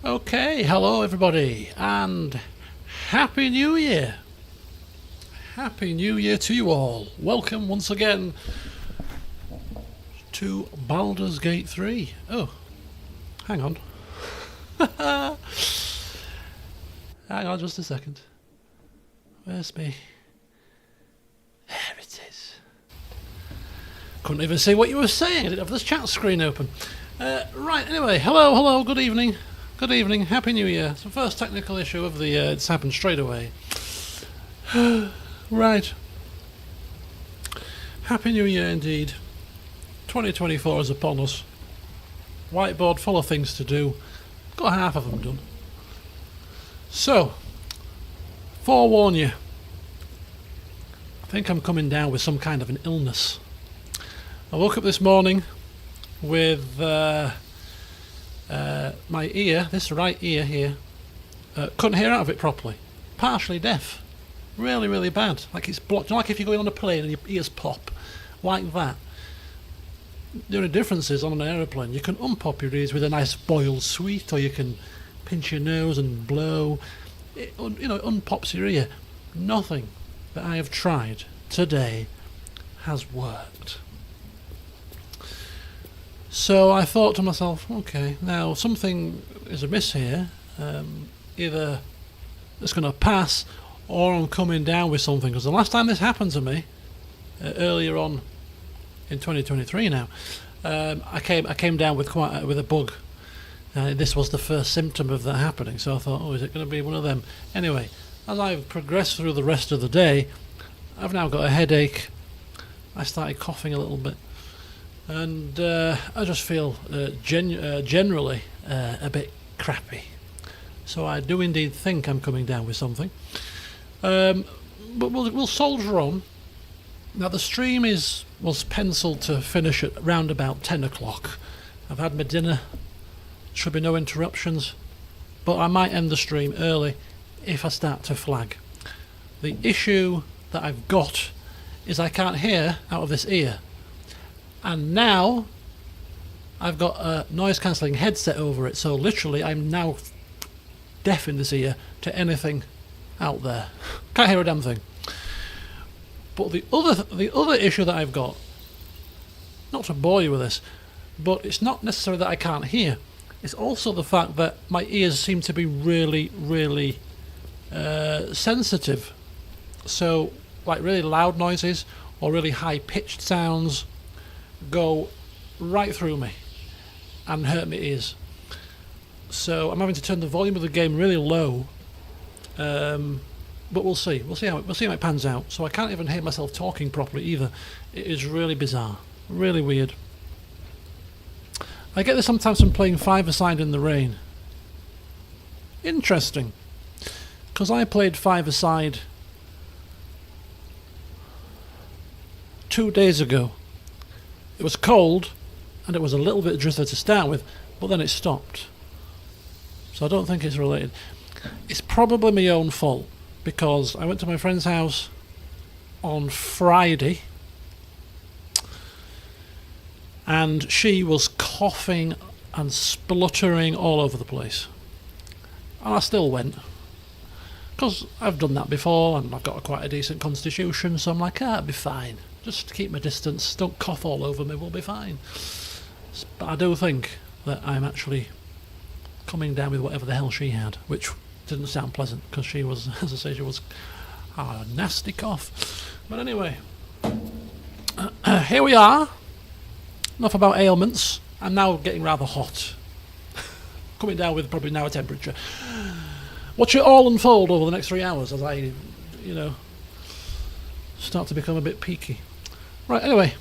Okay, hello everybody, and Happy New Year! Happy New Year to you all. Welcome once again to Baldur's Gate 3. Oh, hang on. Hang on just a second. Where's me? There it is. Couldn't even see what you were saying. I didn't have this chat screen open. Right, anyway, hello, good evening. Good evening, Happy New Year. It's the first technical issue of the year. It's happened straight away. Right. Happy New Year indeed. 2024 is upon us. Whiteboard full of things to do. Got half of them done. So, forewarn you. I think I'm coming down with some kind of an illness. I woke up this morning with my ear, this right ear here, couldn't hear out of it properly. Partially deaf. Really bad. Like it's blocked. You know, like if you're going on a plane and your ears pop. Like that. The only difference is on an aeroplane you can unpop your ears with a nice boiled sweet, or you can pinch your nose and blow. It unpops your ear. Nothing that I have tried today has worked. So I thought to myself, okay, now something is amiss here. Either it's going to pass, or I'm coming down with something. Because the last time this happened to me, earlier on in 2023 now, I came down with with a bug. This was the first symptom of that happening. So I thought, oh, is it going to be one of them? Anyway, as I've progressed through the rest of the day, I've now got a headache. I started coughing a little bit. And I just feel generally a bit crappy. So I do indeed think I'm coming down with something. But we'll soldier on. Now the stream was penciled to finish at round about 10 o'clock. I've had my dinner. Should be no interruptions. But I might end the stream early if I start to flag. The issue that I've got is I can't hear out of this ear. And now I've got a noise cancelling headset over it, so literally I'm now deaf in this ear to anything out there. Can't hear a damn thing. But the other issue that I've got, not to bore you with this, but it's not necessarily that I can't hear. It's also the fact that my ears seem to be really sensitive. So like really loud noises or really high pitched sounds go right through me and hurt my ears. So I'm having to turn the volume of the game really low, but we'll see how it pans out. So I can't even hear myself talking properly either. It is really bizarre, really weird. I get this sometimes from playing five-a-side in the rain. Interesting, because I played five-a-side 2 days ago. It was cold, and it was a little bit drizzly to start with, but then it stopped. So I don't think it's related. It's probably my own fault, because I went to my friend's house on Friday, and she was coughing and spluttering all over the place. And I still went, because I've done that before, and I've got quite a decent constitution, so I'm like, it'll be fine. Just keep my distance, don't cough all over me, we'll be fine. But I do think that I'm actually coming down with whatever the hell she had, which didn't sound pleasant, because she was, as I say, she was a nasty cough. But anyway, here we are. Enough about ailments. I'm now getting rather hot. Coming down with probably now a temperature. Watch it all unfold over the next 3 hours as I, start to become a bit peaky. Right, anyway,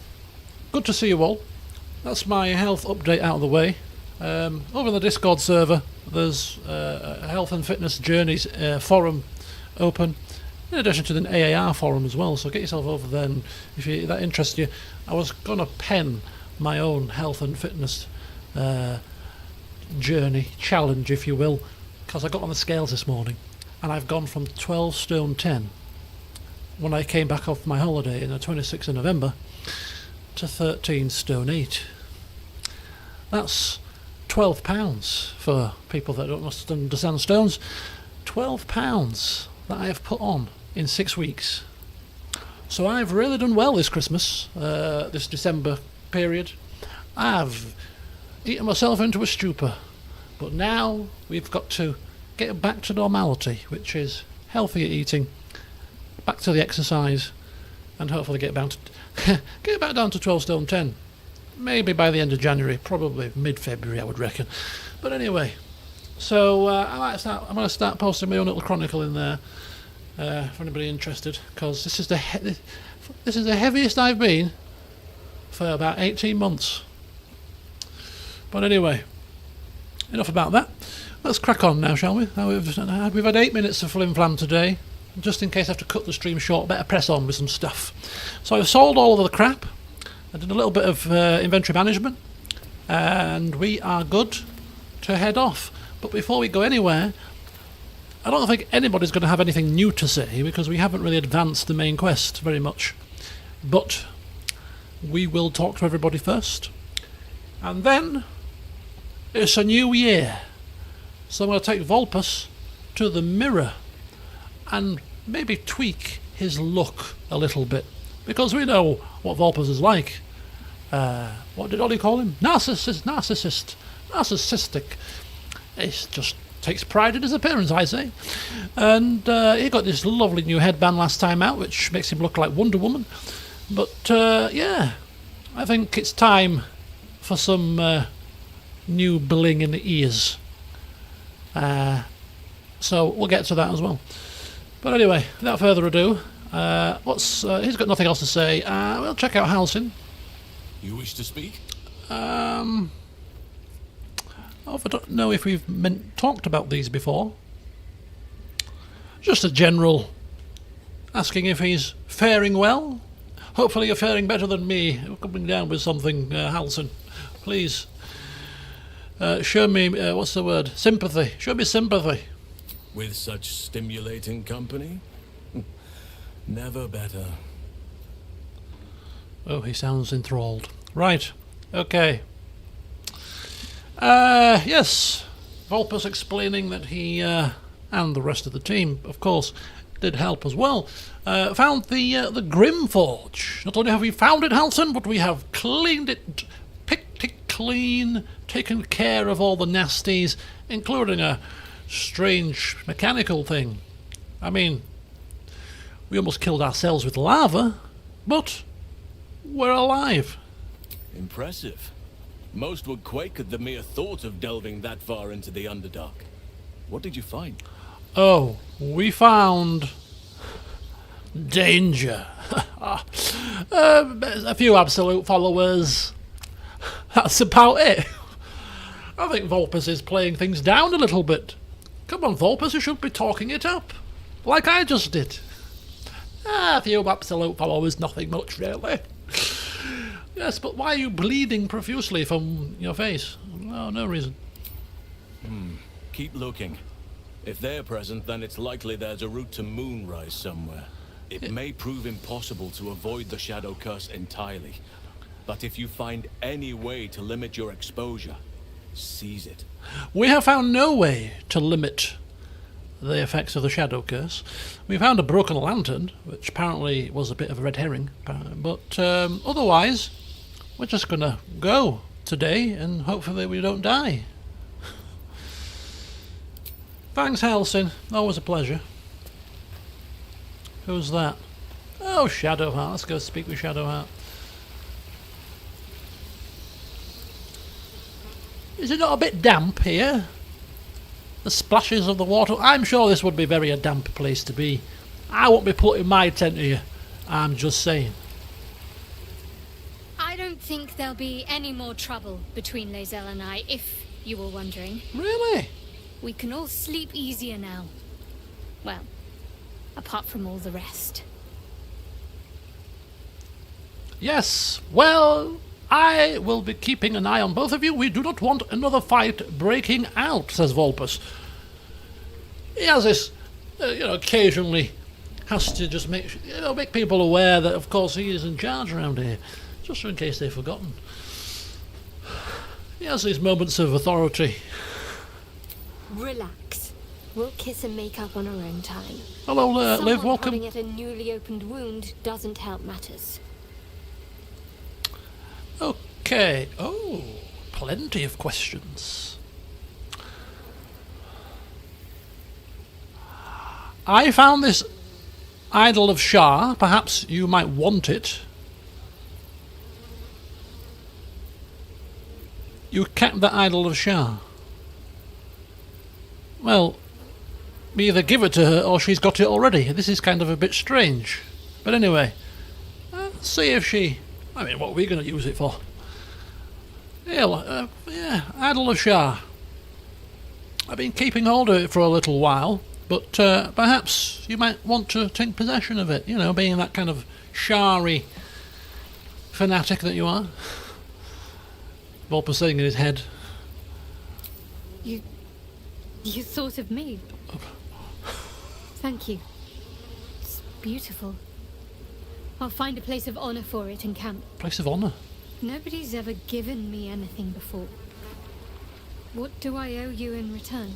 good to see you all. That's my health update out of the way. Over in the Discord server, there's a health and fitness journeys forum open, in addition to the AAR forum as well, so get yourself over there, and if that interests you. I was going to pen my own health and fitness journey, challenge if you will, because I got on the scales this morning, and I've gone from 12 stone 10 when I came back off my holiday on the 26th of November to 13 stone 8. That's £12 for people that don't understand stones. £12 that I have put on in 6 weeks. So I've really done well this Christmas, this December period. I've eaten myself into a stupor. But now we've got to get back to normality, which is healthier eating, back to the exercise, and hopefully get back down to 12 stone 10. Maybe by the end of January, probably mid-February, I would reckon. But anyway, so I'm going to start posting my own little chronicle in there for anybody interested, because this is the heaviest I've been for about 18 months. But anyway, enough about that. Let's crack on now, shall we? We've had 8 minutes of flim-flam today. Just in case I have to cut the stream short, better press on with some stuff. So I've sold all of the crap. I did a little bit of inventory management, and we are good to head off. But before we go anywhere, I don't think anybody's going to have anything new to say, because we haven't really advanced the main quest very much. But we will talk to everybody first, and then it's a new year. So I'm going to take Vulpus to the mirror and maybe tweak his look a little bit, because we know what Vulpus is like. What did Ollie call him? Narcissistic. He just takes pride in his appearance, I say. And he got this lovely new headband last time out, which makes him look like Wonder Woman. But yeah, I think it's time for some new bling in the ears. So we'll get to that as well. But anyway, without further ado, he's got nothing else to say. We'll check out Halcyon. You wish to speak? I don't know if we've talked about these before. Just a general asking if he's faring well. Hopefully you're faring better than me. Coming down with something, Halcyon. Please. Show me, what's the word? Sympathy. Show me sympathy. With such stimulating company? Never better. Oh, he sounds enthralled. Right. Okay. Yes. Vulpus explaining that he, and the rest of the team, of course, did help as well. Found the Grim Forge. Not only have we found it, Halcyon, but we have cleaned it, picked it clean, taken care of all the nasties, including a strange mechanical thing. I mean, we almost killed ourselves with lava, but we're alive. Impressive. Most would quake at the mere thought of delving that far into the Underdark. What did you find? Oh, we found danger. A few absolute followers. That's about it. I think Vulpus is playing things down a little bit. Come on, Vulpus, you should be talking it up, like I just did. A few absolute followers, nothing much, really. Yes, but why are you bleeding profusely from your face? Oh, no reason. Keep looking. If they're present, then it's likely there's a route to Moonrise somewhere. It may prove impossible to avoid the Shadow Curse entirely. But if you find any way to limit your exposure, seize it. We have found no way to limit the effects of the Shadow Curse. We found a broken lantern, which apparently was a bit of a red herring. But otherwise, we're just going to go today and hopefully we don't die. Thanks, Halcyon. Always a pleasure. Who's that? Oh, Shadowheart. Let's go speak with Shadowheart. Is it not a bit damp here? The splashes of the water. I'm sure this would be very a damp place to be. I won't be putting my tent here. I'm just saying. I don't think there'll be any more trouble between Lae'zel and I, if you were wondering. Really? We can all sleep easier now. Well, apart from all the rest. Yes, well, I will be keeping an eye on both of you. We do not want another fight breaking out, says Vulpus. He has this, occasionally has to just make people aware that, of course, he is in charge around here, just in case they've forgotten. He has these moments of authority. Relax. We'll kiss and make up on our own time. Hello there, Liv, Someone welcome. pulling at a newly opened wound doesn't help matters. Okay. Oh, plenty of questions. I found this idol of Shah. Perhaps you might want it. You kept the idol of Shah. Well, we either give it to her or she's got it already. This is kind of a bit strange. But anyway, see if she... I mean, what are we going to use it for? Yeah, idol of Shah. I've been keeping hold of it for a little while, but perhaps you might want to take possession of it, you know, being that kind of Shah-y fanatic that you are. Vulpus saying in his head. You thought of me. Thank you. It's beautiful. I'll find a place of honor for it in camp. Place of honor? Nobody's ever given me anything before. What do I owe you in return?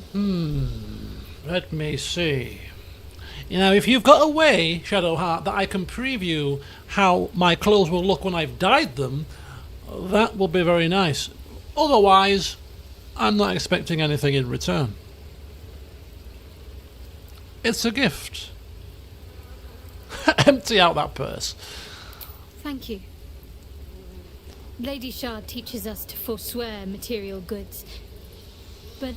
Let me see. You know, if you've got a way, Shadowheart, that I can preview how my clothes will look when I've dyed them, that will be very nice. Otherwise, I'm not expecting anything in return. It's a gift. Empty out that purse. Thank you. Lady Shard teaches us to forswear material goods, but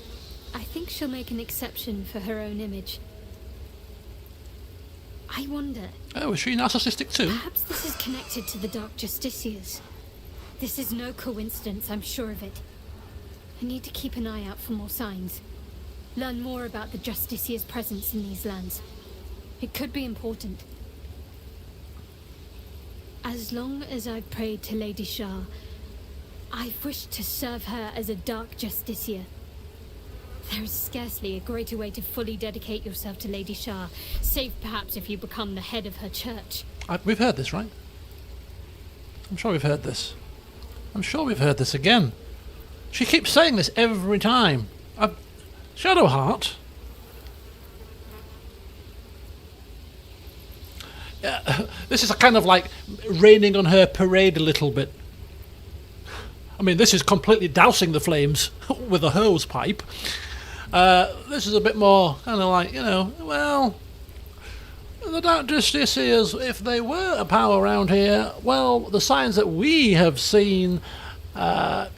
I think she'll make an exception for her own image. I wonder... Oh, is she narcissistic too? Perhaps this is connected to the Dark Justiciars. This is no coincidence, I'm sure of it. I need to keep an eye out for more signs. Learn more about the Justiciars' presence in these lands. It could be important. As long as I've prayed to Lady Shah, I've wished to serve her as a Dark Justiciar. There is scarcely a greater way to fully dedicate yourself to Lady Shah, save perhaps if you become the head of her church. We've heard this, right? I'm sure we've heard this. I'm sure we've heard this again. She keeps saying this every time. Shadowheart? This is a kind of like raining on her parade a little bit. I mean, this is completely dousing the flames with a hose pipe. This is a bit more kind of like, you know, well, the Dark Justiciars, if they were a power around here, well, the signs that we have seen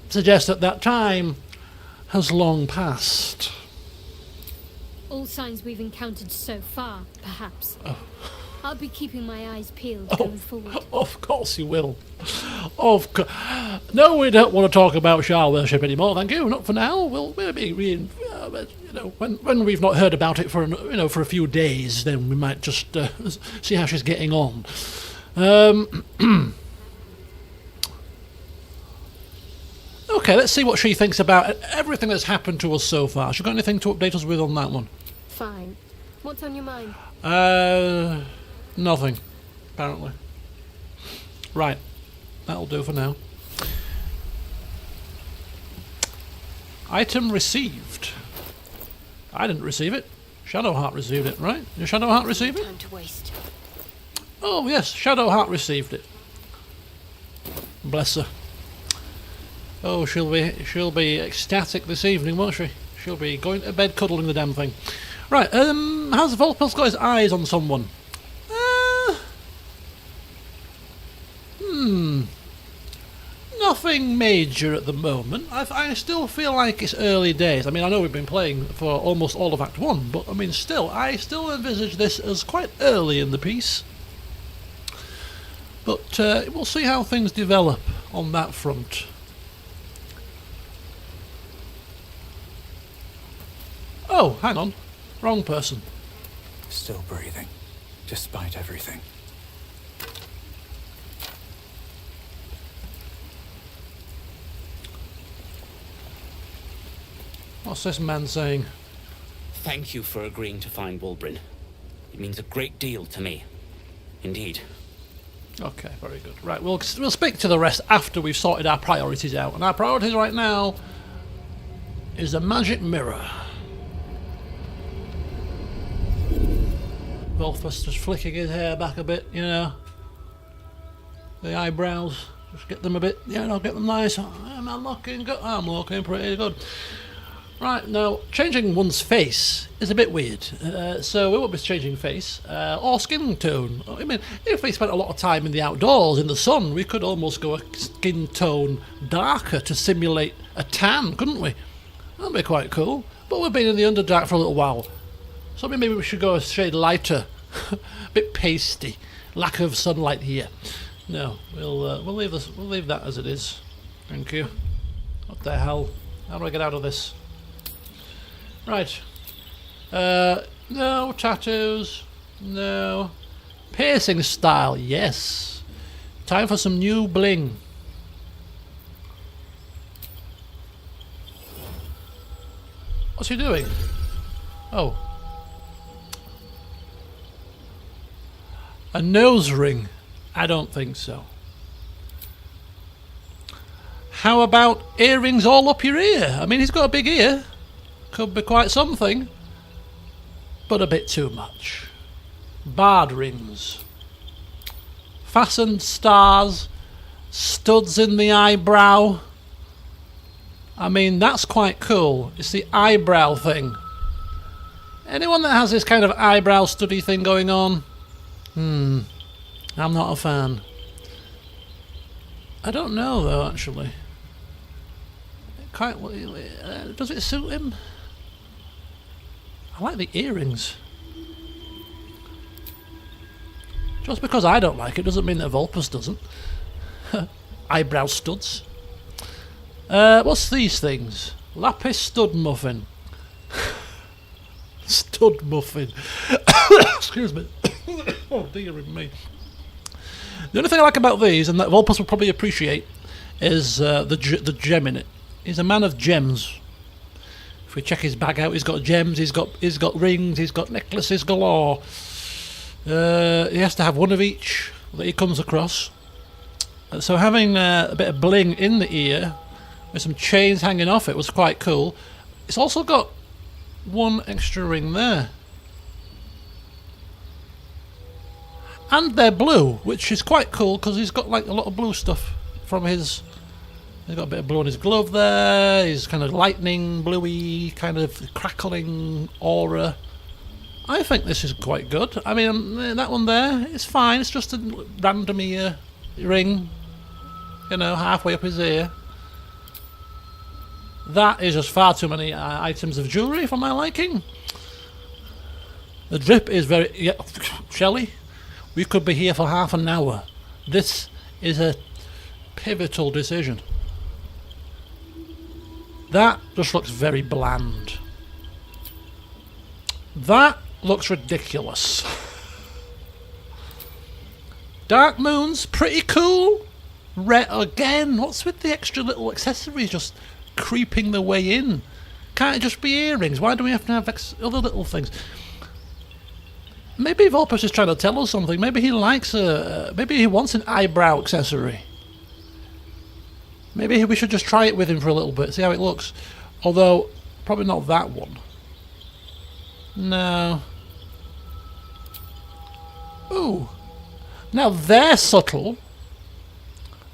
suggest that that time has long passed. All signs we've encountered so far, perhaps. Oh. I'll be keeping my eyes peeled going forward. Of course you will. No, we don't want to talk about Shah worship anymore, thank you. Not for now. We'll maybe, you know, when we've not heard about it for for a few days, then we might just see how she's getting on. Okay, let's see what she thinks about everything that's happened to us so far. She got anything to update us with on that one? Fine. What's on your mind? Nothing, apparently. Right, that'll do for now. Item received. I didn't receive it. Shadowheart received it, right? Did Shadowheart receive it? Time to waste. Oh yes, Shadowheart received it. Bless her. Oh, she'll be ecstatic this evening, won't she? She'll be going to bed cuddling the damn thing. Right, has Vulpus got his eyes on someone? Nothing major at the moment. I still feel like it's early days. I mean, I know we've been playing for almost all of Act 1, but I mean, I still envisage this as quite early in the piece. But we'll see how things develop on that front. Oh, hang on. Wrong person. Still breathing, despite everything. What's this man saying? Thank you for agreeing to find Wulbrin. It means a great deal to me. Indeed. Okay, very good. Right, we'll speak to the rest after we've sorted our priorities out. And our priorities right now is the magic mirror. Vulpus just flicking his hair back a bit, you know. The eyebrows, just get them a bit, you know, get them nice. Am I looking good? I'm looking pretty good. Right, now, changing one's face is a bit weird. So we won't be changing face or skin tone. I mean, if we spent a lot of time in the outdoors, in the sun, we could almost go a skin tone darker to simulate a tan, couldn't we? That'd be quite cool. But we've been in the Underdark for a little while. So maybe we should go a shade lighter. A bit pasty. Lack of sunlight here. No, we'll leave this. We'll leave that as it is. Thank you. What the hell? How do I get out of this? Right. No tattoos. No. Piercing style, yes. Time for some new bling. What's he doing? Oh. A nose ring? I don't think so. How about earrings all up your ear? I mean, he's got a big ear. Could be quite something, but a bit too much. Bard rings. Fastened stars. Studs in the eyebrow. I mean, that's quite cool. It's the eyebrow thing. Anyone that has this kind of eyebrow study thing going on? I'm not a fan. I don't know, though, actually. Does it suit him? I like the earrings. Just because I don't like it doesn't mean that Vulpus doesn't. Eyebrow studs. What's these things? Lapis stud muffin. Stud muffin. Excuse me. Oh dear me. The only thing I like about these, and that Vulpus will probably appreciate, is the gem in it. He's a man of gems. If we check his bag out, he's got gems, he's got rings, he's got necklaces galore. He has to have one of each that he comes across. So having a bit of bling in the ear with some chains hanging off it was quite cool. It's also got one extra ring there. And they're blue, which is quite cool because he's got like a lot of blue stuff from his... He's got a bit of blue on his glove there. He's kind of lightning, bluey, kind of crackling aura. I think this is quite good. I mean, that one there, it's fine. It's just a random ear ring, you know, halfway up his ear. That is just far too many items of jewellery for my liking. The drip is very... Yeah, Shelley, we could be here for half an hour. This is a pivotal decision. That just looks very bland. That looks ridiculous. Dark Moon's pretty cool. Red again. What's with the extra little accessories just creeping their way in? Can't it just be earrings? Why do we have to have other little things? Maybe Vulpus is trying to tell us something. Maybe he likes maybe he wants an eyebrow accessory. Maybe we should just try it with him for a little bit, see how it looks. Although, probably not that one. No. Ooh. Now they're subtle.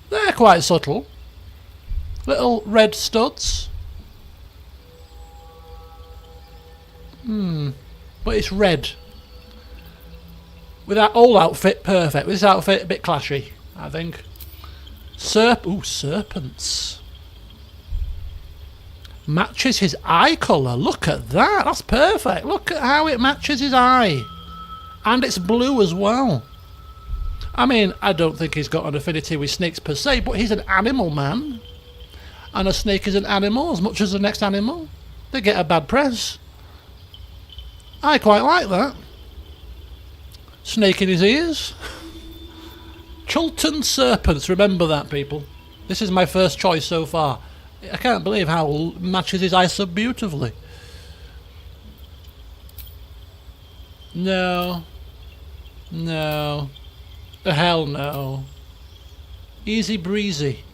They're quite subtle. Little red studs. But it's red. With that old outfit, perfect. With this outfit, a bit clashy, I think. Serpents. Matches his eye colour. Look at that. That's perfect. Look at how it matches his eye. And it's blue as well. I mean, I don't think he's got an affinity with snakes per se, but he's an animal man. And a snake is an animal as much as the next animal. They get a bad press. I quite like that. Snake in his ears. Chulton serpents, remember that, people. This is my first choice so far. I can't believe how it matches his eyes so beautifully. No. Hell no. Easy breezy.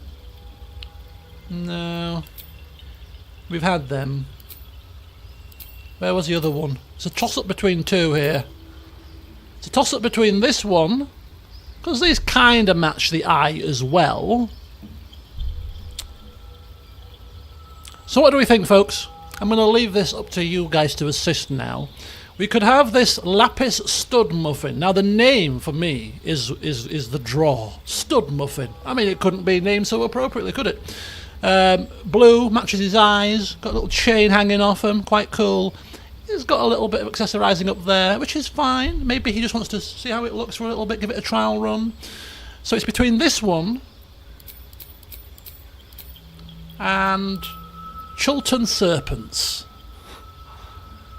No. We've had them. Where was the other one? It's a toss-up between two here. It's a toss-up between this one, because these kind of match the eye as well. So what do we think, folks? I'm going to leave this up to you guys to assist now. We could have this lapis stud muffin. Now the name for me is the draw. Stud muffin. I mean, it couldn't be named so appropriately, could it? Blue, matches his eyes, got a little chain hanging off him, quite cool. He's got a little bit of accessorising up there, which is fine. Maybe he just wants to see how it looks for a little bit, give it a trial run. So it's between this one and Chiltern Serpents,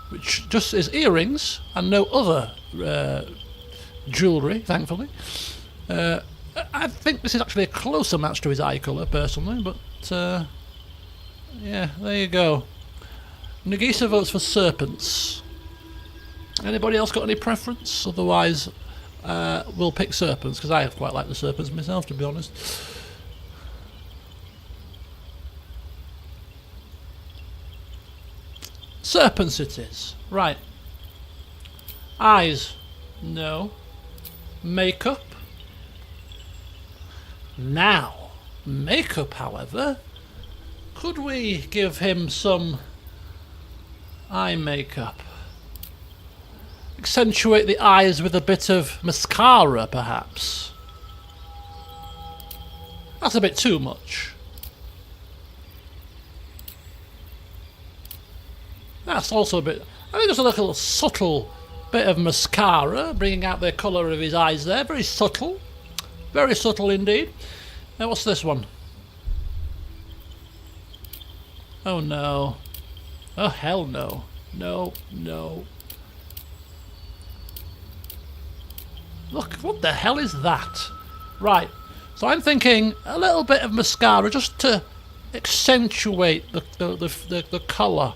which just is earrings and no other jewellery, thankfully. I think this is actually a closer match to his eye colour, personally, but yeah, there you go. Nagisa votes for serpents. Anybody else got any preference? Otherwise, we'll pick serpents, because I quite like the serpents myself, to be honest. Serpents it is. Right. Eyes. No. Makeup. Now, makeup, however, could we give him some eye makeup? Accentuate the eyes with a bit of mascara, perhaps. That's a bit too much. That's also a bit... I think there's a little subtle bit of mascara, bringing out the colour of his eyes there. Very subtle. Very subtle indeed. Now, what's this one? Oh no. Oh hell no. No, no. Look, what the hell is that? Right. So I'm thinking a little bit of mascara just to accentuate the colour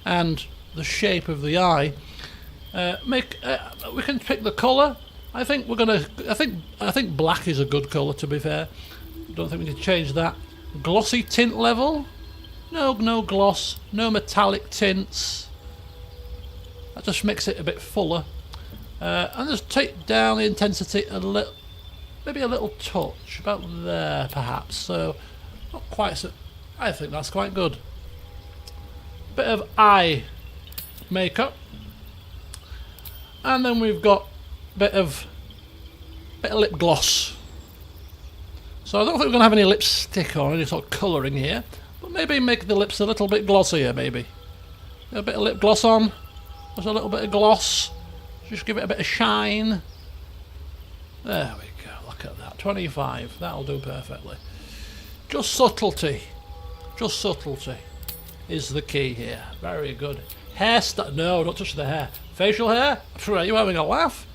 and the shape of the eye. We can pick the colour. I think we're gonna. I think black is a good colour. To be fair, don't think we can change that. Glossy tint level. No gloss. No metallic tints. That just makes it a bit fuller. And just take down the intensity a little, maybe a little touch, about there perhaps. So not quite so. I think that's quite good. Bit of eye makeup, and then we've got bit of lip gloss. So I don't think we're going to have any lipstick or any sort of colouring here, but maybe make the lips a little bit glossier. Maybe a bit of lip gloss on, just a little bit of gloss, just give it a bit of shine. There we go. Look at that. 25. That'll do perfectly. Just subtlety. Just subtlety is the key here. Very good. Hairstyle. No, don't touch the hair. Facial hair? Are you having a laugh?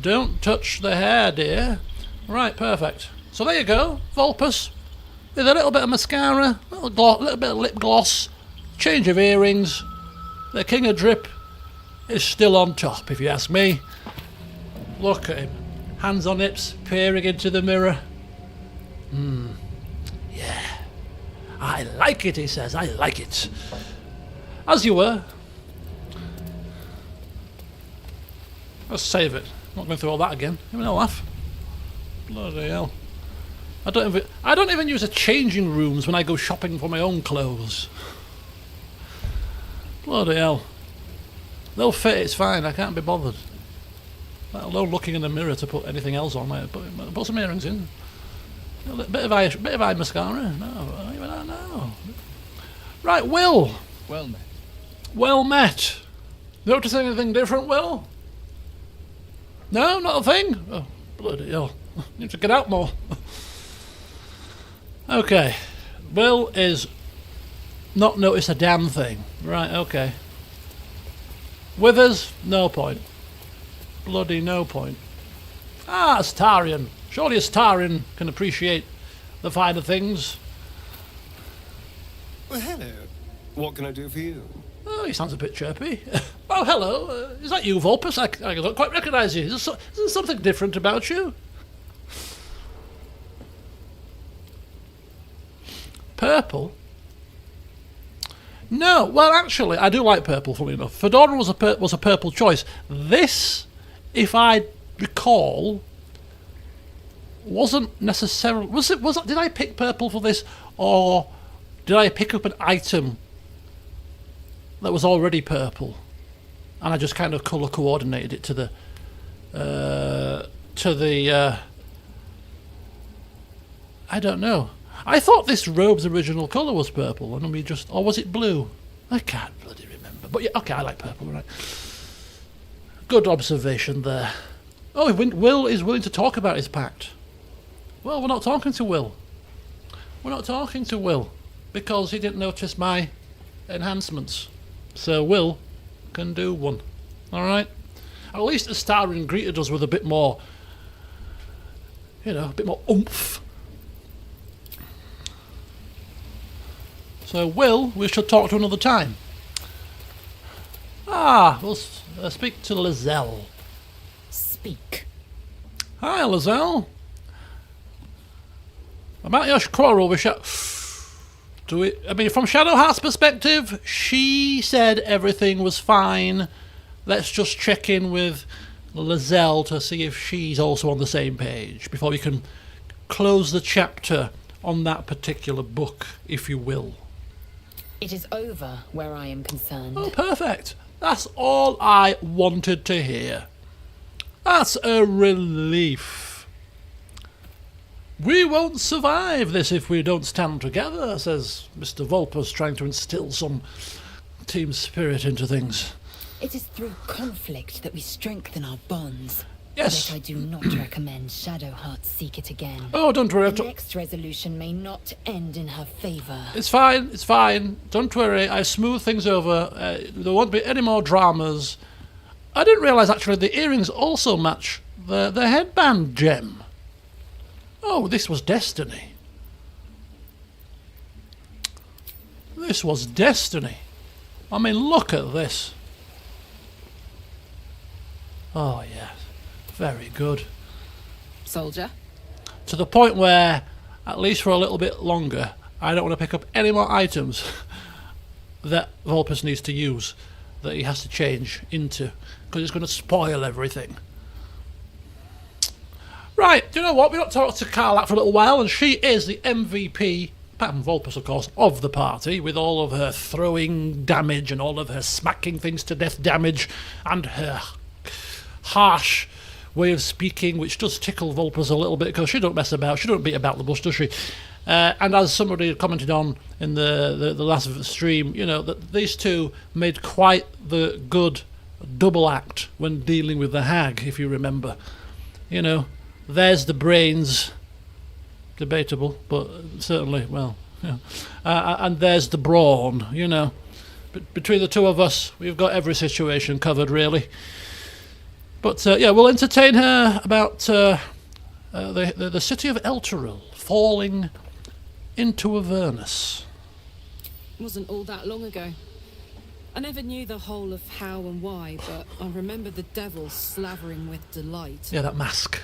Don't touch the hair, dear. Right, perfect. So there you go. Vulpus. With a little bit of mascara, little bit of lip gloss, change of earrings. The King of Drip is still on top, if you ask me. Look at him. Hands on hips, peering into the mirror. Yeah. I like it, he says. I like it. As you were. Let's save it. I'm not going through all that again. Even a laugh. Bloody hell. I don't even use the changing rooms when I go shopping for my own clothes. Bloody hell. They'll fit, it's fine. I can't be bothered. Let alone looking in the mirror to put anything else on. Put some earrings in. A bit of eye mascara. No, even I know. Right, Will. Well met. Well met. Notice anything different, Will? No, not a thing? Oh, bloody hell. Need to get out more. Okay. Will is not noticed a damn thing. Right, okay. Withers, no point. Bloody no point. Ah, Astarion. Surely Astarion can appreciate the finer things. Well, hello. What can I do for you? Oh, he sounds a bit chirpy. Oh, hello. Is that you, Vulpus? I don't quite recognise you. Is there something different about you? Purple? No. Well, actually, I do like purple, funny enough. Fedora was a purple choice. This, if I recall, wasn't necessarily... Did I pick purple for this, or did I pick up an item that was already purple, and I just kind of colour coordinated it to the I don't know. I thought this robe's original colour was purple, and we just, or was it blue? I can't bloody remember. But yeah, okay, I like purple, right? Good observation there. Oh, Will is willing to talk about his pact. Well, we're not talking to Will. We're not talking to Will because he didn't notice my enhancements. So Will can do one. Alright? At least Astarion greeted us with a bit more, a bit more oomph. So Will, we should talk to another time. We'll speak to Lizelle. Speak. Hi, Lizelle. About your quarrel with from Shadowheart's perspective, she said everything was fine. Let's just check in with Lizelle to see if she's also on the same page before we can close the chapter on that particular book, if you will. It is over where I am concerned. Oh, perfect. That's all I wanted to hear. That's a relief. We won't survive this if we don't stand together, says Mr. Vulpus, trying to instill some team spirit into things. It is through conflict that we strengthen our bonds. Yes. But I do not recommend Shadowheart seek it again. Oh, don't worry. The next resolution may not end in her favour. It's fine, it's fine. Don't worry, I smooth things over. There won't be any more dramas. I didn't realise, actually, the earrings also match the headband gem. Oh, this was destiny. This was destiny. I mean, look at this. Oh, yes. Very good. Soldier? To the point where, at least for a little bit longer, I don't want to pick up any more items that Vulpus needs to use, that he has to change into, because it's going to spoil everything. Right, do you know what? We don't talk to Karlak for a little while, and she is the MVP, apart from Vulpus, of course, of the party, with all of her throwing damage and all of her smacking things to death damage, and her harsh way of speaking, which does tickle Vulpus a little bit, because she don't mess about, she don't beat about the bush, does she? And as somebody had commented on in the last stream, that these two made quite the good double act when dealing with the hag, if you remember. There's the brains, debatable, but certainly, well, and there's the brawn, Between the two of us, we've got every situation covered, really. But, we'll entertain her about the city of Elturel falling into Avernus. Wasn't all that long ago. I never knew the whole of how and why, but I remember the devil slavering with delight. Yeah, that mask.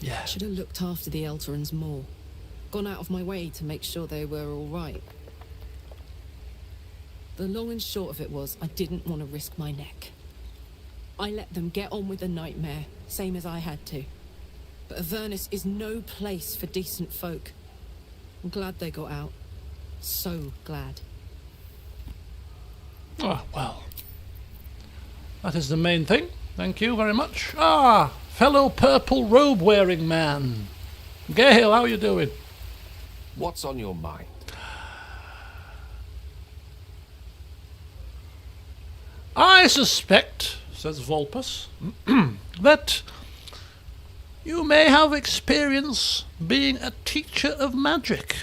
Yeah. Should have looked after the Elturans more. Gone out of my way to make sure they were all right. The long and short of it was, I didn't want to risk my neck. I let them get on with the nightmare, same as I had to. But Avernus is no place for decent folk. I'm glad they got out. So glad. Oh, well. That is the main thing. Thank you very much. Fellow purple robe-wearing man. Gale, how are you doing? What's on your mind? I suspect, says Vulpus, that you may have experience being a teacher of magic.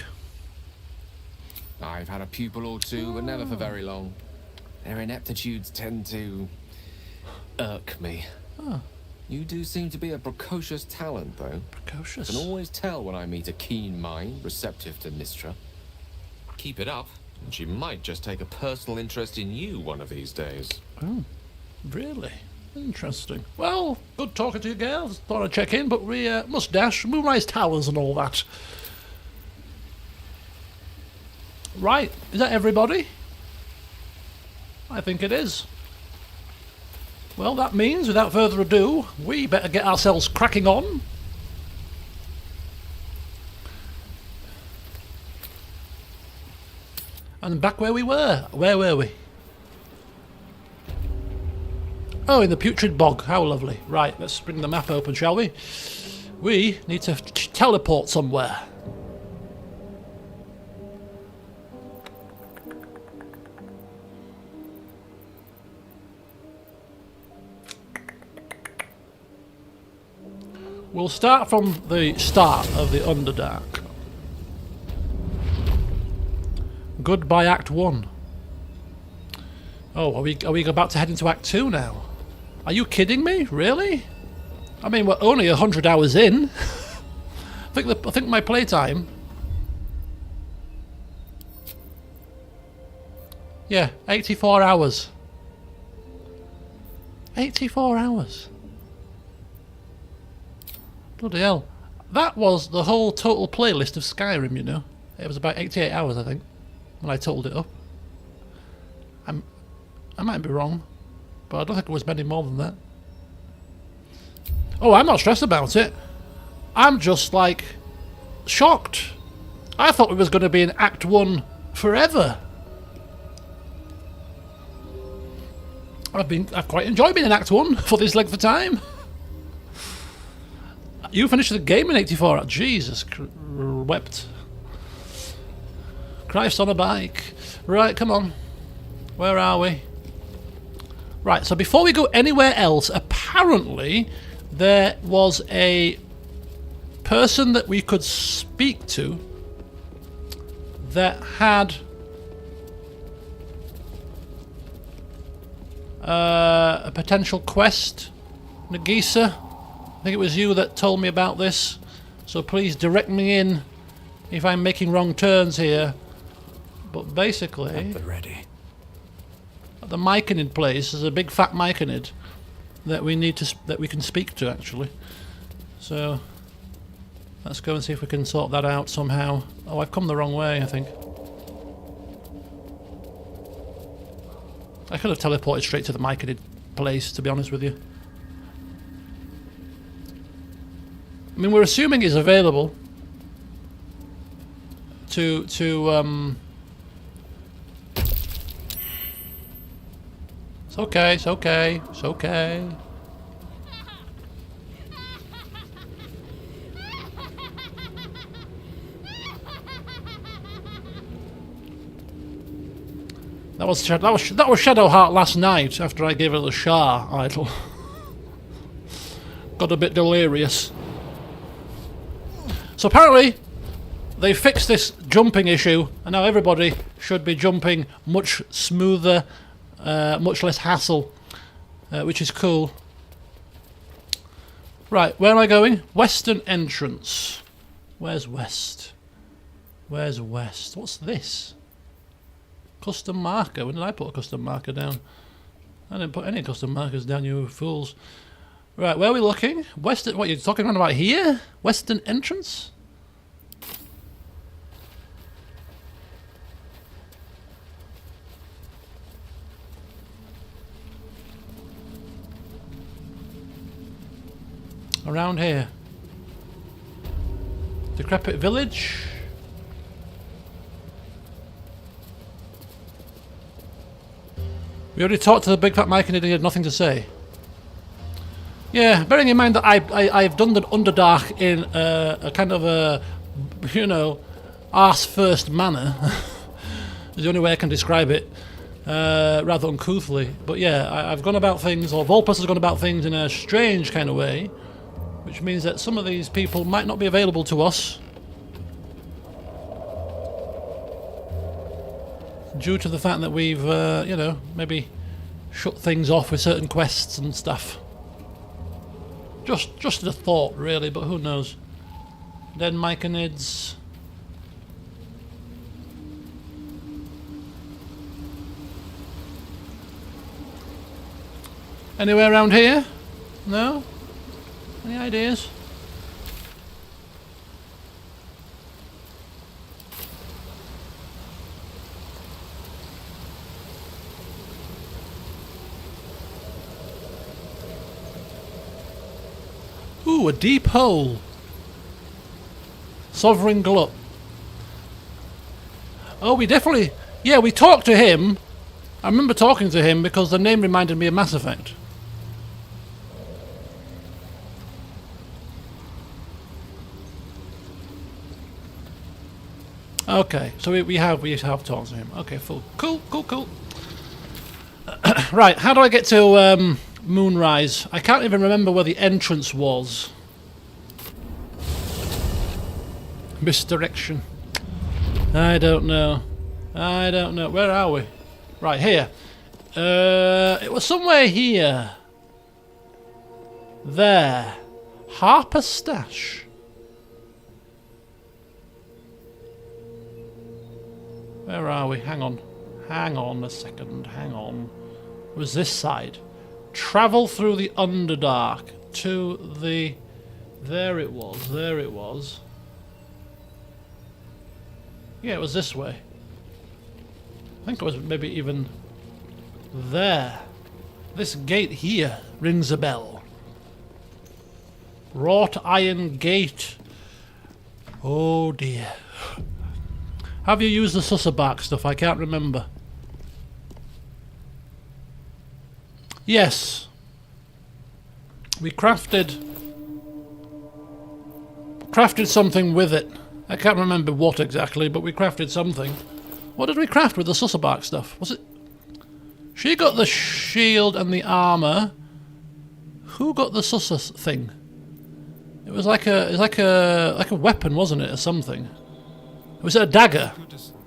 I've had a pupil or two, but never for very long. Their ineptitudes tend to irk me. You do seem to be a precocious talent, though. Precocious? I can always tell when I meet a keen mind, receptive to Mystra. Keep it up, And she might just take a personal interest in you one of these days. Oh, really? Interesting. Well, good talking to you girls. Thought I'd check in, but we must dash. Moonrise Towers and all that. Right, is that everybody? I think it is. Well, that means, without further ado, we better get ourselves cracking on. And back where we were. Where were we? Oh, in the Putrid Bog. How lovely. Right, let's bring the map open, shall we? We need to teleport somewhere. We'll start from the start of the Underdark. Goodbye Act 1. Oh, are we about to head into Act 2 now? Are you kidding me? Really? I mean, we're only 100 hours in. I think my playtime... Yeah, 84 hours. 84 hours. Bloody hell. That was the whole total playlist of Skyrim, you know. It was about 88 hours, I think, when I totaled it up. I might be wrong, but I don't think it was many more than that. Oh, I'm not stressed about it. I'm just, like, shocked. I thought it was going to be in Act 1 forever. I've quite enjoyed being in Act 1 for this length of time. You finished the game in 84 hours. Jesus, wept. Christ on a bike. Right, come on. Where are we? Right, so before we go anywhere else, apparently there was a person that we could speak to that had a potential quest. Nagisa, I think it was you that told me about this, so please direct me in if I'm making wrong turns here. But basically, At the ready. at the Myconid place, there's a big fat Myconid that we need to that we can speak to actually. So let's go and see if we can sort that out somehow. Oh, I've come the wrong way, I think. I could have teleported straight to the Myconid place, to be honest with you. I mean, we're assuming he's available to It's okay, it's okay, it's okay. That was Shadowheart last night after I gave her the Shah idol. Got a bit delirious. So apparently they fixed this jumping issue and now everybody should be jumping much smoother, much less hassle, which is cool. Right, where am I going? Western entrance. Where's west? Where's west? What's this? Custom marker. When did I put a custom marker down? I didn't put any custom markers down, you fools. Right, where are we looking? Western. What, you're talking about here? Western entrance? Around here. Decrepit village. We already talked to the big fat Mike and he had nothing to say. Yeah, bearing in mind that I've done the Underdark in a kind of a, you know, arse-first manner. is the only way I can describe it, rather uncouthly. But yeah, I've gone about things, or Vulpus has gone about things in a strange kind of way, which means that some of these people might not be available to us due to the fact that we've, you know, maybe shut things off with certain quests and stuff. Just a thought, really, but who knows. Then Myconids. Anywhere around here? No? Any ideas? Ooh, a deep hole. Sovereign Glut. Oh, we definitely... Yeah, we talked to him. I remember talking to him because the name reminded me of Mass Effect. Okay, so we have talked to him. Okay, full. Cool. Right, how do I get to Moonrise? I can't even remember where the entrance was. Misdirection. I don't know. Where are we? Right, here. It was somewhere here. There. Harper Stash. Where are we? Hang on. Hang on a second. Hang on. It was this side. Travel through the Underdark to the... There it was. Yeah, it was this way. I think it was maybe even there. This gate here rings a bell. Wrought iron gate. Oh dear. Have you used the Susserbark stuff? I can't remember. Yes. We crafted something with it. I can't remember what exactly, but we crafted something. What did we craft with the Susserbark stuff? Was it... She got the shield and the armour. Who got the Susser thing? It was like a weapon, wasn't it, or something? Was it a dagger?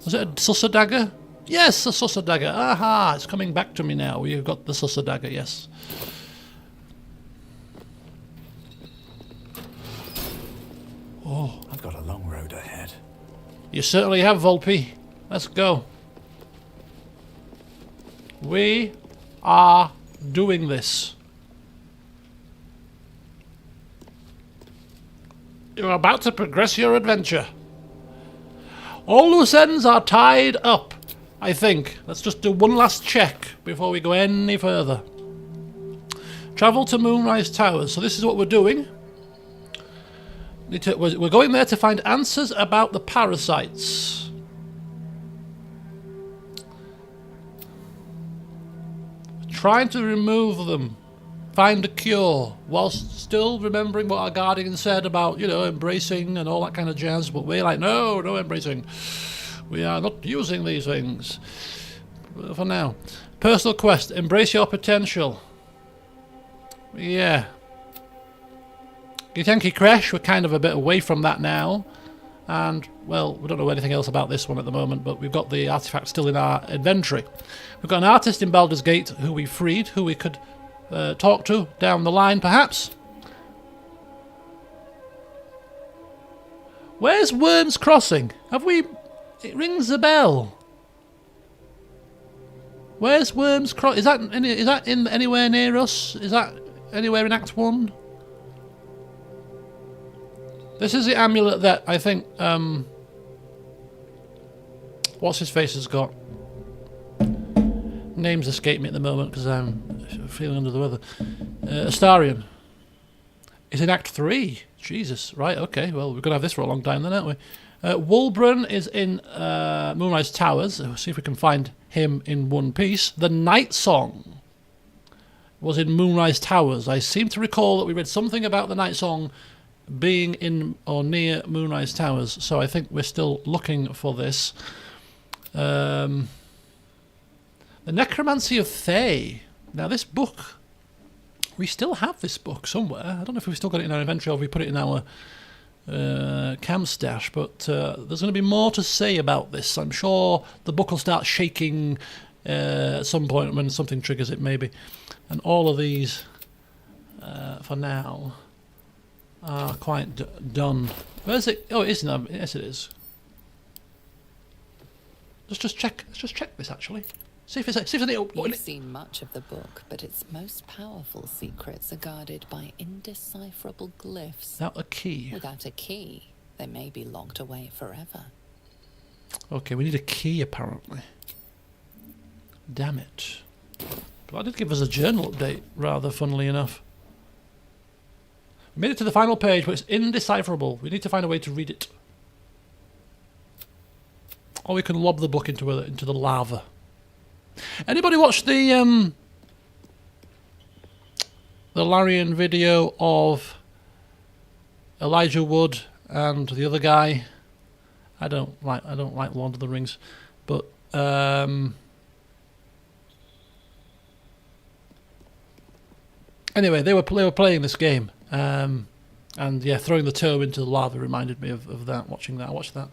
Was it a Susser dagger? Yes, a Susser dagger. Aha, it's coming back to me now. You've got the Susser dagger, yes. Oh, I've got a long road ahead. You certainly have, Vulpy. Let's go. We are doing this. You're about to progress your adventure. All loose ends are tied up, I think. Let's just do one last check before we go any further. Travel to Moonrise Towers. So this is what we're doing. We're going there to find answers about the parasites. Trying to remove them. Find a cure. Whilst still remembering what our guardian said about, you know, embracing and all that kind of jazz. But we're like, no embracing. We are not using these things. For now. Personal quest. Embrace your potential. Yeah. Githyanki Kresh, we're kind of a bit away from that now. And, well, we don't know anything else about this one at the moment, but we've got the artifact still in our inventory. We've got an artist in Baldur's Gate who we freed, who we could talk to down the line, perhaps. Where's Worm's Crossing? Have we... It rings a bell. Where's Worm's Crossing? Is that in anywhere near us? Is that anywhere in Act 1? This is the amulet that I think, what's his face has got. Names escape me at the moment because I'm feeling under the weather. Astarion. It's in Act 3. Jesus. Right, okay. Well, we're going to have this for a long time then, aren't we? Wulbren is in Moonrise Towers. We'll see if we can find him in one piece. The Night Song was in Moonrise Towers. I seem to recall that we read something about the Night Song being in or near Moonrise Towers, so I think we're still looking for this. The Necromancy of Thay. Now this book, we still have this book somewhere. I don't know if we've still got it in our inventory or if we put it in our cam stash, but there's going to be more to say about this. I'm sure the book will start shaking at some point when something triggers it maybe. And all of these, for now, are quite done. Where's it? Oh, it is now. Yes, it is. Let's just check this actually. See if it's any. You've seen much of the book, but its most powerful secrets are guarded by indecipherable glyphs. Without a key. Without a key, they may be locked away forever. Okay, we need a key apparently. Damn it. But that did give us a journal update, rather funnily enough. We made it to the final page, but it's indecipherable. We need to find a way to read it. Or we can lob the book into the lava. Anybody watch the Larian video of Elijah Wood and the other guy? I don't like Lord of the Rings, but anyway, they were playing this game, and yeah, throwing the tome into the lava reminded me of that. Watching that, I watched that.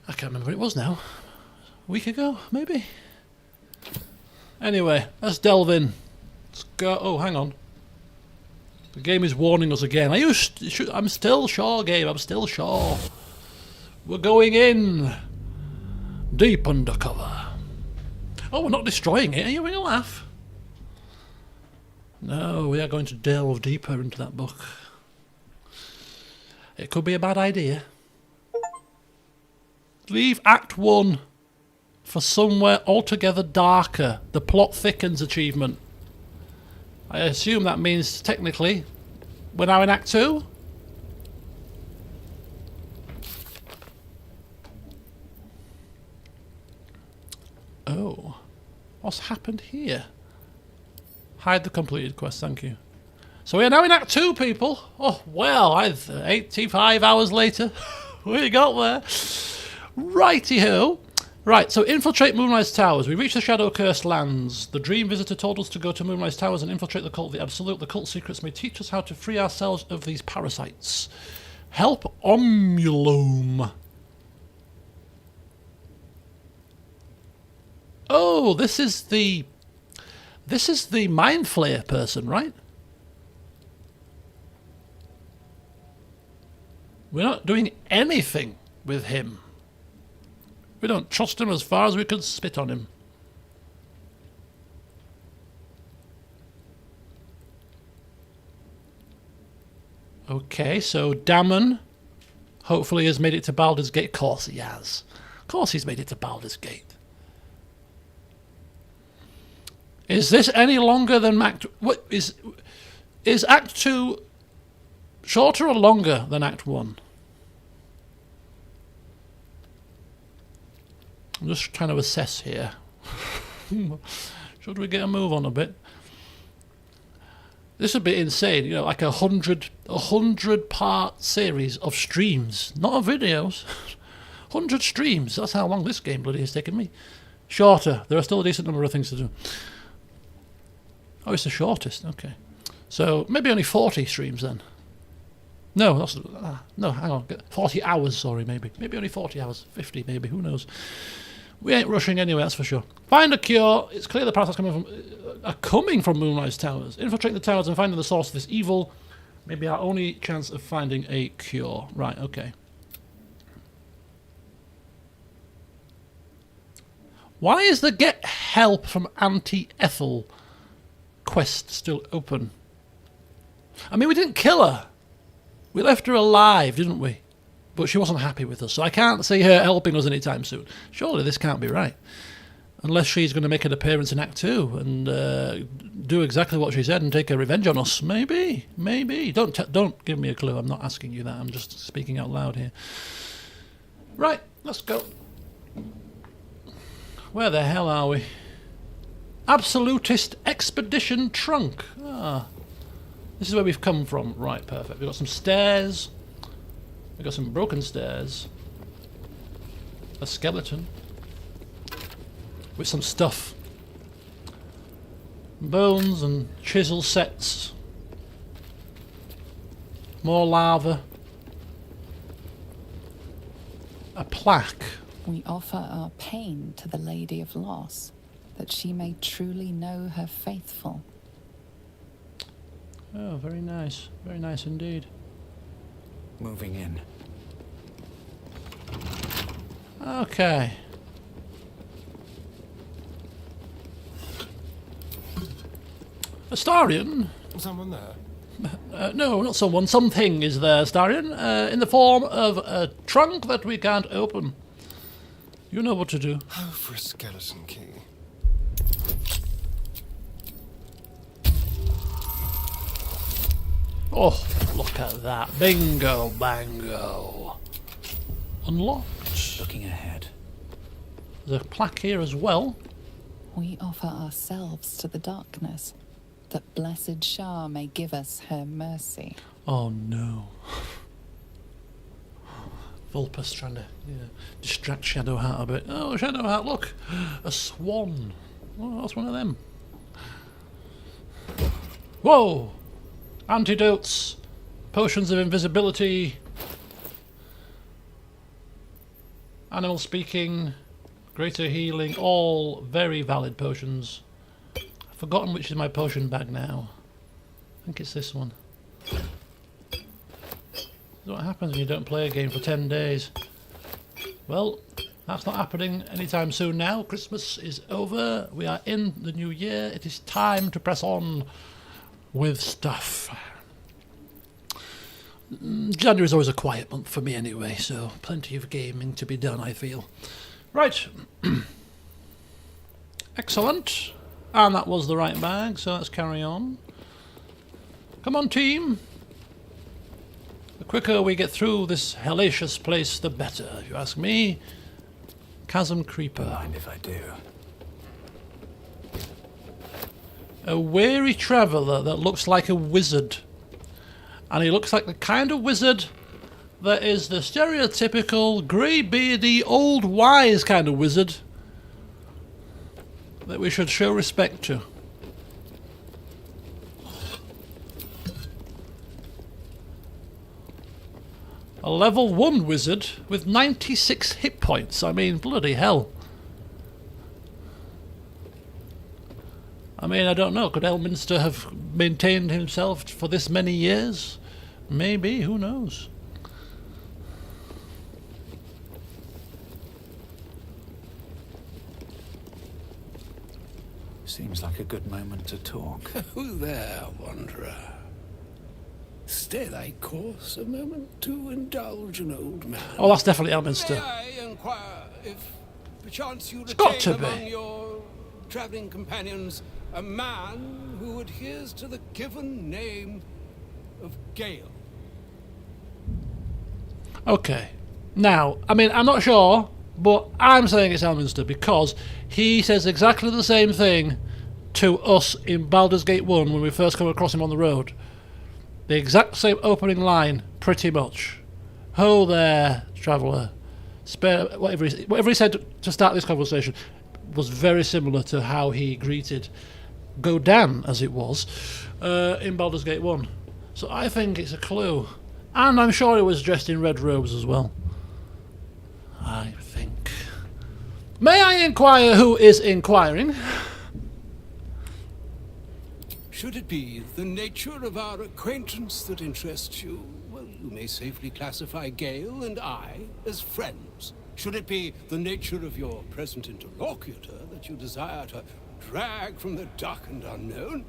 I can't remember what it was now. A week ago, maybe. Anyway, let's delve in. Let's go. Oh, hang on. The game is warning us again. I'm still sure, game. I'm still sure. We're going in. Deep undercover. Oh, we're not destroying it. Are you having a laugh? No, we are going to delve deeper into that book. It could be a bad idea. Leave Act 1 for somewhere altogether darker. The plot thickens achievement. I assume that means technically we're now in Act 2? Oh. What's happened here? Hide the completed quest, thank you. So we are now in Act 2, people. Oh, well, 85 hours later. We got there. Righty-ho. Right, so infiltrate Moonrise Towers. We reach the shadow-cursed lands. The dream visitor told us to go to Moonrise Towers and infiltrate the cult of the Absolute. The cult secrets may teach us how to free ourselves of these parasites. Help Omulome. Oh, this is the Mind Flayer person, right? We're not doing anything with him. We don't trust him as far as we could spit on him. Okay, so Damon hopefully has made it to Baldur's Gate. Of course he has. Of course he's made it to Baldur's Gate. Is this any longer than Act... What is Act 2 shorter or longer than Act 1? I'm just trying to assess here. Should we get a move on a bit? This would be insane, you know, like a 100-part series of streams, not of videos. 100 streams. That's how long this game bloody has taken me. Shorter. There are still a decent number of things to do. Oh, it's the shortest. Okay, so maybe only 40 streams then. No, that's no. Hang on, 40 hours. Sorry, maybe only 40 hours. 50, maybe. Who knows? We ain't rushing anyway, that's for sure. Find a cure. It's clear the parasites coming from Moonrise Towers. Infiltrate the towers and finding the source of this evil may be our only chance of finding a cure. Right, okay. Why is the get help from Auntie Ethel quest still open? I mean, we didn't kill her. We left her alive, didn't we? But she wasn't happy with us, so I can't see her helping us anytime soon. Surely this can't be right. Unless she's going to make an appearance in Act 2 and do exactly what she said and take her revenge on us. Maybe. Don't give me a clue. I'm not asking you that. I'm just speaking out loud here. Right, let's go. Where the hell are we? Absolutist Expedition Trunk. Ah, this is where we've come from. Right, perfect. We've got some stairs. We've got some broken stairs. A skeleton. With some stuff. Bones and chisel sets. More lava. A plaque. We offer our pain to the Lady of Loss, that she may truly know her faithful. Oh, very nice. Very nice indeed. Moving in. Okay. Astarion? Someone there? No, not someone. Something is there, Astarion, in the form of a trunk that we can't open. You know what to do. Oh, for a skeleton key. Oh, look at that. Bingo, bango. Unlocked. Looking ahead. There's a plaque here as well. We offer ourselves to the darkness, that blessed Shah may give us her mercy. Oh no. Vulpus trying to distract Shadowheart a bit. Oh, Shadowheart, look! A swan. Oh, that's one of them. Whoa! Antidotes, potions of invisibility, animal speaking, greater healing, all very valid potions. I've forgotten which is my potion bag now. I think it's this one. This is what happens when you don't play a game for 10 days. Well, that's not happening anytime soon now. Christmas is over. We are in the new year. It is time to press on with stuff. January is always a quiet month for me anyway, so plenty of gaming to be done, I feel. Right. Excellent. And that was the right bag, so let's carry on. Come on, team. The quicker we get through this hellacious place, the better, if you ask me. Chasm Creeper. Mind if I do? A weary traveller that looks like a wizard. And he looks like the kind of wizard that is the stereotypical grey-beardy, old wise kind of wizard that we should show respect to. A level 1 wizard with 96 hit points. I mean, bloody hell. I mean, I don't know. Could Elminster have maintained himself for this many years? Maybe, who knows? Seems like a good moment to talk. Who there, wanderer? Stay thy course a moment to indulge an old man. Oh, that's definitely Elminster. May I inquire if perchance you got to retain among be. your travelling companions a man who adheres to the given name of Gale? Okay. Now, I mean, I'm not sure, but I'm saying it's Elminster because he says exactly the same thing to us in Baldur's Gate 1 when we first come across him on the road. The exact same opening line, pretty much. Ho there, traveller. Spare whatever he said to start this conversation was very similar to how he greeted Godan, as it was, in Baldur's Gate 1. So I think it's a clue. And I'm sure he was dressed in red robes as well. I think. May I inquire who is inquiring? Should it be the nature of our acquaintance that interests you, well, you may safely classify Gale and I as friends. Should it be the nature of your present interlocutor that you desire to drag from the dark and unknown,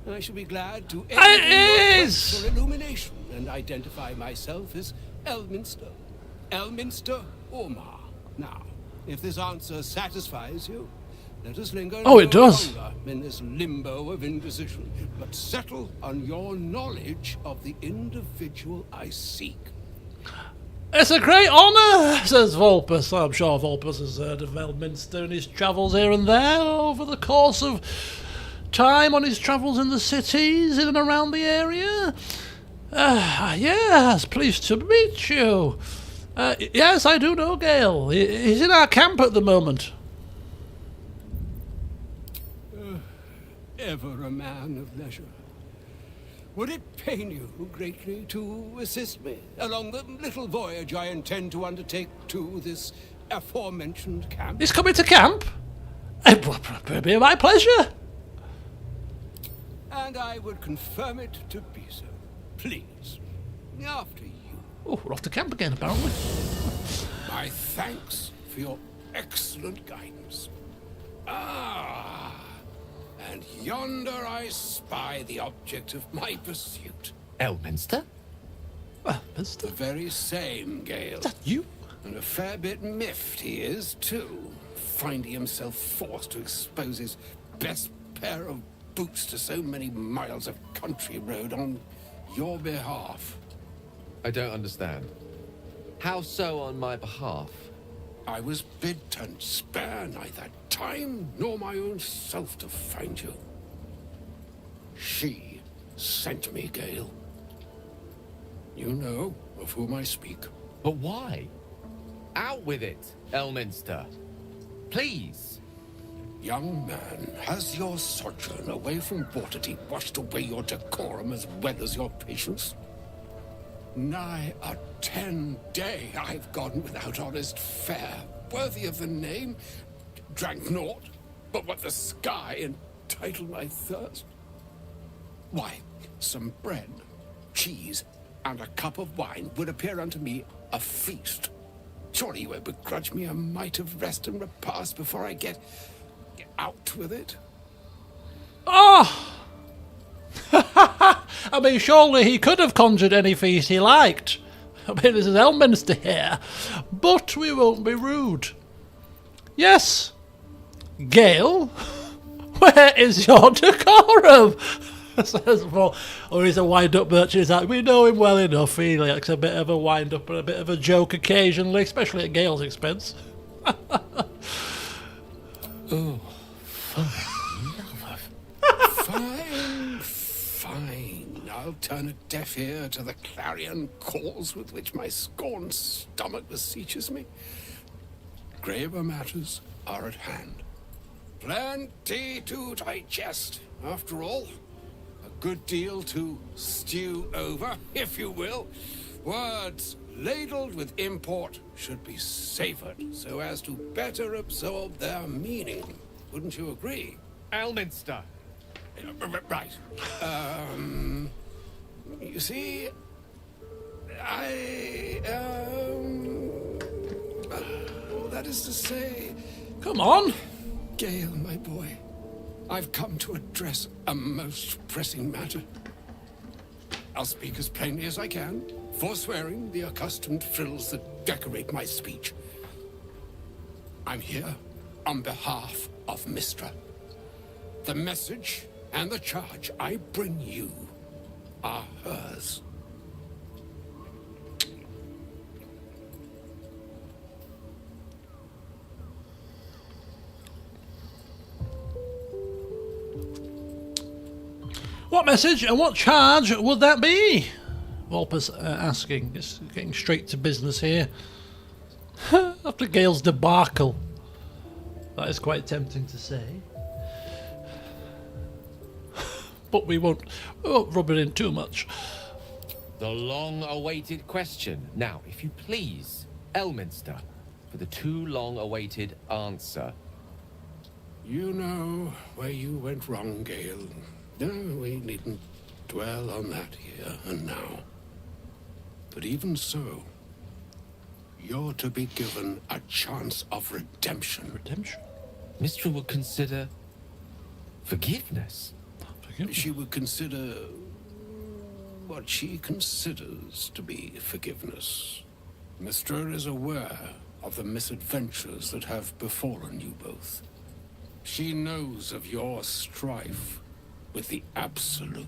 I shall be glad to aid in your quest for illumination and identify myself as Elminster. Elminster Ormar. Now, if this answer satisfies you, let us linger Oh, it no does. longer in this limbo of indecision, but settle on your knowledge of the individual I seek. It's a great honour, says Vulpus. I'm sure Vulpus has heard of Elminster in his travels here and there over the course of time on his travels in the cities in and around the area. Yes, pleased to meet you. Yes, I do know Gale. He's in our camp at the moment. Ever a man of leisure. Would it pain you greatly to assist me along the little voyage I intend to undertake to this aforementioned camp? He's coming to camp? It would be my pleasure. And I would confirm it to be so. Please, after you. Oh, we're off to camp again, apparently. My thanks for your excellent guidance. And yonder I spy the object of my pursuit. Elminster? Mister? The very same, Gale. Is that you? And a fair bit miffed he is, too, finding himself forced to expose his best pair of boots to so many miles of country road on your behalf. I don't understand. How so on my behalf? I was bid to spare neither time nor my own self to find you. She sent me, Gale. You know of whom I speak. But why? Out with it, Elminster. Please. Young man, has your sojourn away from Waterdeep washed away your decorum as well as your patience? Nigh a 10-day I've gone without honest fare, worthy of the name. Drank naught but what the sky entitled my thirst. Why, some bread, cheese, and a cup of wine would appear unto me a feast. Surely you would begrudge me a mite of rest and repast before I get out with it? Oh! I mean, surely he could have conjured any feast he liked. I mean, this is Elminster here. But we won't be rude. Yes, Gale, where is your decorum? Says Paul. Or he's a wind-up merchant. He's like, we know him well enough. He likes a bit of a wind-up and a bit of a joke occasionally, especially at Gale's expense. Oh, Fine. I'll turn a deaf ear to the clarion calls with which my scorned stomach beseeches me. Graver matters are at hand. Plenty to digest, after all. A good deal to stew over, if you will. Words ladled with import should be savoured so as to better absorb their meaning. Wouldn't you agree? Elminster. Right. You see, that is to say... Come on. Gale, my boy, I've come to address a most pressing matter. I'll speak as plainly as I can, forswearing the accustomed frills that decorate my speech. I'm here on behalf of Mistra. The message and the charge I bring you are hers. What message and what charge would that be? Vulpus asking. Just getting straight to business here. After Gale's debacle. That is quite tempting to say. But we won't rub it in too much. The long-awaited question. Now, if you please, Elminster, for the too long-awaited answer. You know where you went wrong, Gale. No, we needn't dwell on that here and now. But even so, you're to be given a chance of redemption. Redemption? Mistra would consider forgiveness. She would consider what she considers to be forgiveness. Mistra is aware of the misadventures that have befallen you both. She knows of your strife with the Absolute,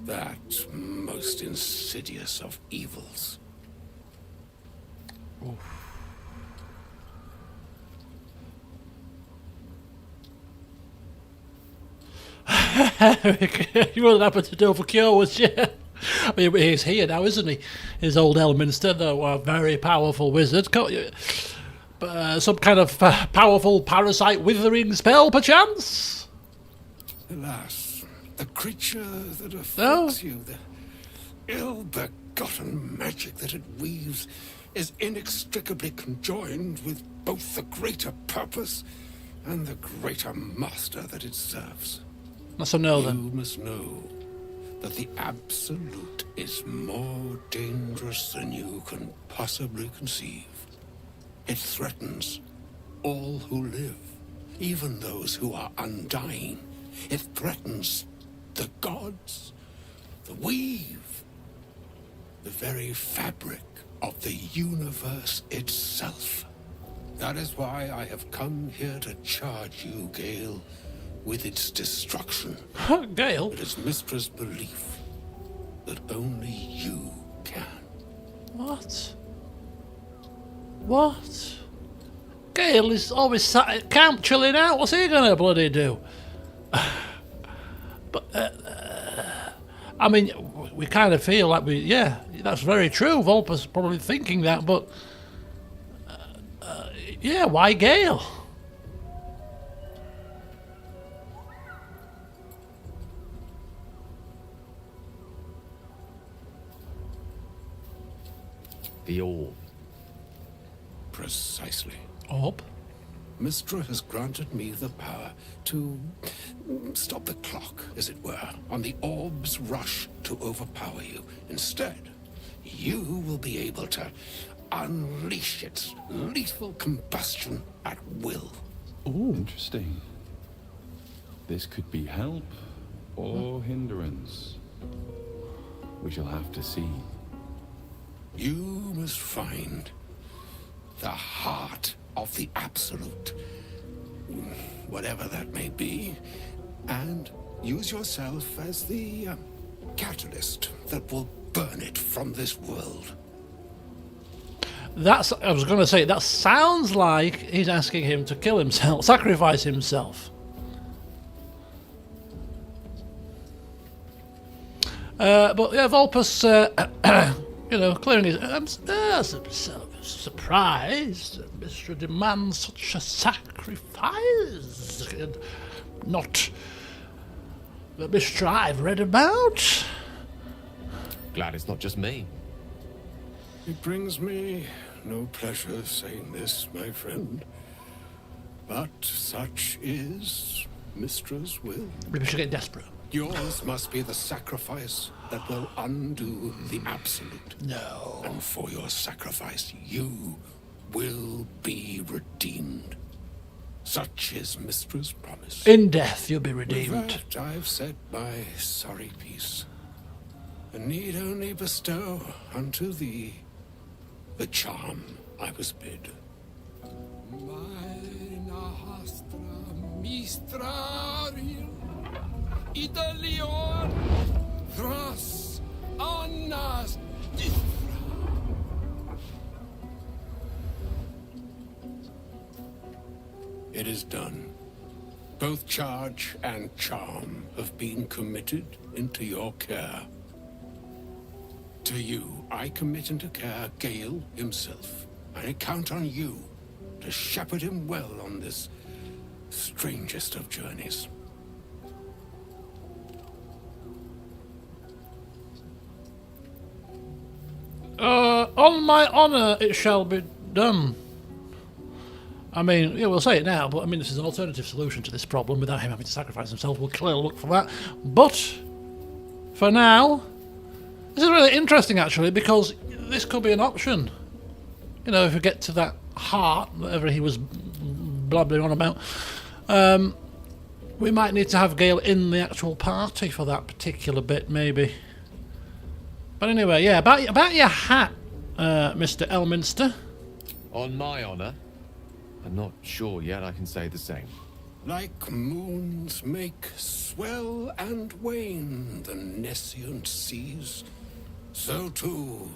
that most insidious of evils. Oof. You wouldn't happen to do for cure, would you? I mean, he's here now, isn't he? His old Elminster, though, a very powerful wizard. Some kind of powerful parasite withering spell, perchance? Alas, the creature that afflicts you, the ill-begotten magic that it weaves, is inextricably conjoined with both the greater purpose and the greater master that it serves. That's a no, then. You must know that the Absolute is more dangerous than you can possibly conceive. It threatens all who live, even those who are undying. It threatens the gods, the weave, the very fabric of the universe itself. That is why I have come here to charge you, Gale, with its destruction. Gale? It is Mystra's belief that only you can. What? What? Gale is always sat at camp chilling out. What's he gonna bloody do? But, I mean, we kind of feel like yeah, that's very true. Vulpus is probably thinking that, but, yeah, why Gale? The orb. Precisely. Orb? Mystra has granted me the power to stop the clock, as it were, on the orb's rush to overpower you. Instead, you will be able to unleash its lethal combustion at will. Ooh. Interesting. This could be help or hindrance. We shall have to see. You must find the heart of the Absolute, whatever that may be, and use yourself as the catalyst that will burn it from this world. I was going to say, that sounds like he's asking him to kill himself, sacrifice himself. But yeah, Vulpus, clearing his... I'm surprised that Mystra demands such a sacrifice. Not the Mystra I've read about. Glad it's not just me. It brings me no pleasure saying this, my friend, but such is Mystra's will. Maybe we should get desperate. Yours must be the sacrifice that will undo the Absolute. No. And for your sacrifice, you will be redeemed. Such is Mystra's promise. In death, you'll be redeemed. With that, I've said my sorry piece, and need only bestow unto thee the charm I was bid. Mina hastra mistrarium Idalion Thras Annas Dithra. It is done. Both charge and charm have been committed into your care. To you, I commit into care Gale himself. I count on you to shepherd him well on this strangest of journeys. On my honour, it shall be done. I mean, yeah, we'll say it now, but I mean, this is an alternative solution to this problem without him having to sacrifice himself. We'll clearly look for that. But, for now, this is really interesting, actually, because this could be an option. You know, if we get to that heart, whatever he was blabbering on about, we might need to have Gale in the actual party for that particular bit, maybe. But anyway, yeah, about your hat, Mr. Elminster. On my honour, I'm not sure yet I can say the same. Like moons make swell and wane the nescient seas, so too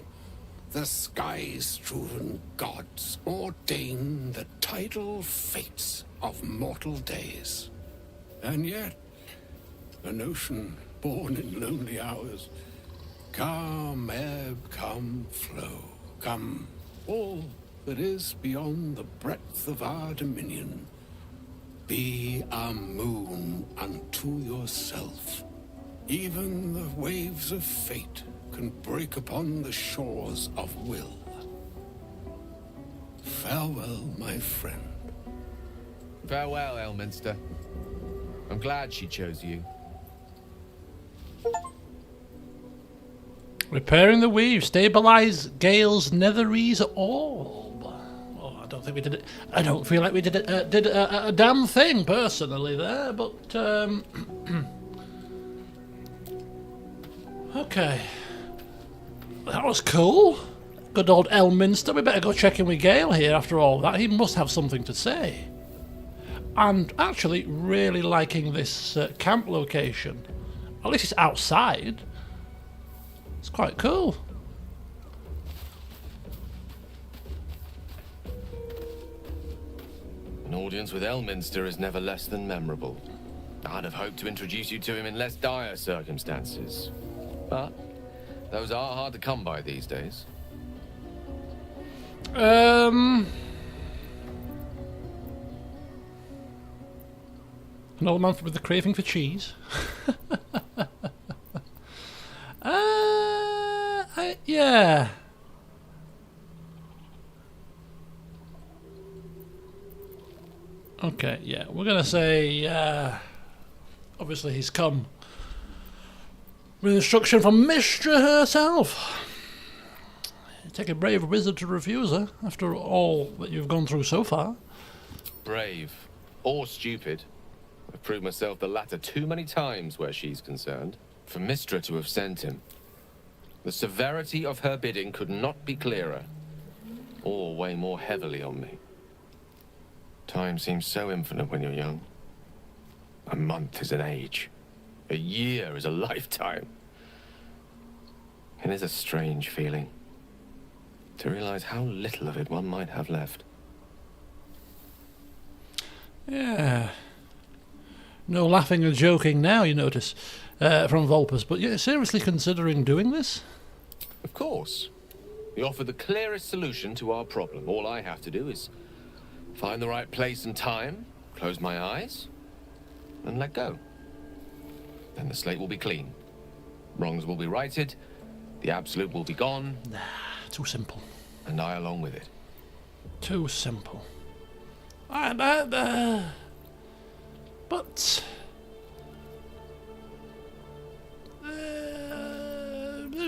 the sky-strewn gods ordain the tidal fates of mortal days. And yet, an ocean born in lonely hours, come ebb, come flow, come all that is beyond the breadth of our dominion. Be a moon unto yourself. Even the waves of fate can break upon the shores of will. Farewell, my friend. Farewell, Elminster. I'm glad she chose you. Repairing the weave. Stabilize Gale's Netherese orb. Oh, don't think we did it. I don't feel like we did a damn thing personally there, but okay, that was cool. Good old Elminster. We better go check in with Gale here after all that. He must have something to say. And actually, really liking this camp location. At least it's outside. It's quite cool. An audience with Elminster is never less than memorable. I'd have hoped to introduce you to him in less dire circumstances. But those are hard to come by these days. An old man with the craving for cheese. Yeah. Okay, yeah, we're gonna say, obviously he's come with instruction from Mystra herself. Take a brave wizard to refuse her, after all that you've gone through so far. Brave. Or stupid. I've proved myself the latter too many times where she's concerned. For Mystra to have sent him. The severity of her bidding could not be clearer, or weigh more heavily on me. Time seems so infinite when you're young. A month is an age. A year is a lifetime. It is a strange feeling to realize how little of it one might have left. Yeah. No laughing and joking now, you notice, from Vulpus. But you're seriously considering doing this? Of course. We offer the clearest solution to our problem. All I have to do is find the right place and time, close my eyes, and let go. Then the slate will be clean. Wrongs will be righted, the absolute will be gone. Nah, too simple. And I along with it. Too simple. But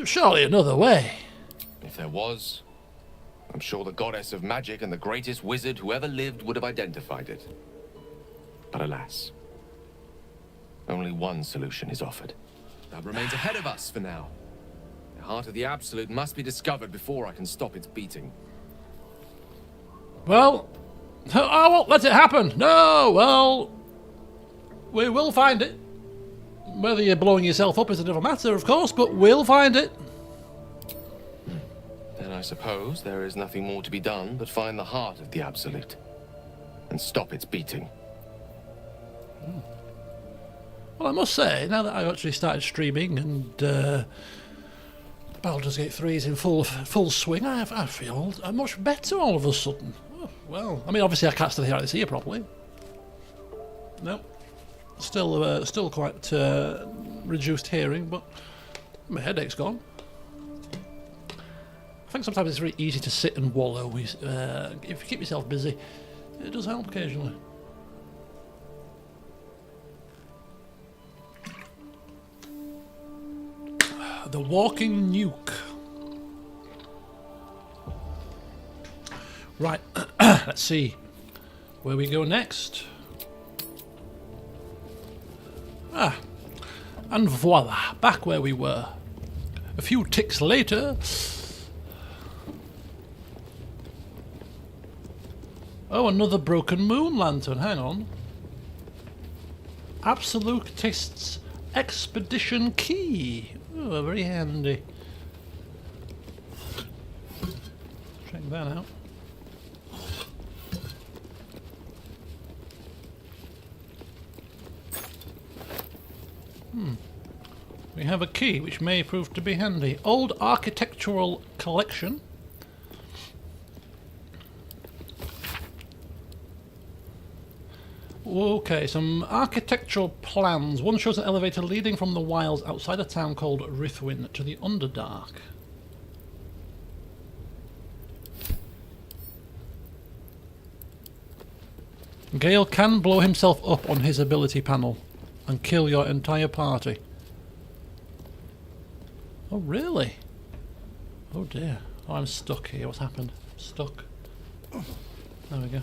surely another way. If there was, I'm sure the goddess of magic and the greatest wizard who ever lived would have identified it. But alas, only one solution is offered. That remains ahead of us for now. The heart of the Absolute must be discovered before I can stop its beating. Well, I won't let it happen. No, well, we will find it. Whether you're blowing yourself up is a different matter, of course, but we'll find it. Then I suppose there is nothing more to be done but find the heart of the Absolute and stop its beating. Well, I must say, now that I've actually started streaming and Baldur's Gate 3 is in full swing, I feel much better all of a sudden. Oh, well, I mean, obviously I can't still hear this ear properly. No, still quite reduced hearing, but my headache's gone. I think sometimes it's very easy to sit and wallow. If you keep yourself busy, it does help occasionally. The walking nuke. Right, let's see where we go next. Ah, and voila, back where we were. A few ticks later. Oh, another broken moon lantern, hang on. Absolutist's expedition key. Oh, very handy. Check that out. We have a key which may prove to be handy. Old architectural collection. Okay, some architectural plans. One shows an elevator leading from the wilds outside a town called Rithwin to the Underdark. Gale can blow himself up on his ability panel and kill your entire party. Oh, really? Oh dear. Oh, I'm stuck here. What's happened? I'm stuck. There we go.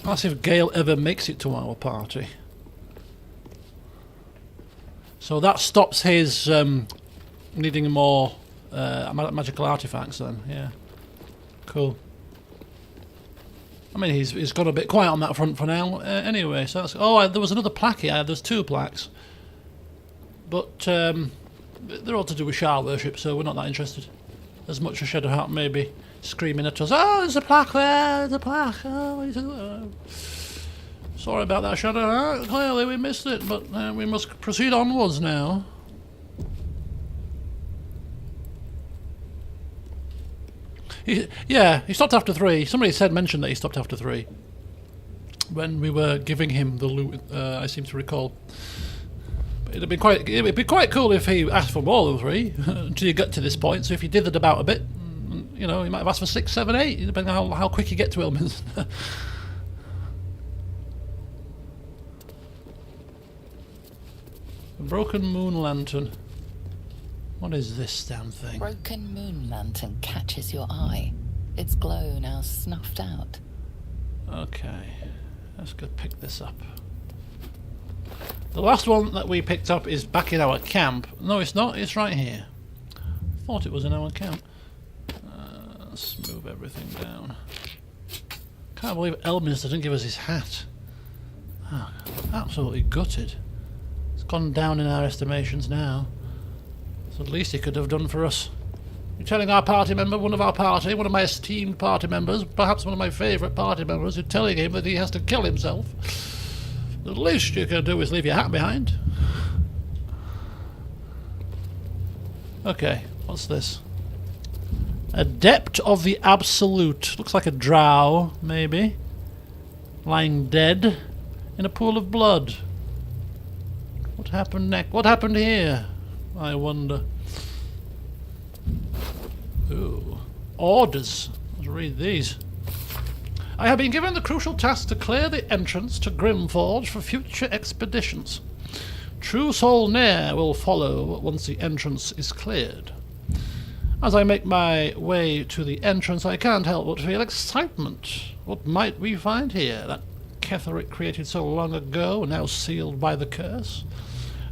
Let's see if Gale ever makes it to our party. So that stops his needing more magical artifacts then, yeah. Cool. I mean, he's gone a bit quiet on that front for now. Anyway, so that's... Oh, there was another plaque here. There's 2 plaques. But they're all to do with Shah worship, so we're not that interested. As much as Shadowheart may be screaming at us, oh, there's a plaque there, there's a plaque. Oh, sorry about that, Shadowheart. Clearly we missed it, but we must proceed onwards now. He stopped after 3. Somebody mentioned that he stopped after 3 when we were giving him the loot. I seem to recall. But it'd be quite cool if he asked for more than 3 until you get to this point. So if you dithered about a bit, you know, he might have asked for 6, 7, 8, depending on how quick you get to Elminster. A broken moon lantern. What is this damn thing? Broken moon lantern catches your eye. Its glow now snuffed out. Okay, let's go pick this up. The last one that we picked up is back in our camp. No, it's not. It's right here. I thought it was in our camp. Let's move everything down. Can't believe Elminster didn't give us his hat. Oh, absolutely gutted. It's gone down in our estimations now. So at least he could have done for us. You're telling our party member, one of my esteemed party members, perhaps one of my favourite party members, you're telling him that he has to kill himself. The least you can do is leave your hat behind. Okay, what's this? Adept of the Absolute. Looks like a drow, maybe. Lying dead in a pool of blood. What happened next? What happened here? I wonder. Ooh. Orders. Let's read these. I have been given the crucial task to clear the entrance to Grimforge for future expeditions. True Soul Nair will follow once the entrance is cleared. As I make my way to the entrance, I can't help but feel excitement. What might we find here? That Ketheric created so long ago, now sealed by the curse.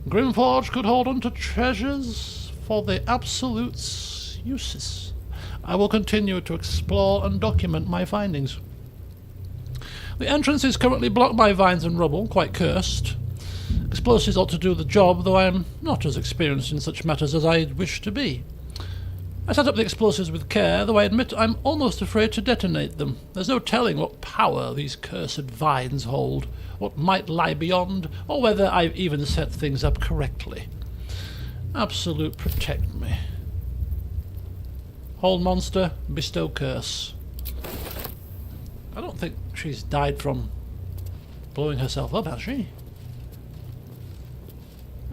Grimforge could hold on to treasures for the Absolute's uses. I will continue to explore and document my findings. The entrance is currently blocked by vines and rubble, quite cursed. Explosives ought to do the job, though I am not as experienced in such matters as I wish to be. I set up the explosives with care, though I admit I'm almost afraid to detonate them. There's no telling what power these cursed vines hold, what might lie beyond, or whether I've even set things up correctly. Absolute, protect me. Hold monster, bestow curse. I don't think she's died from blowing herself up, has she?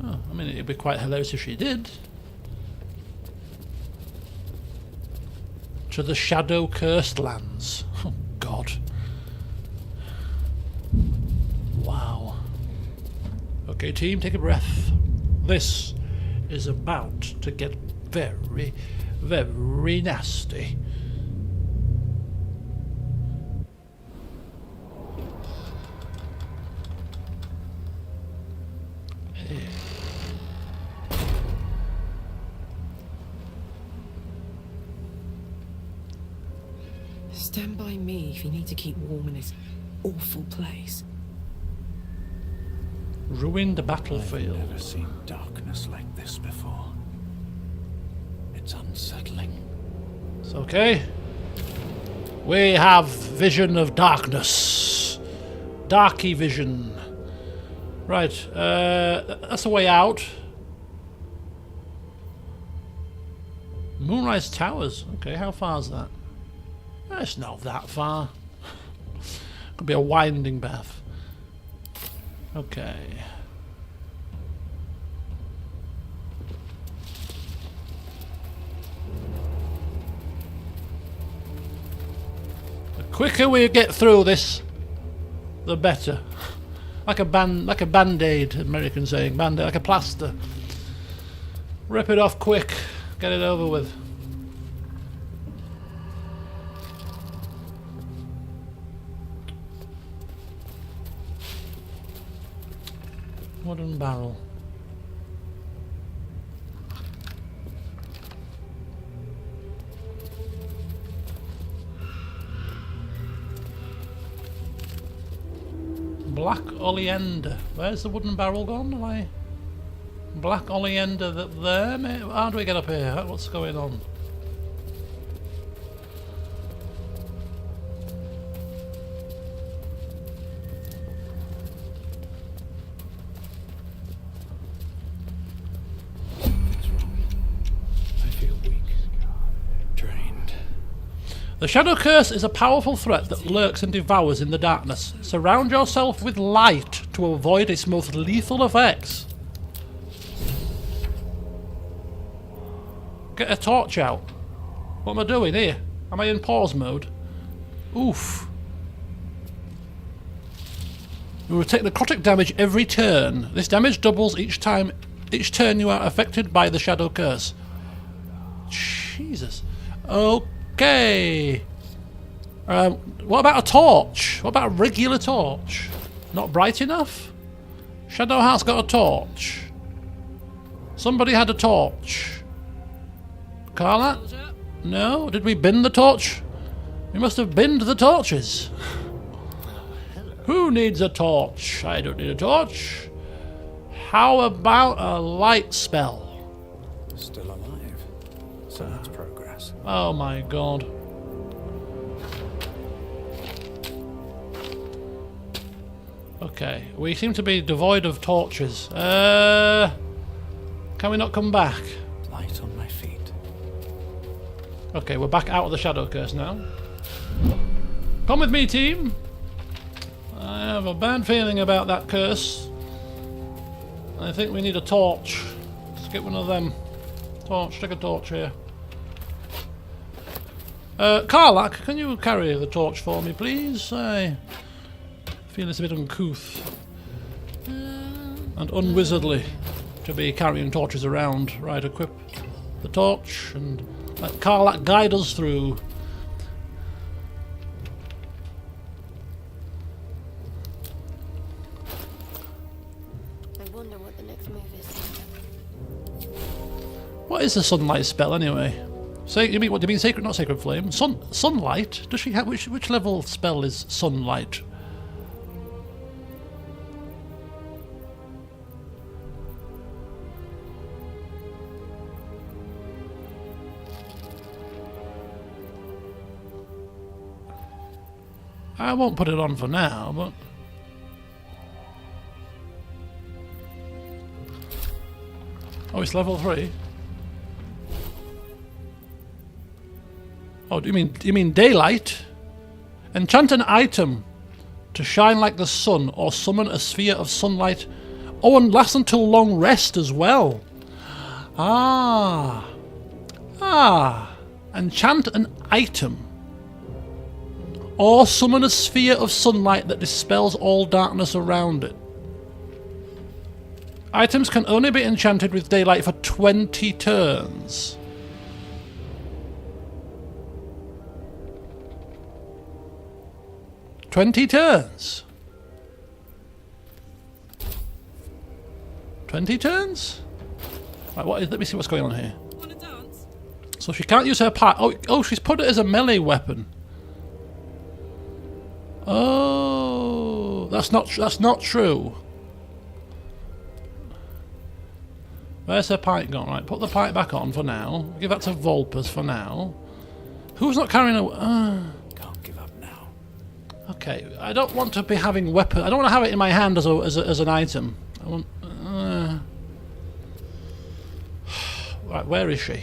Oh, I mean, it'd be quite hilarious if she did. To the shadow cursed lands. Oh, God. Wow. Okay, team, take a breath. This is about to get very, very nasty. Stand by me if you need to keep warm in this awful place. Ruined battlefield. I've never seen darkness like this before. It's unsettling. It's okay. We have vision of darkness. Darky vision. Right, that's the way out. Moonrise Towers. Okay, how far is that? It's not that far. Could be a winding path. Okay. The quicker we get through this, the better. Like a band-aid, American saying. Band-aid, like a plaster. Rip it off quick. Get it over with. Wooden barrel. Black oleander. Where's the wooden barrel gone? Have I... Black oleander there, mate? How do we get up here? What's going on? The Shadow Curse is a powerful threat that lurks and devours in the darkness. Surround yourself with light to avoid its most lethal effects. Get a torch out. What am I doing here? Am I in pause mode? Oof. You will take necrotic damage every turn. This damage doubles each turn you are affected by the Shadow Curse. Jesus. Okay. What about a torch? What about a regular torch? Not bright enough? Shadowheart's got a torch. Somebody had a torch. Carla? No? Did we bin the torch? We must have binned the torches. Who needs a torch? I don't need a torch. How about a light spell? Still alive. So that's progress. Oh my god. Okay, we seem to be devoid of torches. Can we not come back? Light on my feet. Okay, we're back out of the Shadow Curse now. Come with me, team. I have a bad feeling about that curse. I think we need a torch. Let's get one of them. Torch, take a torch here. Karlak, can you carry the torch for me, please? I feel it's a bit uncouth and unwizardly to be carrying torches around. Right, equip the torch and let Karlak guide us through. I wonder what the next move is. What is the sunlight spell anyway? You mean what? Do you mean sacred? Not sacred flame. Sunlight. Does she have which level spell is sunlight? I won't put it on for now, but oh, it's level 3. Oh, do you mean daylight? Enchant an item to shine like the sun, or summon a sphere of sunlight. Oh, and last until long rest as well. Enchant an item, or summon a sphere of sunlight that dispels all darkness around it. Items can only be enchanted with daylight for 20 turns. $20 turns? 20 turns? Right, let me see what's going on here. Wanna dance? So she can't use her part. Oh, she's put it as a melee weapon. Oh, that's not true. Where's her pike gone? Right, put the pike back on for now. Give that to Vulpus for now. Who's not carrying a... Can't give up now. Okay, I don't want to be having weapon. I don't want to have it in my hand as an item. I want... Right, where is she?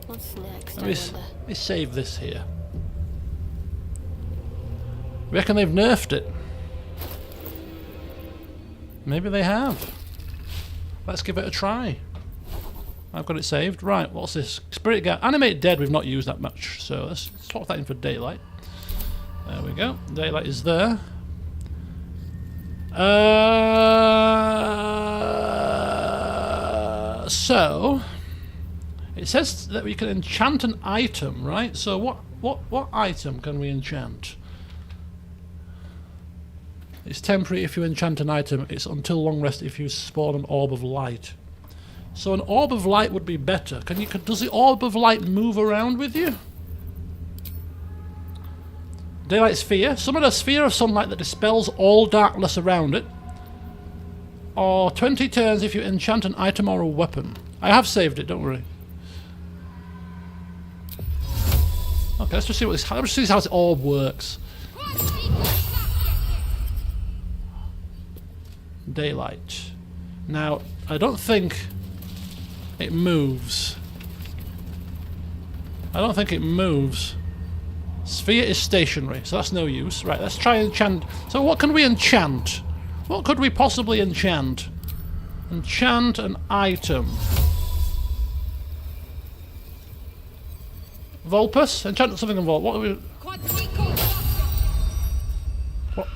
What's next? Let me save this here. Reckon they've nerfed it. Maybe they have. Let's give it a try. I've got it saved. Right, what's this? Spirit Guard. Animate Dead we've not used that much, so let's swap that in for Daylight. There we go. Daylight is there. So it says that we can enchant an item, right? So what item can we enchant? It's temporary if you enchant an item. It's until long rest if you spawn an orb of light. So an orb of light would be better. Does the orb of light move around with you? Daylight sphere. Summon a sphere of sunlight that dispels all darkness around it. Or 20 turns if you enchant an item or a weapon. I have saved it, don't worry. Okay, let's just see let's just see how this orb works. Daylight. Now, I don't think it moves. I don't think it moves. Sphere is stationary, so that's no use. Right, let's try and enchant. So what can we enchant? What could we possibly enchant? Enchant an item. Vulpus? Enchant something in Vulpus. What are we... What?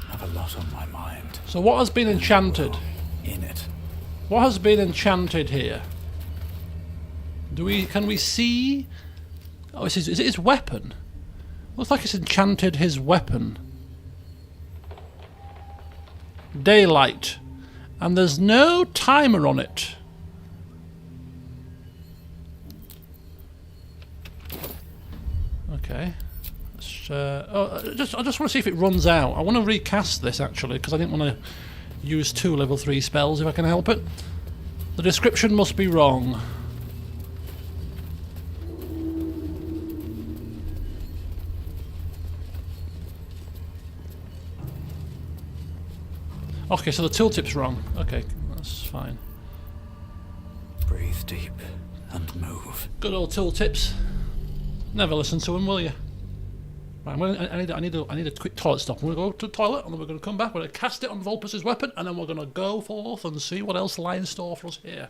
I have a lot on my mind. So what has been enchanted? In it. What has been enchanted here? Can we see? Oh, is it his weapon? Looks like it's enchanted his weapon. Daylight. And there's no timer on it. Okay. I just want to see if it runs out. I want to recast this actually because I didn't want to use 2 level 3 spells if I can help it. The description must be wrong. Okay, so the tooltip's wrong. Okay, that's fine. Breathe deep and move. Good old tooltips. Never listen to them, will you? Right, I need a quick toilet stop. We're going to go to the toilet and then we're going to come back. We're going to cast it on Vulpus's weapon and then we're going to go forth and see what else lies in store for us here.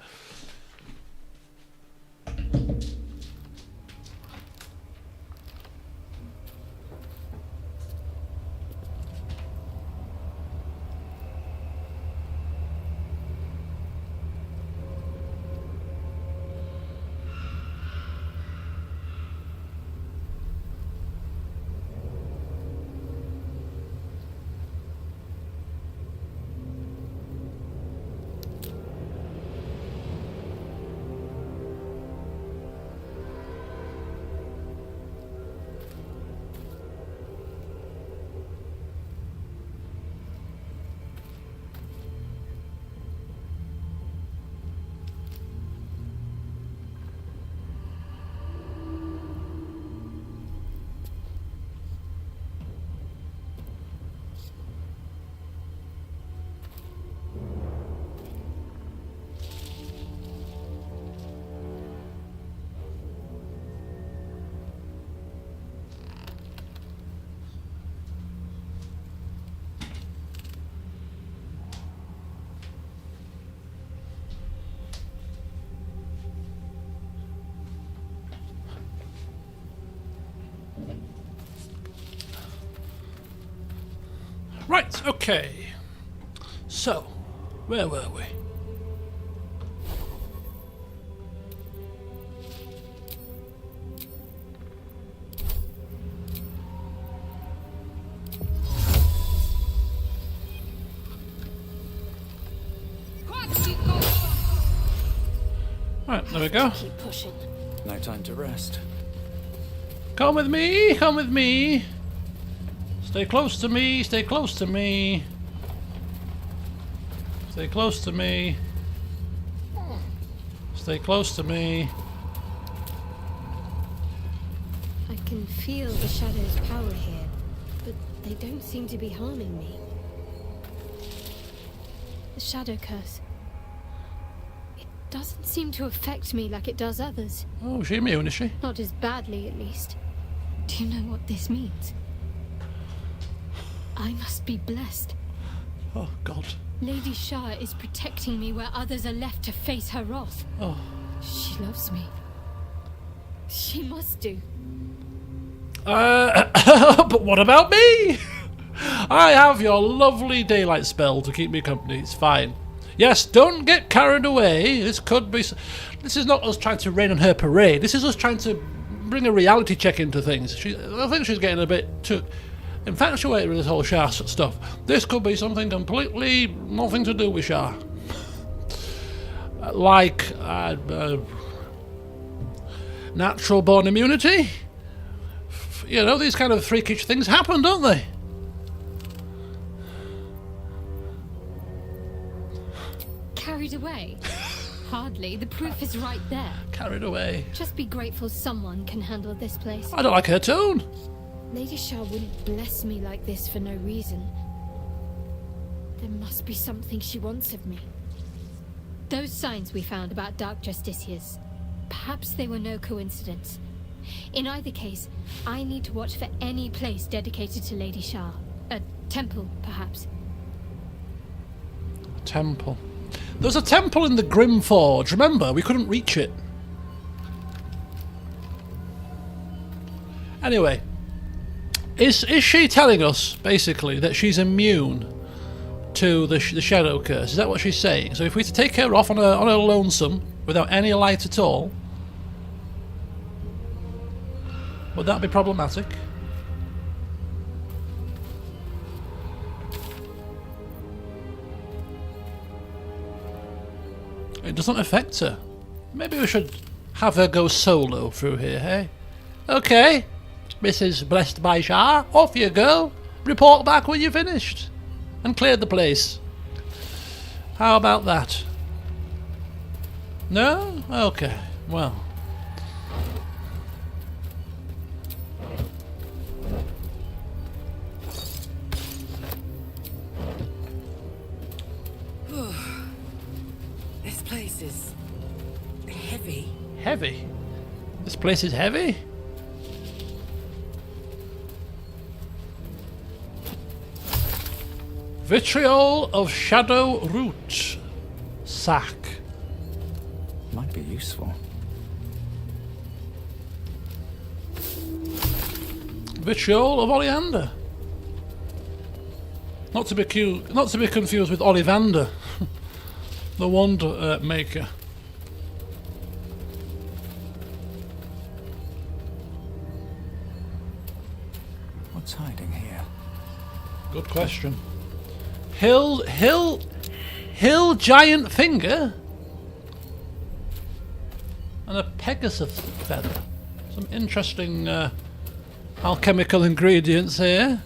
Right, okay. So, where were we? Right, there we go. Keep pushing. No time to rest. Come with me, come with me. Stay close to me, stay close to me. Stay close to me. Stay close to me. I can feel the shadow's power here, but they don't seem to be harming me. The shadow curse. It doesn't seem to affect me like it does others. Oh, is she immune, is she? Not as badly, at least. Do you know what this means? I must be blessed. Oh, God. Lady Shah is protecting me where others are left to face her wrath. Oh. She loves me. She must do. But what about me? I have your lovely daylight spell to keep me company. It's fine. Yes, don't get carried away. This could be... This is not us trying to rain on her parade. This is us trying to bring a reality check into things. I think she's getting a bit too... infatuated with this whole Shah stuff. This could be something completely nothing to do with Shah. Like natural born immunity. You know, these kind of freakish things happen, don't they? Carried away? Hardly. The proof is right there. Carried away. Just be grateful someone can handle this place. I don't like her tone. Lady Shah wouldn't bless me like this for no reason. There must be something she wants of me. Those signs we found about Dark Justiciars, perhaps they were no coincidence. In either case, I need to watch for any place dedicated to Lady Shah. A temple, perhaps. Temple. There's a temple in the Grim Forge. Remember, we couldn't reach it. Anyway, is she telling us, basically, that she's immune to the shadow curse? Is that what she's saying? So if we were to take her off on a lonesome, without any light at all, would that be problematic? It doesn't affect her. Maybe we should have her go solo through here, hey? Okay, Mrs. Blessed by Shah, off you go. Report back when you're finished and cleared the place. How about that? No? Okay, well. This place is heavy. Heavy? This place is heavy? Vitriol of Shadow Root. Sack. Might be useful. Vitriol of Oleander. Not to be confused with Ollivander, the wand maker. What's hiding here? Good question. Hill giant finger and a Pegasus feather. Some interesting alchemical ingredients here.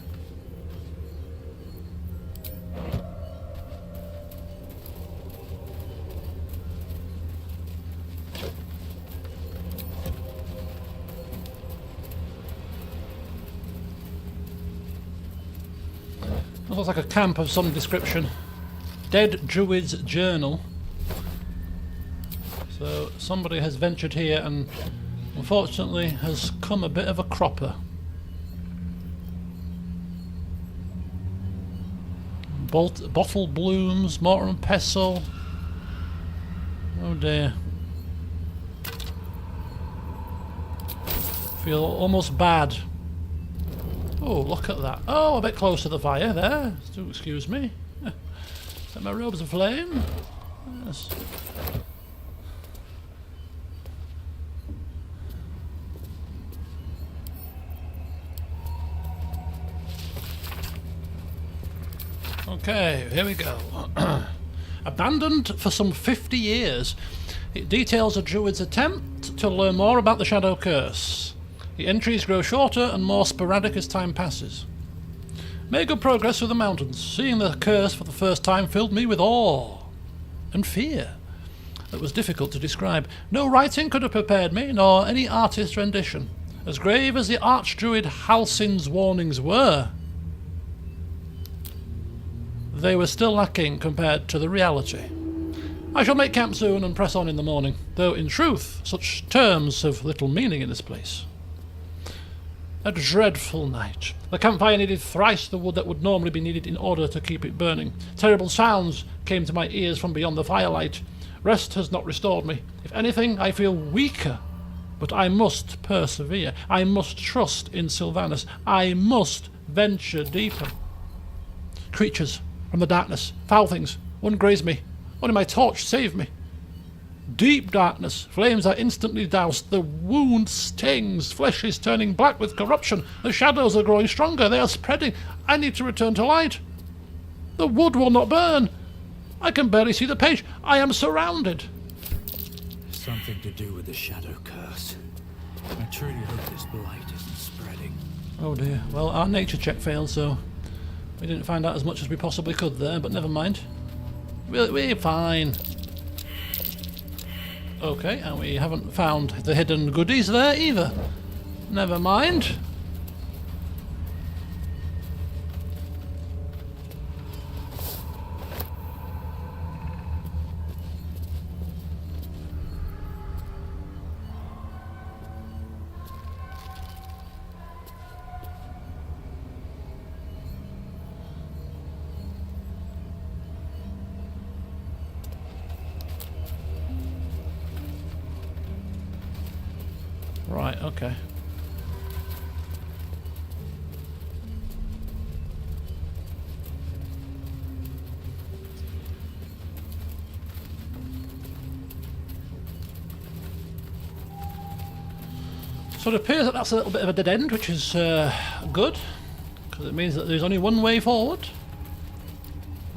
Looks like a camp of some description. Dead Druid's Journal. So somebody has ventured here and unfortunately has come a bit of a cropper. Bottle blooms, mortar and pestle. Oh dear. Feel almost bad. Oh, look at that. Oh, a bit close to the fire there. Do excuse me. Set my robes aflame. Yes. Okay, here we go. Abandoned for some 50 years. It details a druid's attempt to learn more about the Shadow Curse. The entries grow shorter and more sporadic as time passes. Made good progress through the mountains. Seeing the curse for the first time filled me with awe and fear that was difficult to describe. No writing could have prepared me, nor any artist's rendition. As grave as the Archdruid Halsin's warnings were, they were still lacking compared to the reality. I shall make camp soon and press on in the morning, though in truth such terms have little meaning in this place. A dreadful night. The campfire needed thrice the wood that would normally be needed in order to keep it burning. Terrible sounds came to my ears from beyond the firelight. Rest has not restored me. If anything, I feel weaker. But I must persevere. I must trust in Sylvanus. I must venture deeper. Creatures from the darkness. Foul things. One grazed me. Only my torch saved me. Deep darkness. Flames are instantly doused. The wound stings. Flesh is turning black with corruption. The shadows are growing stronger. They are spreading. I need to return to light. The wood will not burn. I can barely see the page. I am surrounded. Something to do with the shadow curse. I truly hope this blight isn't spreading. Oh dear. Well, our nature check failed, so we didn't find out as much as we possibly could there, but never mind. We're fine. Okay, and we haven't found the hidden goodies there either. Never mind. Right, okay. So it appears that that's a little bit of a dead end, which is good, because it means that there's only one way forward,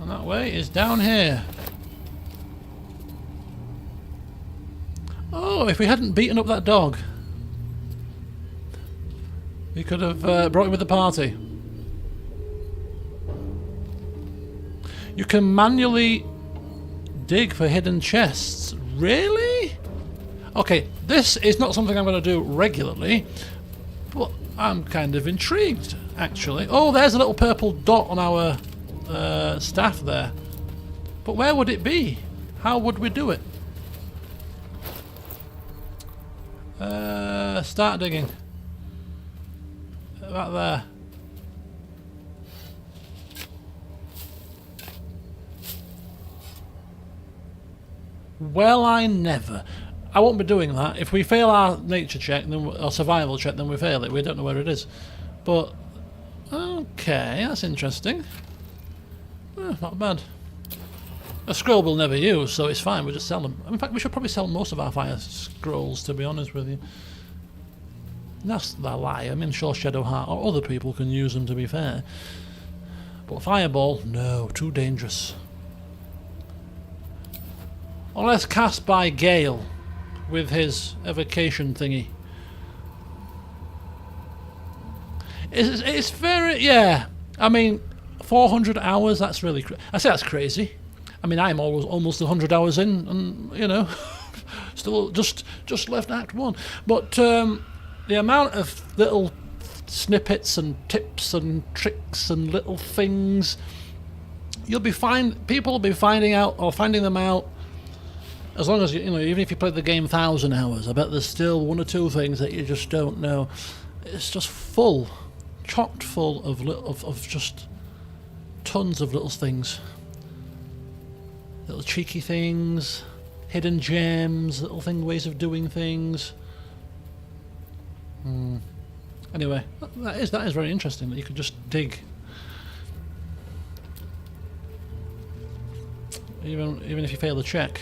and that way is down here. Oh, if we hadn't beaten up that dog, we could have brought him with the party. You can manually dig for hidden chests. Really? Okay, this is not something I'm going to do regularly, but I'm kind of intrigued, actually. Oh, there's a little purple dot on our staff there. But where would it be? How would we do it? Start digging. About there. Well, I never. I won't be doing that. If we fail our nature check, then our survival check, then we fail it. We don't know where it is. But okay, that's interesting. Not bad. A scroll we'll never use, so it's fine. We'll just sell them. In fact, we should probably sell most of our fire scrolls, to be honest with you. That's the lie. I mean, sure, Shadowheart or other people can use them, to be fair. But Fireball, no, too dangerous. Unless cast by Gale with his evocation thingy. It's very, yeah. I mean, 400 hours, that's really I say that's crazy. I mean, I'm almost 100 hours in, and, you know, still just left Act 1. But the amount of little snippets and tips and tricks and little things, people will be finding them out. As long as you know, even if you play the game 1,000 hours, I bet there's still one or two things that you just don't know. It's just full, chocked full of just tons of little things, little cheeky things, hidden gems, little ways of doing things. Anyway, that is very interesting that you could just dig, even if you fail the check.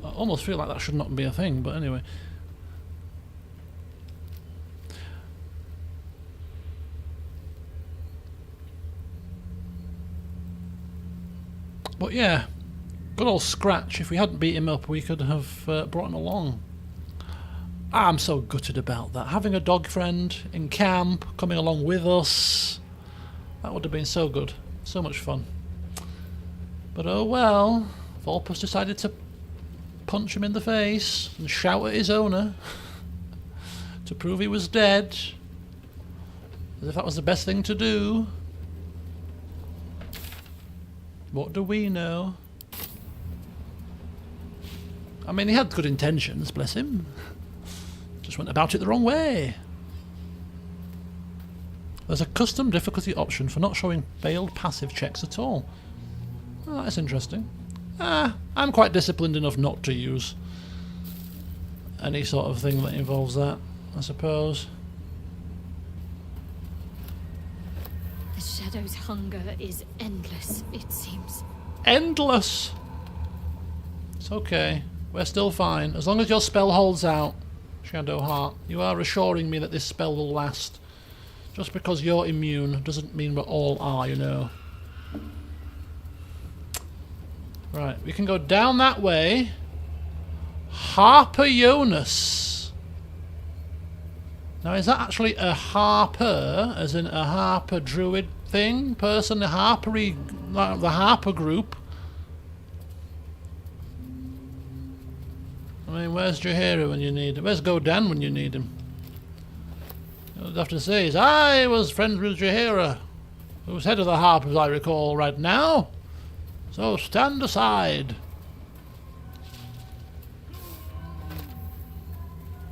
I almost feel like that should not be a thing, but anyway. But yeah, good old Scratch. If we hadn't beat him up, we could have brought him along. I'm so gutted about that. Having a dog friend in camp, coming along with us, that would have been so good. So much fun. But oh well, Vulpus decided to punch him in the face and shout at his owner to prove he was dead, as if that was the best thing to do. What do we know? I mean, he had good intentions, bless him. Just went about it the wrong way. There's a custom difficulty option for not showing failed passive checks at all. Oh, that's interesting. I'm quite disciplined enough not to use any sort of thing that involves that, I suppose. The Shadow's hunger is endless, it seems. Endless! okay. We're still fine. As long as your spell holds out, Shadowheart. You are assuring me that this spell will last. Just because you're immune doesn't mean we all are, you know. Right, we can go down that way. Harper Jonas. Now, is that actually a harper, as in a harper druid thing? Person, the harpery, like the harper group? I mean, where's Jaheira when you need him? Where's Godan when you need him? All you have to say is, I was friends with Jaheira, who's head of the harp, as I recall, right now. So stand aside.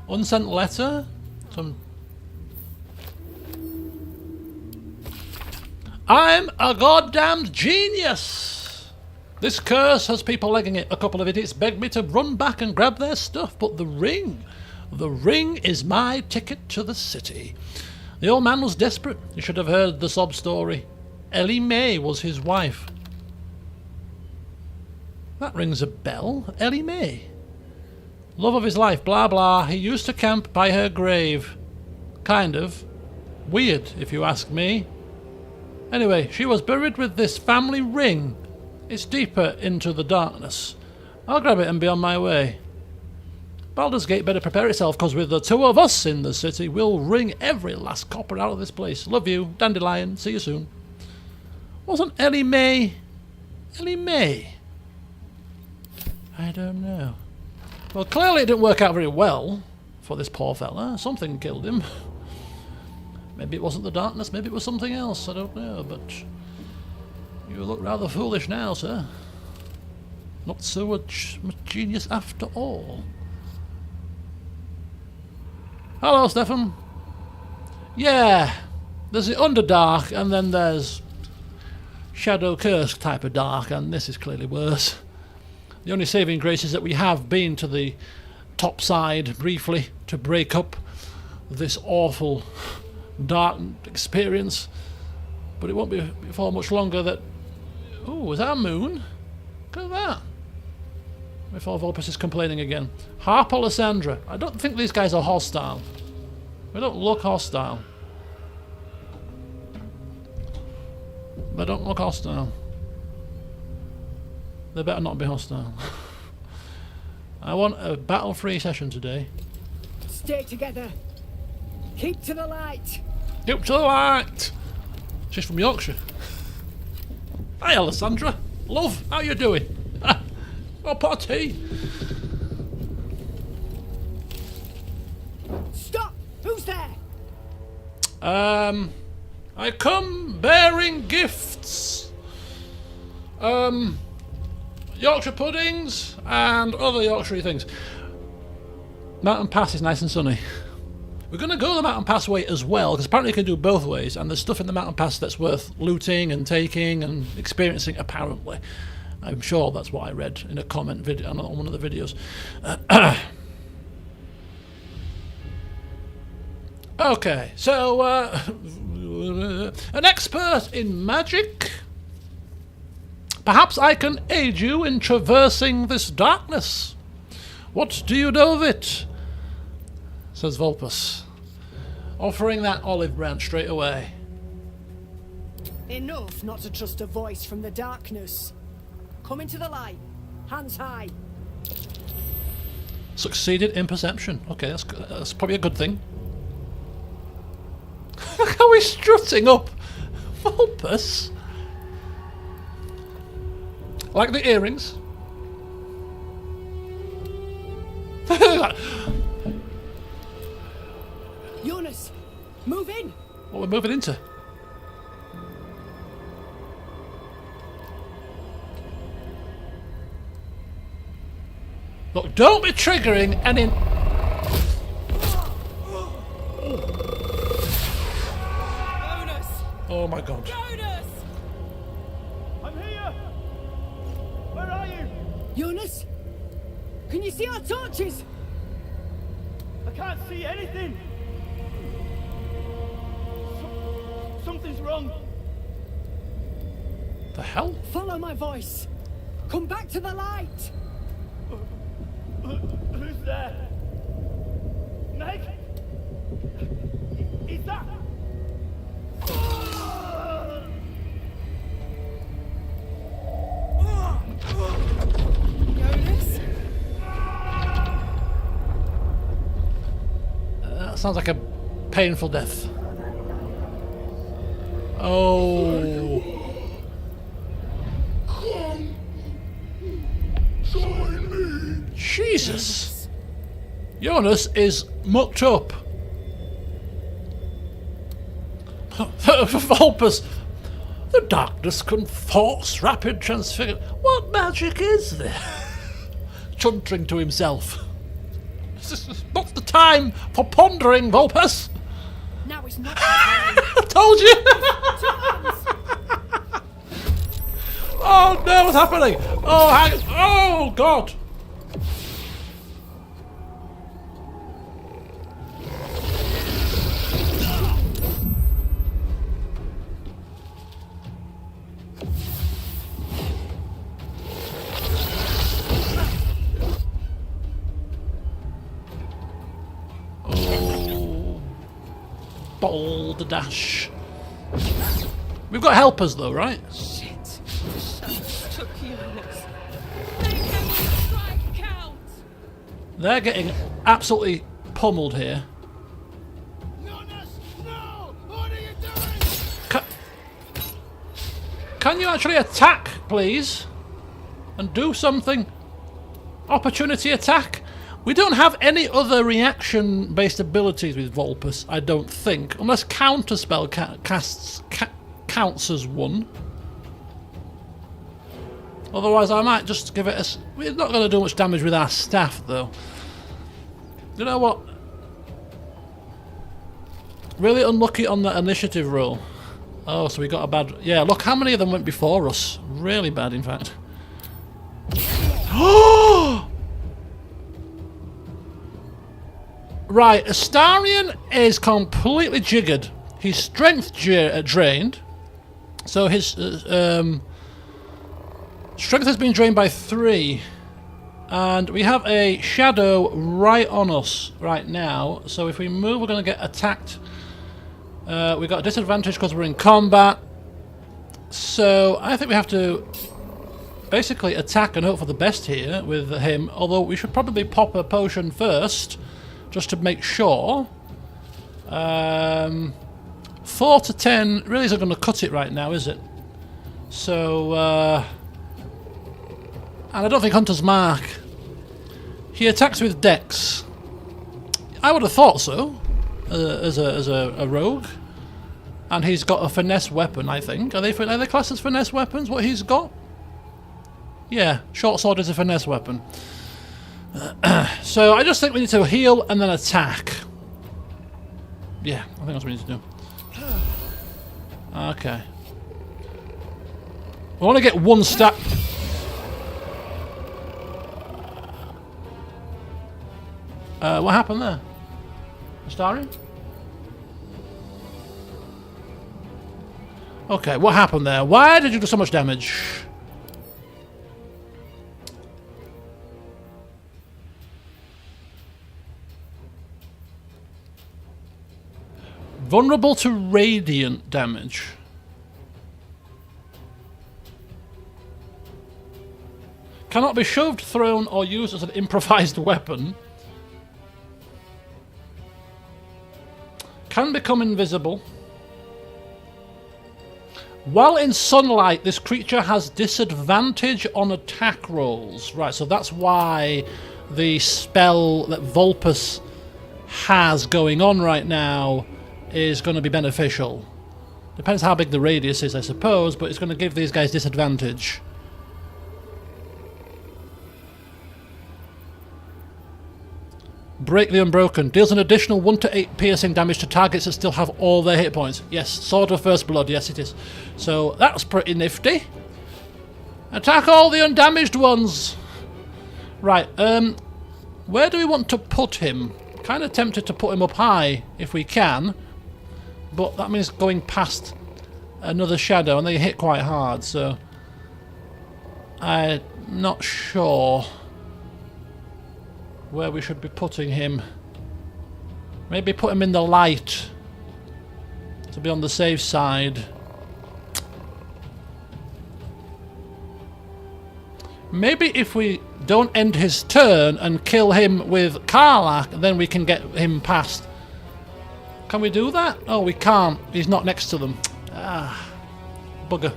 Unsent letter? Some... I'm a goddamned genius! This curse has people legging it. A couple of idiots begged me to run back and grab their stuff, but the ring is my ticket to the city. The old man was desperate. You should have heard the sob story. Ellie May was his wife. That rings a bell. Ellie May. Love of his life, blah blah. He used to camp by her grave. Kind of. Weird, if you ask me. Anyway, she was buried with this family ring. It's deeper into the darkness. I'll grab it and be on my way. Baldur's Gate better prepare itself, because with the two of us in the city, we'll wring every last copper out of this place. Love you, Dandelion. See you soon. Wasn't Ellie May... Ellie May? I don't know. Well, clearly it didn't work out very well for this poor fella. Something killed him. Maybe it wasn't the darkness, maybe it was something else, I don't know, but... You look rather foolish now, sir. Not so much genius after all. Hello, Stefan. Yeah, there's the Underdark, and then there's Shadow Curse type of dark, and this is clearly worse. The only saving grace is that we have been to the top side briefly to break up this awful dark experience, but it won't be for much longer that... Oh, is that a moon? Look at that. Before Vulpus is complaining again. Harper Lysandra. I don't think these guys are hostile. They don't look hostile. They don't look hostile. They better not be hostile. I want a battle-free session today. Stay together. Keep to the light. Keep to the light. She's from Yorkshire. Hi, Alessandra. Love, how you doing? Oh, pot of tea. Stop! Who's there? I come bearing gifts. Yorkshire puddings and other Yorkshire things. Mountain Pass is nice and sunny. We're going to go the Mountain Pass way as well, because apparently you can do both ways, and there's stuff in the Mountain Pass that's worth looting and taking and experiencing, apparently. I'm sure that's what I read in a comment video on one of the videos. Okay, so an expert in magic. Perhaps I can aid you in traversing this darkness. What do you know of it? Says Vulpus, offering that olive branch straight away. Enough not to trust a voice from the darkness. Come into the light. Hands high. Succeeded in perception. Okay, that's probably a good thing. Look how he's strutting up. Vulpus. Like the earrings. Jonas, move in. What we're moving into? Look, don't be triggering any... Jonas! Oh my god. Jonas! I'm here! Where are you? Jonas? Can you see our torches? I can't see anything! Something's wrong. The hell? Follow my voice. Come back to the light. Who's there? Meg? Is that? That sounds like a painful death. Oh. Jesus. Jonas is mucked up. Vulpus. The darkness can force rapid transfigure. What magic is there? Chuntering to himself. This is not the time for pondering, Vulpus. Now is not the time. I told you. Oh no, what's happening? Oh, oh God. Baldash. We've got helpers though, right? Shit. The shadows took Jonas. Make every strike count. They're getting absolutely pummeled here. Jonas, no! What are you doing? Can you actually attack, please? And do something? Opportunity attack? We don't have any other reaction-based abilities with Vulpus, I don't think. Unless Counterspell counts as one. Otherwise, I might just give it a... We're not going to do much damage with our staff, though. You know what? Really unlucky on that initiative roll. Oh, so we got a bad... Yeah, look how many of them went before us. Really bad, in fact. Oh! Right, Astarion is completely jiggered. His strength drained. So his strength has been drained by 3. And we have a shadow right on us right now. So if we move, we're going to get attacked. We've got a disadvantage because we're in combat. So I think we have to basically attack and hope for the best here with him. Although we should probably pop a potion first, just to make sure. 4 to 10 really isn't going to cut it right now, is it? So, and I don't think Hunter's Mark. He attacks with Dex. I would have thought so, as a rogue. And he's got a finesse weapon, I think. Are they classed as finesse weapons? What he's got? Yeah, short sword is a finesse weapon. So I just think we need to heal and then attack. Yeah, I think that's what we need to do. Okay. We want to get 1 stat. What happened there? Astarion? Okay, what happened there? Why did you do so much damage? Vulnerable to radiant damage. Cannot be shoved, thrown, or used as an improvised weapon. Can become invisible. While in sunlight, this creature has disadvantage on attack rolls. Right, so that's why the spell that Vulpus has going on right now is going to be beneficial. Depends how big the radius is, I suppose, but it's going to give these guys disadvantage. Break the Unbroken. Deals an additional 1 to 8 piercing damage to targets that still have all their hit points. Yes, Sword of First Blood, yes it is. So that's pretty nifty. Attack all the undamaged ones! Right, where do we want to put him? Kind of tempted to put him up high, if we can. But that means going past another shadow, and they hit quite hard, so... I'm not sure. where we should be putting him. Maybe put him in the light to be on the safe side. Maybe if we don't end his turn and kill him with Karlach, then we can get him past. Can we do that? Oh, we can't. He's not next to them. Ah, bugger.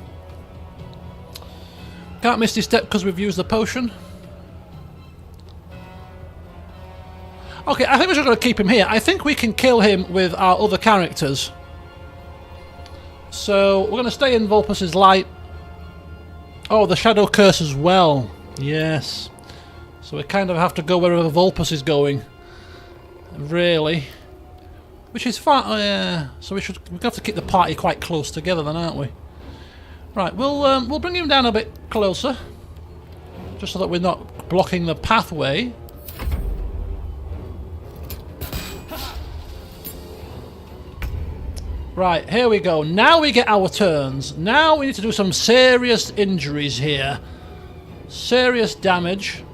Can't miss this step because we've used the potion. Okay, I think we're just going to keep him here. I think we can kill him with our other characters. So, we're going to stay in Vulpus's light. Oh, the Shadow Curse as well. Yes. So we kind of have to go wherever Vulpus is going. Really. Which is fine. So we're going to have to keep the party quite close together then, aren't we? Right, we'll bring him down a bit closer. Just so that we're not blocking the pathway. Right, here we go. Now we get our turns. Now we need to do some serious injuries here. Serious damage.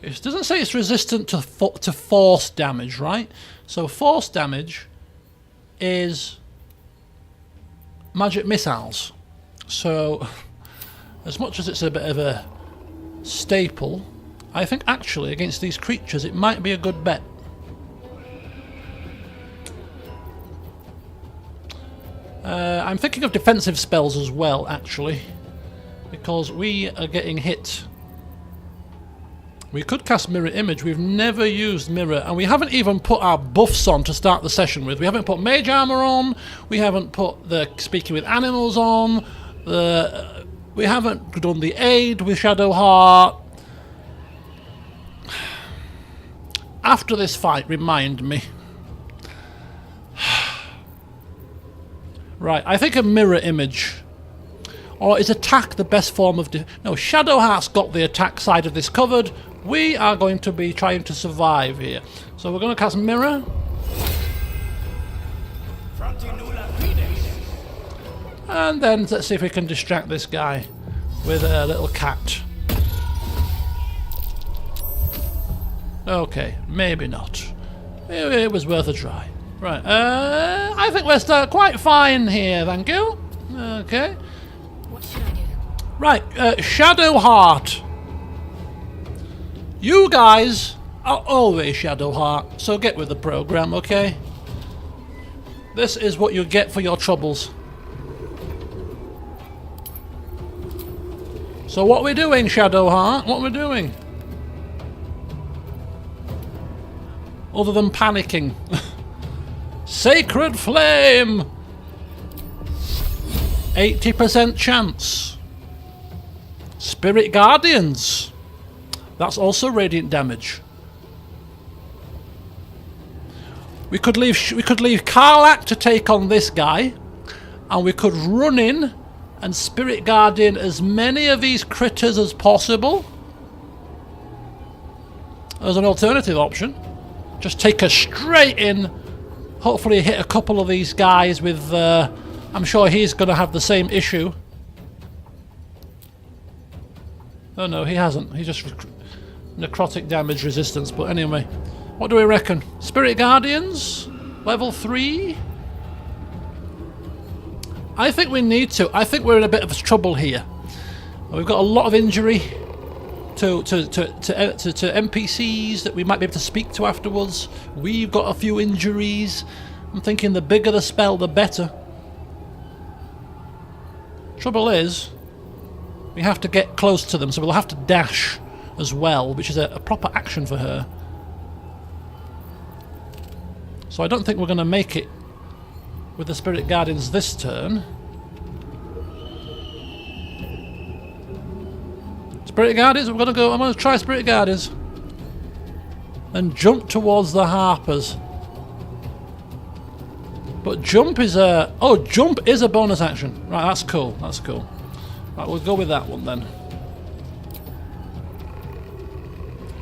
It doesn't say it's resistant to force damage, right? So force damage is magic missiles. So, as much as it's a bit of a staple, I think actually against these creatures it might be a good bet. I'm thinking of defensive spells as well, actually, because we are getting hit. We could cast Mirror Image. We've never used Mirror, and we haven't even put our buffs on to start the session with. We haven't put Mage Armor on. We haven't put the Speaking with Animals on. We haven't done the Aid with Shadowheart. After this fight, remind me. Right, I think a Mirror Image. Or is attack the best form of... No, Shadowheart's got the attack side of this covered. We are going to be trying to survive here. So we're going to cast Mirror. And then let's see if we can distract this guy with a little cat. Okay, maybe not. It was worth a try. Right, I think we're still quite fine here, thank you. Okay. What should I do? Right, Shadowheart. You guys are always Shadowheart, so get with the program, okay? This is what you get for your troubles. So what we're doing, Shadowheart? What we're doing? Other than panicking. Sacred Flame! 80% chance. Spirit Guardians. That's also radiant damage. We could leave Karlach to take on this guy, and we could run in and Spirit Guardian as many of these critters as possible. As an alternative option. Just take us straight in. Hopefully hit a couple of these guys with... I'm sure he's going to have the same issue. Oh no, he hasn't. He's just necrotic damage resistance. But anyway, what do we reckon? Spirit Guardians? Level 3? I think we need to. I think we're in a bit of trouble here. We've got a lot of injury to NPCs that we might be able to speak to afterwards. We've got a few injuries. I'm thinking the bigger the spell, the better. Trouble is, we have to get close to them, so we'll have to dash as well, which is a proper action for her. So I don't think we're going to make it with the Spirit Guardians this turn. Spirit Guardians, I'm going to try Spirit Guardians. And jump towards the Harpers. But jump is a... Oh, jump is a bonus action. Right, that's cool. That's cool. Right, we'll go with that one then.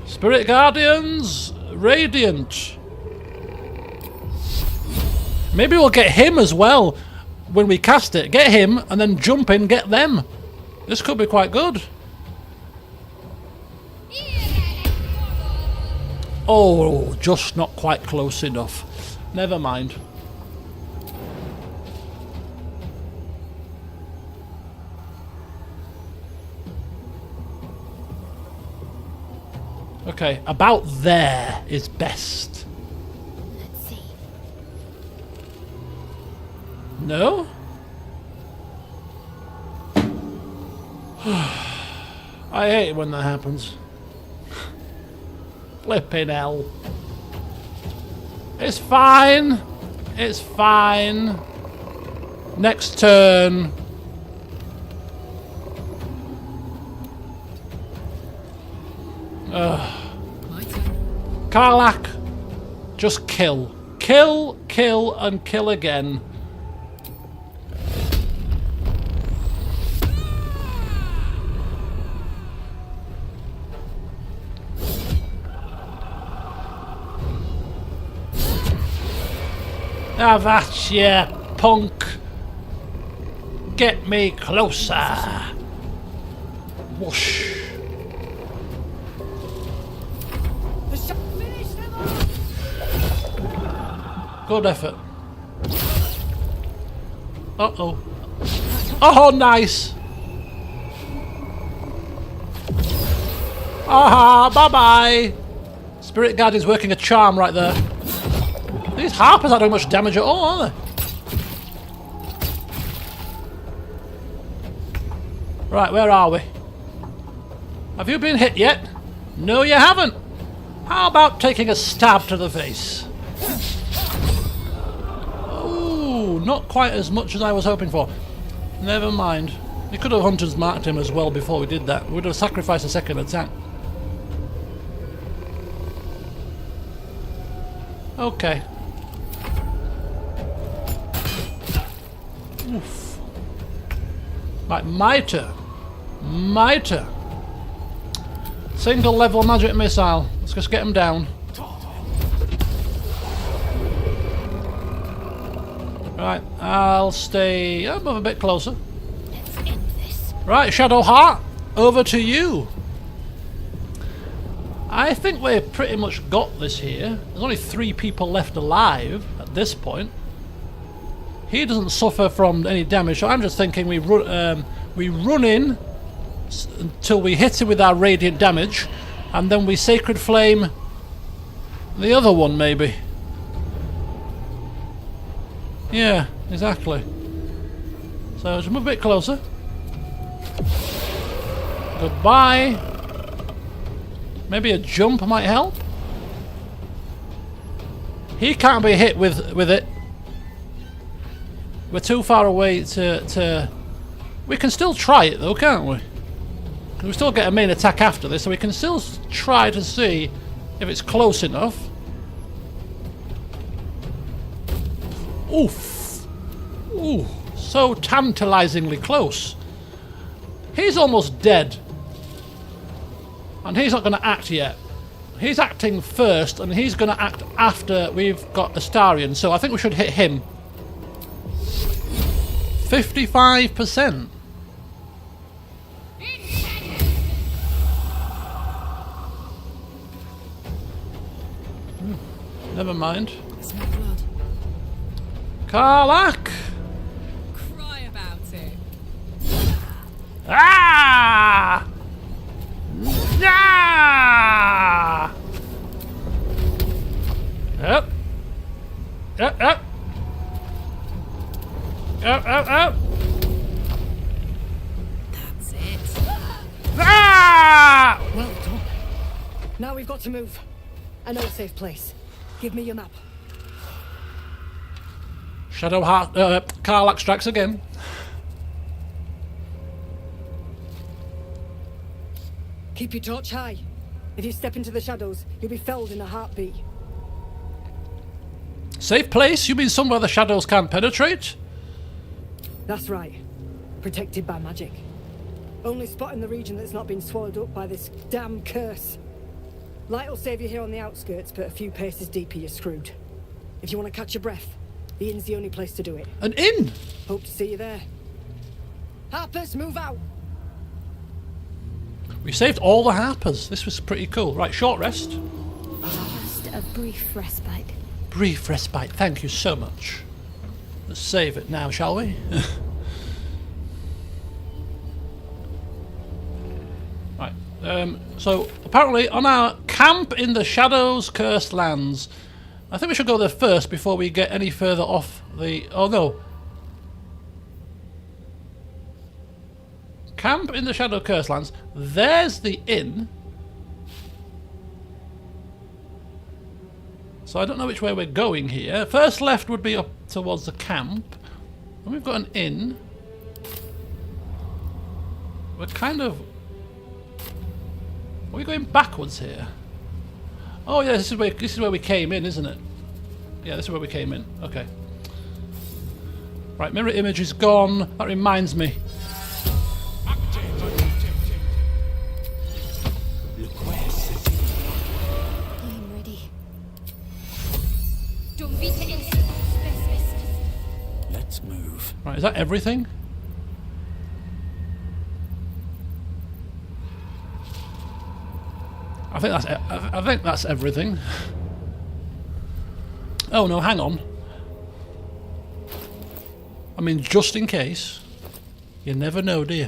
Spirit Guardians, Radiant. Maybe we'll get him as well when we cast it. Get him and then jump in, get them. This could be quite good. Oh, just not quite close enough. Never mind. Okay, about there is best. Let's see. No? I hate it when that happens. Flipping hell. It's fine. It's fine. Next turn. Karlach, just kill. Kill, kill, and kill again. Ah, that's ya, punk. Get me closer. Whoosh. Good effort. Uh-oh. Oh, nice. Aha, bye-bye. Spirit Guard is working a charm right there. These harpers aren't doing much damage at all, are they? Right, where are we? Have you been hit yet? No, you haven't. How about taking a stab to the face? Ooh, not quite as much as I was hoping for. Never mind. We could have hunters marked him as well before we did that. We would have sacrificed a second attack. Okay. Oof. Right, my turn. My turn. Single level magic missile. Let's just get him down. Right, I'll stay. I'll move a bit closer. Let's end this. Right, Shadow Heart, over to you. I think we've pretty much got this here. There's only 3 people left alive at this point. He doesn't suffer from any damage, so I'm just thinking we run in until we hit him with our radiant damage, and then we Sacred Flame the other one, maybe. Yeah, exactly. So just move a bit closer. Goodbye. Maybe a jump might help. He can't be hit with it. We're too far away to... We can still try it though, can't we? Because we still get a main attack after this, so we can still try to see if it's close enough. Oof. Ooh, so tantalizingly close. He's almost dead. And he's not going to act yet. He's acting first, and he's going to act after we've got Astarion, so I think we should hit him. 55%. Never mind. Karlach! Cry about it. Ah! Ah! Yep. Yep, yep. Yep, yep, yep. That's it. Ah! Well done. Now we've got to move. I know a safe place. Give me your map. Shadow Heart, Karlach strikes again. Keep your torch high. If you step into the shadows, you'll be felled in a heartbeat. Safe place? You mean somewhere the shadows can't penetrate? That's right. Protected by magic. Only spot in the region that's not been swallowed up by this damn curse. Light will save you here on the outskirts, but a few paces deeper you're screwed. If you want to catch your breath, the inn's the only place to do it. An inn? Hope to see you there. Harpers, move out! We saved all the harpers. This was pretty cool. Right, short rest. A brief respite. Brief respite, thank you so much. Let's save it now, shall we? Right, so apparently on our camp in the Shadows Cursed Lands, I think we should go there first before we get any further off the... Oh no. Camp in the Shadow Cursed Lands. There's the inn. So I don't know which way we're going here. First left would be up towards the camp. And we've got an inn. We're kind of... Are we going backwards here? Oh yeah, this is where we came in, isn't it? Yeah, this is where we came in. Okay. Right, mirror image is gone. That reminds me. I'm ready. Let's move. Right, is that everything? I think that's everything. Oh no, hang on. I mean, just in case. You never know, do you?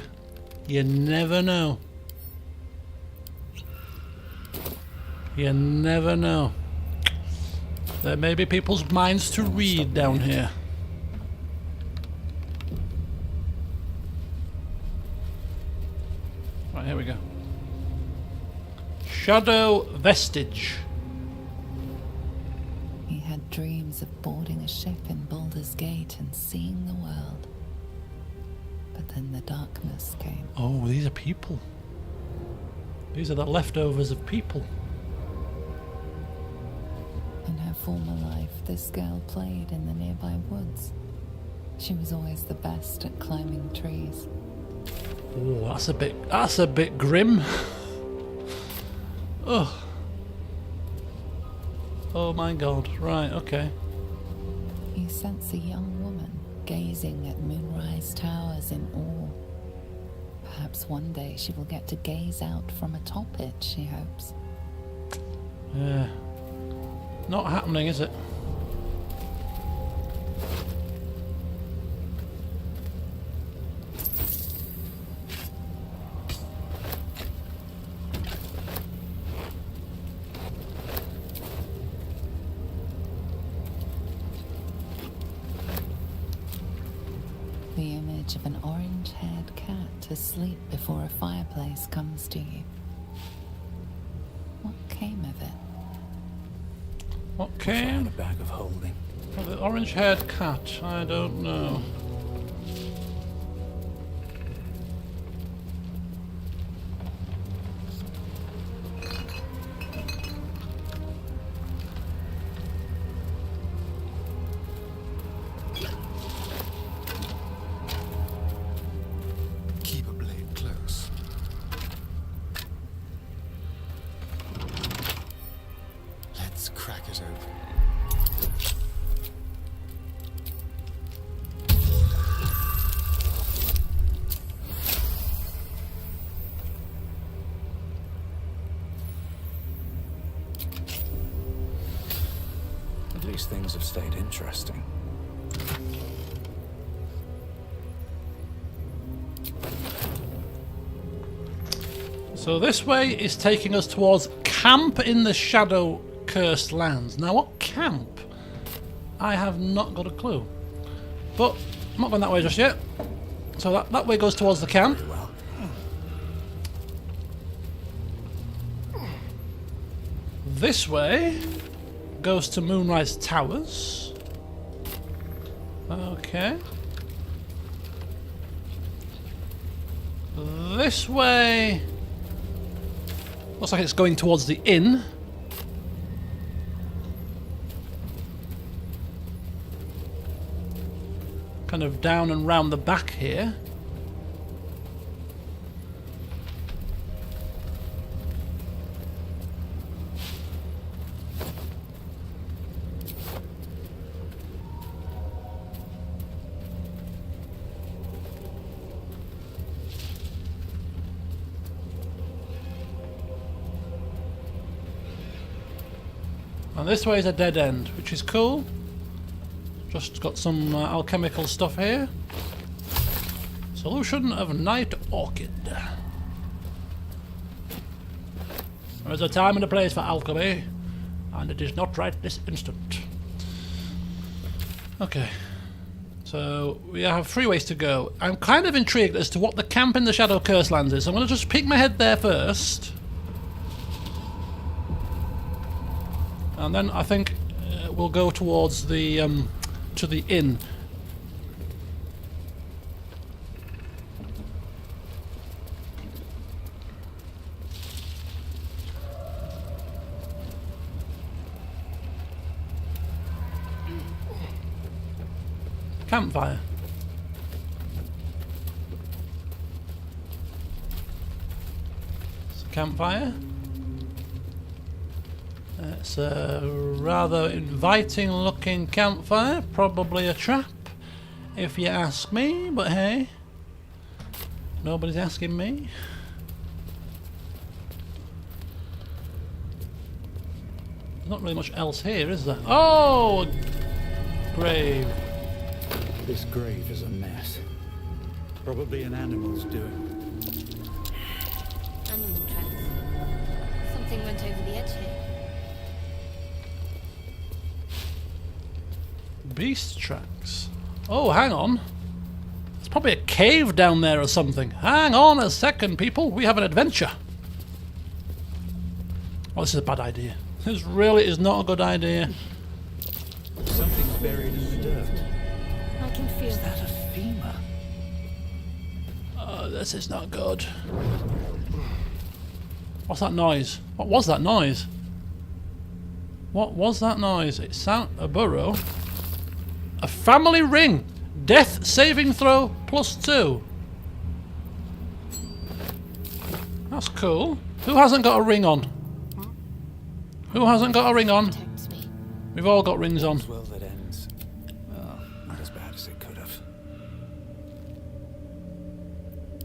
You never know. You never know. There may be people's minds to read down here. Right, here we go. Shadow Vestige. He had dreams of boarding a ship in Baldur's Gate and seeing the world. But then the darkness came. Oh, these are people. These are the leftovers of people. In her former life, this girl played in the nearby woods. She was always the best at climbing trees. Oh, that's a bit grim. Oh. Oh my god. Right, okay. You sense a young woman gazing at Moonrise Towers in awe. Perhaps one day she will get to gaze out from atop it, she hopes. Yeah. Not happening, is it? The image of an orange-haired cat asleep before a fireplace comes to you. What came of it? What came? A bag of holding. Oh, the orange-haired cat. I don't know. Keep a blade close. Let's crack it open. At least things have stayed interesting. So this way is taking us towards camp in the Shadow Cursed Lands. Now what camp? I have not got a clue. But I'm not going that way just yet. So that way goes towards the camp. This way goes to Moonrise Towers. Okay. This way looks like it's going towards the inn. Kind of down and round the back here. And this way is a dead end, which is cool. Just got some alchemical stuff here. Solution of Night Orchid. There is a time and a place for alchemy, and it is not right this instant. Okay. So we have 3 ways to go. I'm kind of intrigued as to what the camp in the Shadow Curse lands is. I'm going to just peek my head there first. And then I think we'll go towards the to the inn. Campfire. It's a campfire. It's a rather inviting looking campfire, probably a trap if you ask me, but hey, nobody's asking me. There's not really much else here, is there? Oh! Grave. This grave is a mess. Probably an animal's doing. Animal tracks. Something went over the edge here. Beast tracks. Oh, hang on. There's probably a cave down there or something. Hang on a second, people. We have an adventure. Oh, this is a bad idea. This really is not a good idea. Something's buried in the dirt. I can feel Is that a femur? Oh, this is not good. What's that noise? What was that noise? What was that noise? It sounded a burrow. A family ring. Death saving throw +2. That's cool. Who hasn't got a ring on? Who hasn't got a ring on? We've all got rings on. Well, that ends. Well, not as bad as it could have.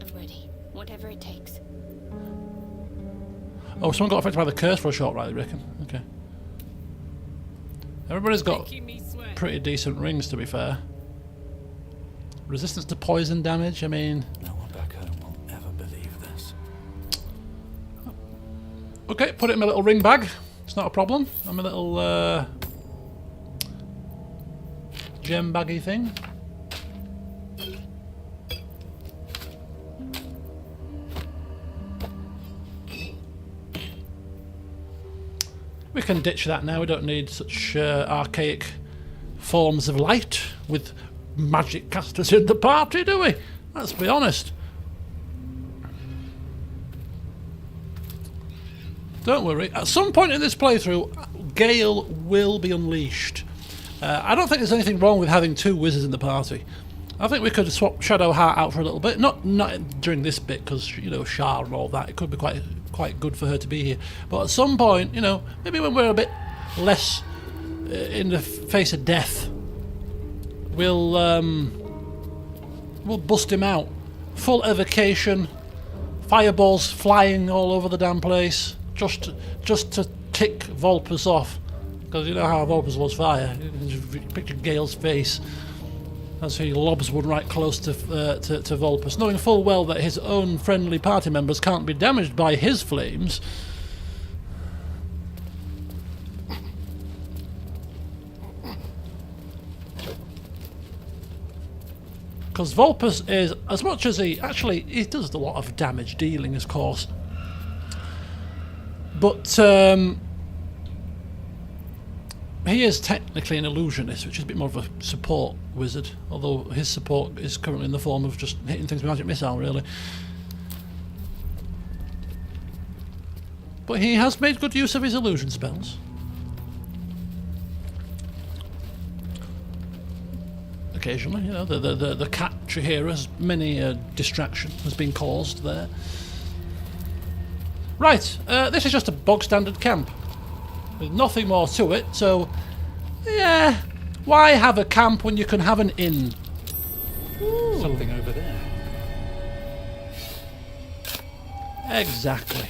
I'm ready. Whatever it takes. Oh, someone got affected by the curse for a short ride, I reckon. Okay. Everybody's got pretty decent rings, to be fair. Resistance to poison damage, I mean... No one back home will ever believe this. Okay, put it in my little ring bag. It's not a problem. I'm a little gem baggy thing. We can ditch that now. We don't need such archaic forms of light with magic casters in the party, do we? Let's be honest. Don't worry. At some point in this playthrough, Gale will be unleashed. I don't think there's anything wrong with having 2 wizards in the party. I think we could swap Shadowheart out for a little bit. Not during this bit, because, you know, Shar and all that. It could be quite good for her to be here. But at some point, you know, maybe when we're a bit less in the face of death, we'll bust him out. Full evocation, fireballs flying all over the damn place, just to tick Vulpus off. Because you know how Vulpus loves fire. You can picture Gale's face as he lobs one right close to Vulpus, knowing full well that his own friendly party members can't be damaged by his flames. Because Vulpus is, as much as he does a lot of damage dealing, of course, but he is technically an illusionist, which is a bit more of a support wizard, although his support is currently in the form of just hitting things with magic missile, really. But he has made good use of his illusion spells. Occasionally, you know, the cat Jaheira's many distraction has been caused there. Right, this is just a bog standard camp. There's nothing more to it, so yeah, why have a camp when you can have an inn? Ooh. Something over there. Exactly.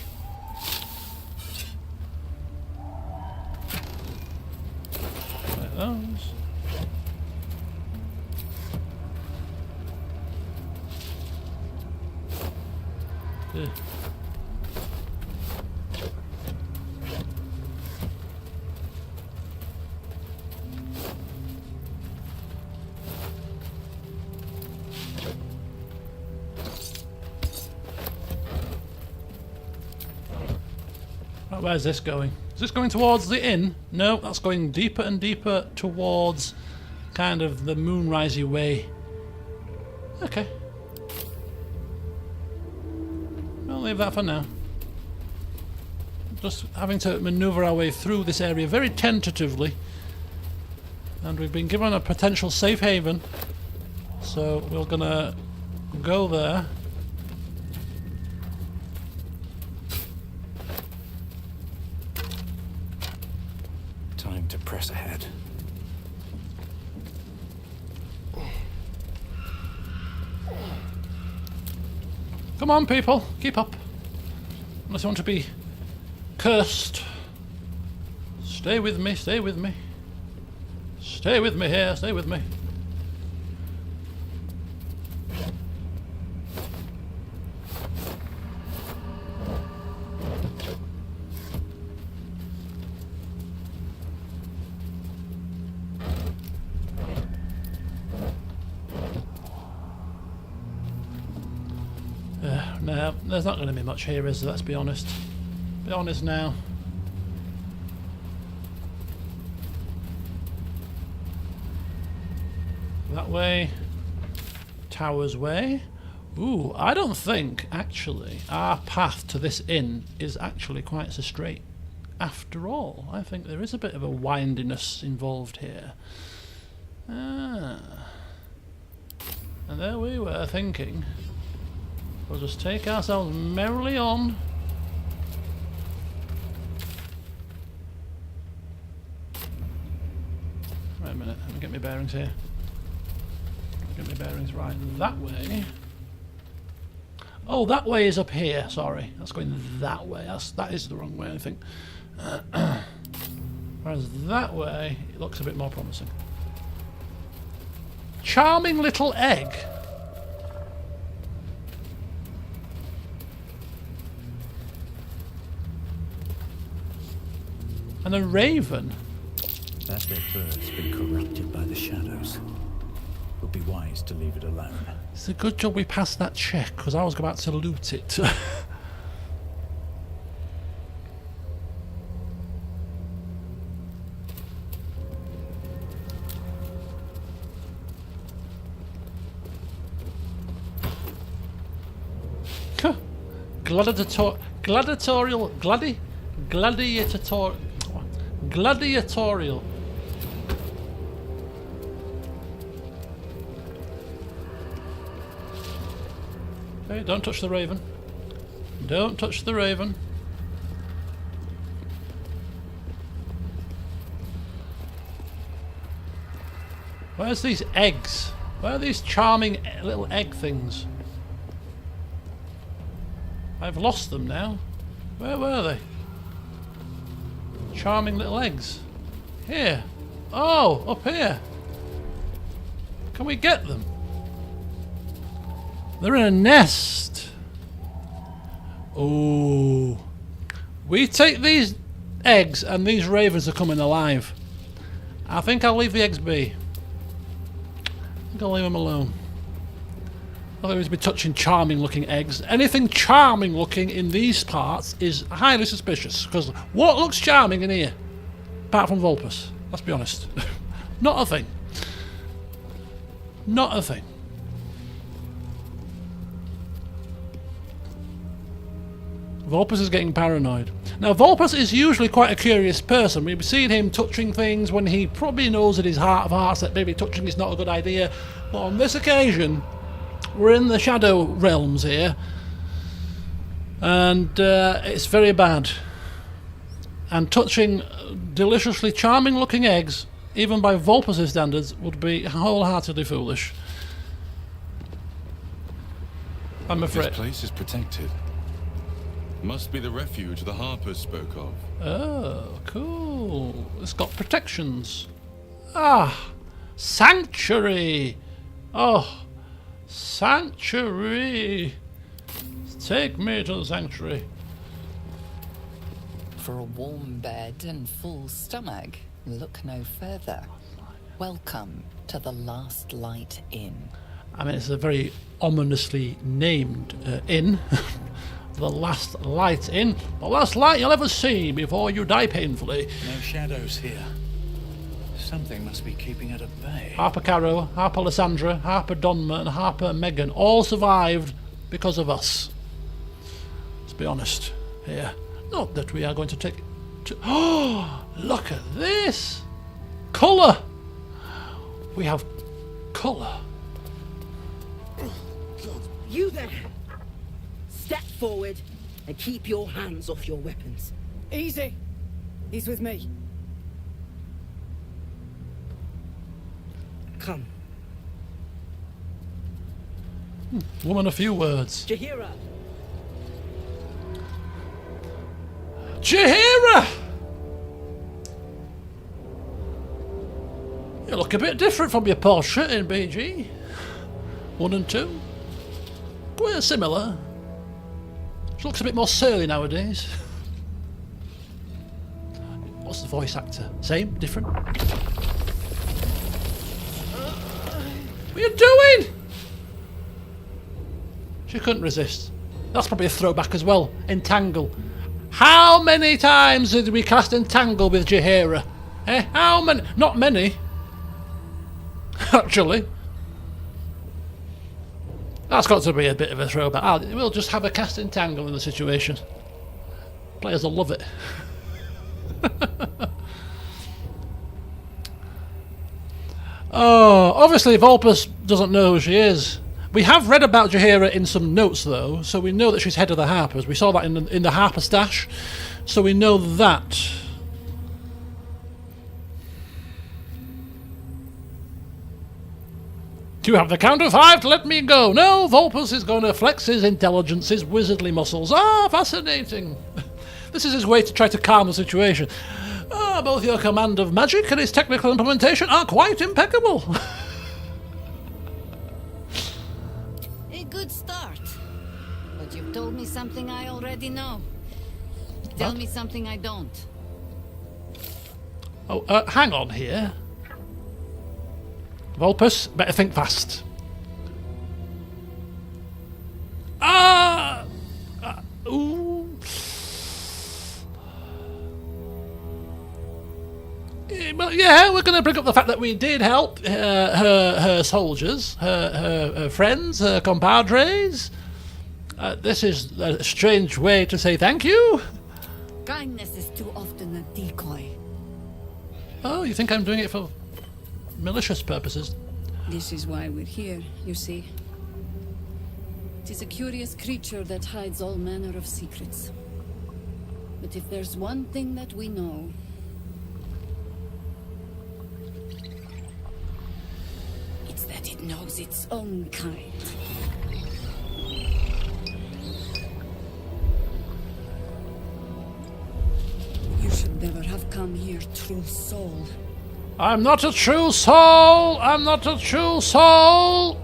those. Ugh. Right, where's this going? Is this going towards the inn? No, that's going deeper and deeper towards kind of the Moonrisey way. Okay. I'll leave that for now. Just having to manoeuvre our way through this area very tentatively. And we've been given a potential safe haven. So we're gonna go there. Time to press ahead. Come on, people, keep up. Unless you want to be cursed. Stay with me, stay with me. Stay with me here, stay with me. No, there's not going to be much here, is there? Let's be honest. Be honest now. That way. Towers way. Ooh, I don't think, actually, our path to this inn is actually quite so straight. After all, I think there is a bit of a windiness involved here. Ah. And there we were thinking... We'll just take ourselves merrily on. Wait a minute, let me get my bearings here. Get my bearings right. That way. Oh, that way is up here. Sorry, that's going that way. That is the wrong way, I think. Whereas that way, it looks a bit more promising. Charming little egg. And a raven. That dead bird's been corrupted by the shadows. Would be wise to leave it alone. It's a good job we passed that check, because I was about to loot it. Gladiatorial. Okay, don't touch the raven. Don't touch the raven. Where's these eggs? Where are these charming little egg things? I've lost them now. Where were they? Charming little eggs. Here. Oh, up here. Can we get them? They're in a nest. Oh. We take these eggs and these ravens are coming alive. I think I'll leave the eggs be. I think I'll leave them alone. Otherwise, be touching charming looking eggs. Anything charming looking in these parts is highly suspicious, because what looks charming in here? Apart from Vulpus, let's be honest. Not a thing. Not a thing. Vulpus is getting paranoid. Now, Vulpus is usually quite a curious person. We've seen him touching things when he probably knows in his heart of hearts that maybe touching is not a good idea. But on this occasion, we're in the shadow realms here, and it's very bad. And touching deliciously charming looking eggs, even by Vulpus' standards, would be wholeheartedly foolish. I'm afraid. This place is protected. Must be the refuge the Harpers spoke of. Oh, cool. It's got protections. Ah, sanctuary. Oh, sanctuary. Take me to the sanctuary. For a warm bed and full stomach, look no further. Welcome to the Last Light Inn. I mean, it's a very ominously named inn. The Last Light Inn. The last light you'll ever see before you die painfully. No shadows here. Something must be keeping it at bay. Harper Caro, Harper Lysandra, Harper Donma, and Harper Megan all survived because of us. Let's be honest here. Not that we are going to take... Oh, look at this! Colour! We have colour. You there! Step forward and keep your hands off your weapons. Easy. He's with me. Come. Woman, a few words. Jaheira! Jaheira! You look a bit different from your portrait in BG 1 and 2. Quite similar. She looks a bit more surly nowadays. What's the voice actor? Same? Different? What are you doing? She couldn't resist. That's probably a throwback as well. Entangle. How many times did we cast Entangle with Jaheira? Eh? How many? Not many. Actually. That's got to be a bit of a throwback. We'll just have a cast Entangle in the situation. Players will love it. Oh, obviously Vulpus doesn't know who she is. We have read about Jaheira in some notes though, so we know that she's head of the Harpers. We saw that in the Harper stash, so we know that. Do you have the count of 5 to let me go? No, Vulpus is going to flex his intelligence, his wizardly muscles. Ah, fascinating. This is his way to try to calm the situation. Ah, both your command of magic and its technical implementation are quite impeccable. A good start. But you've told me something I already know. Tell me something I don't. Oh, hang on here. Vulpus, better think fast. Ooh. Well, yeah, we're going to bring up the fact that we did help her soldiers, her friends, her compadres. This is a strange way to say thank you. Kindness is too often a decoy. Oh, you think I'm doing it for malicious purposes? This is why we're here, you see. It is a curious creature that hides all manner of secrets. But if there's one thing that we know, it's that it knows its own kind. You should never have come here, true soul. I'm not a true soul! I'm not a true soul!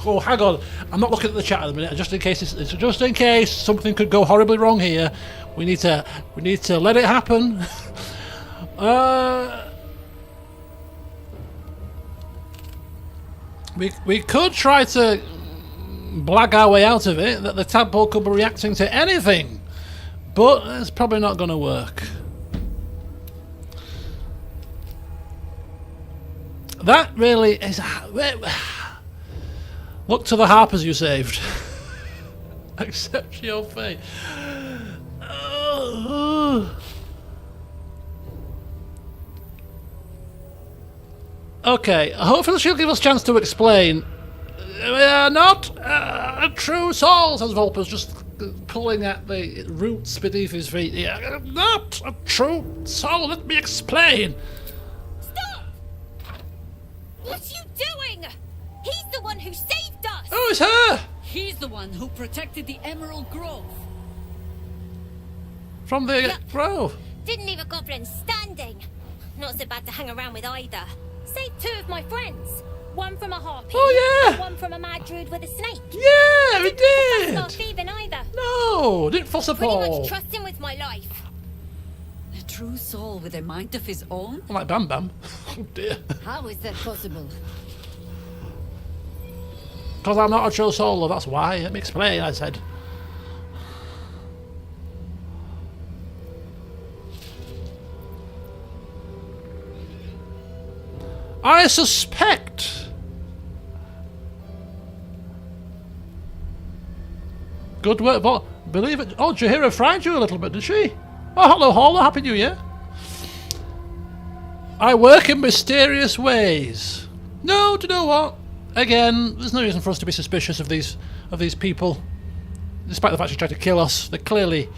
Oh, hang on. I'm not looking at the chat at the minute, just in case something could go horribly wrong here. We need to let it happen. We could try to blag our way out of it, that the tadpole could be reacting to anything. But it's probably not going to work. That really is... Look to the Harpers you saved. Accept your fate. Okay, hopefully she'll give us a chance to explain. We are not a true soul, says Vulpus, just pulling at the roots beneath his feet. Yeah, not a true soul, let me explain. Stop! What you doing? He's the one who saved us! Oh, it's her! He's the one who protected the Emerald Grove. From the grove. Didn't leave a goblin standing. Not so bad to hang around with either. Saved 2 of my friends. One from a harpy. Oh, yeah. And one from a mad druid with a snake. Yeah, we did. Not thieving either. No, didn't fuss up Pretty all. much trust him with my life. A true soul with a mind of his own? Like Bam Bam. Oh dear. How is that possible? Because I'm not a true soul, that's why. Let me explain, I said. I suspect. Good work, but believe it. Oh, Jaheira fried you a little bit, did she? Oh, hello, Halla. Happy New Year. I work in mysterious ways. No, do you know what? Again, there's no reason for us to be suspicious of these people, despite the fact she tried to kill us. They're clearly,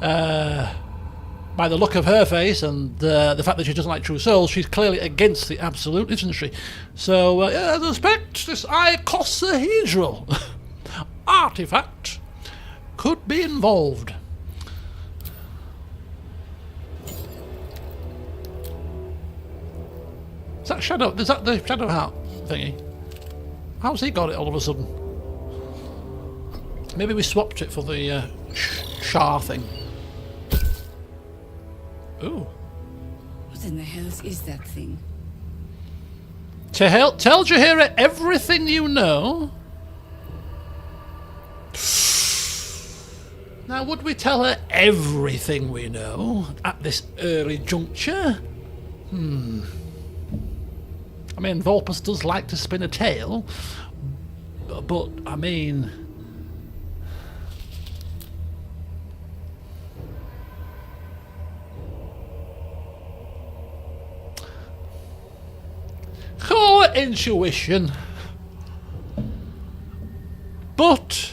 by the look of her face and the fact that she doesn't like true souls, she's clearly against the absolute infantry. So, yeah, I suspect this icosahedral artifact could be involved. Is that Shadow? Is that the Shadow Heart thingy? How's he got it all of a sudden? Maybe we swapped it for the Shah thing. Ooh. What in the hell is that thing? Tell Jaheira everything you know. Now, would we tell her everything we know at this early juncture? I mean, Vulpus does like to spin a tale, but I mean... call it intuition. But...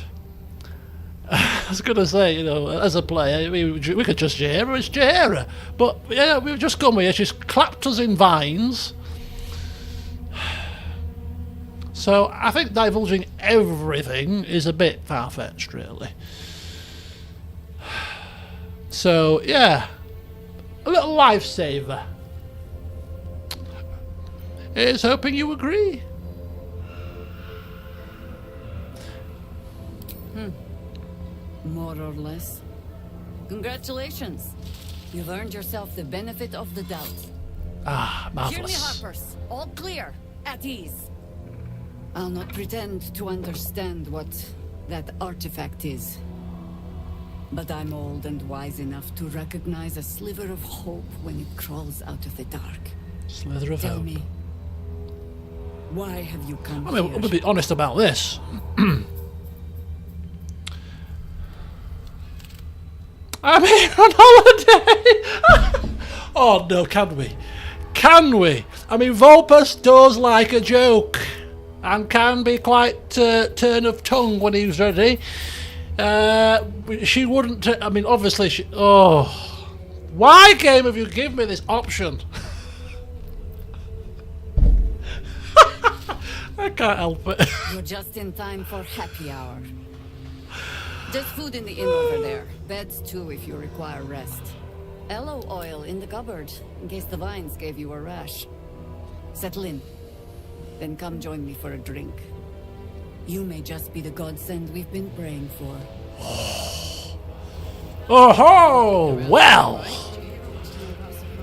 I was going to say, you know, as a player, we could just Jaheira, it's Jaheira. But, yeah, we've just come here, she's clapped us in vines. So, I think divulging everything is a bit far-fetched, really. So, yeah. A little lifesaver. Here's hoping you agree. More or less. Congratulations. You've earned yourself the benefit of the doubt. Ah, marvelous. Hear me, Harpers. All clear. At ease. I'll not pretend to understand what that artifact is. But I'm old and wise enough to recognize a sliver of hope when it crawls out of the dark. Slither of Tell hope. me, why have you come I mean, here? we'll be honest about this. I'm here on holiday! Oh no, can we? Can we? I mean, Vulpus does like a joke and can be quite turn of tongue when he's ready. She wouldn't. I mean, obviously, she. Oh, why, game, have you given me this option? I can't help it. You're just in time for happy hour. There's food in the inn over there. Beds too if you require rest. Aloe oil in the cupboard, in case the vines gave you a rash. Settle in. Then come join me for a drink. You may just be the godsend we've been praying for. Oh, well.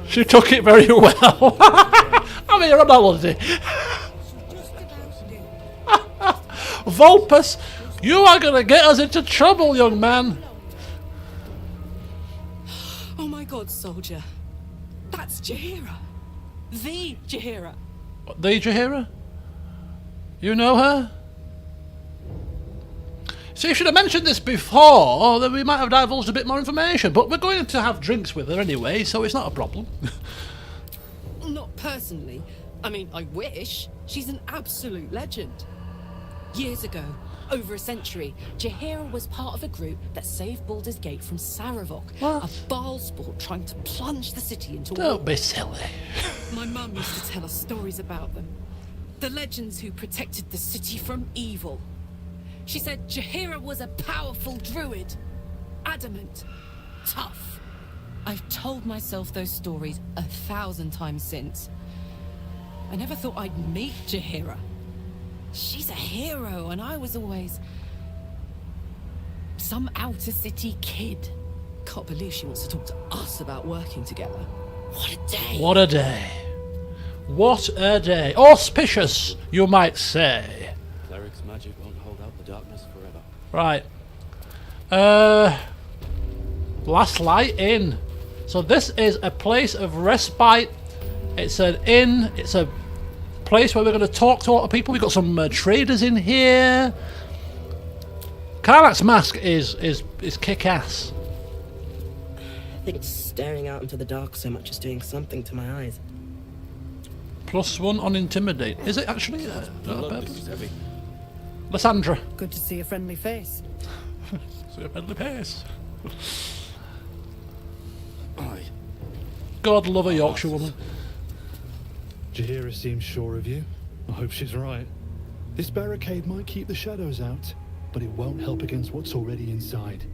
She took it very well. I'm here on holiday. Vulpus, you are going to get us into trouble, young man. Oh my god, soldier. That's Jaheira. The Jaheira. The Jaheira? You know her? So you should have mentioned this before, then we might have divulged a bit more information. But we're going to have drinks with her anyway, so it's not a problem. Not personally. I mean, I wish. She's an absolute legend. Years ago, over a century, Jaheira was part of a group that saved Baldur's Gate from Saravok, a Baalsport trying to plunge the city into war. Don't be silly. My mum used to tell us stories about them. The legends who protected the city from evil. She said Jaheira was a powerful druid. Adamant. Tough. I've told myself those stories 1,000 times since. I never thought I'd meet Jaheira. She's a hero, and I was always some outer city kid. Can't believe she wants to talk to us about working together. What a day! What a day. What a day. Auspicious, you might say. Cleric's magic won't hold out the darkness forever. Right. Last light in. So this is a place of respite. It's an inn. It's a place where we're going to talk to a lot of people. We've got some traders in here. Karlach's mask is kick-ass. I think staring out into the dark so much is doing something to my eyes. +1 on intimidate. Is it actually? This is heavy. Lysandra. Good to see a friendly face. See a friendly face. Aye. God love a Yorkshire woman. Jaheira seems sure of you. I hope she's right. This barricade might keep the shadows out, but it won't help against what's already inside.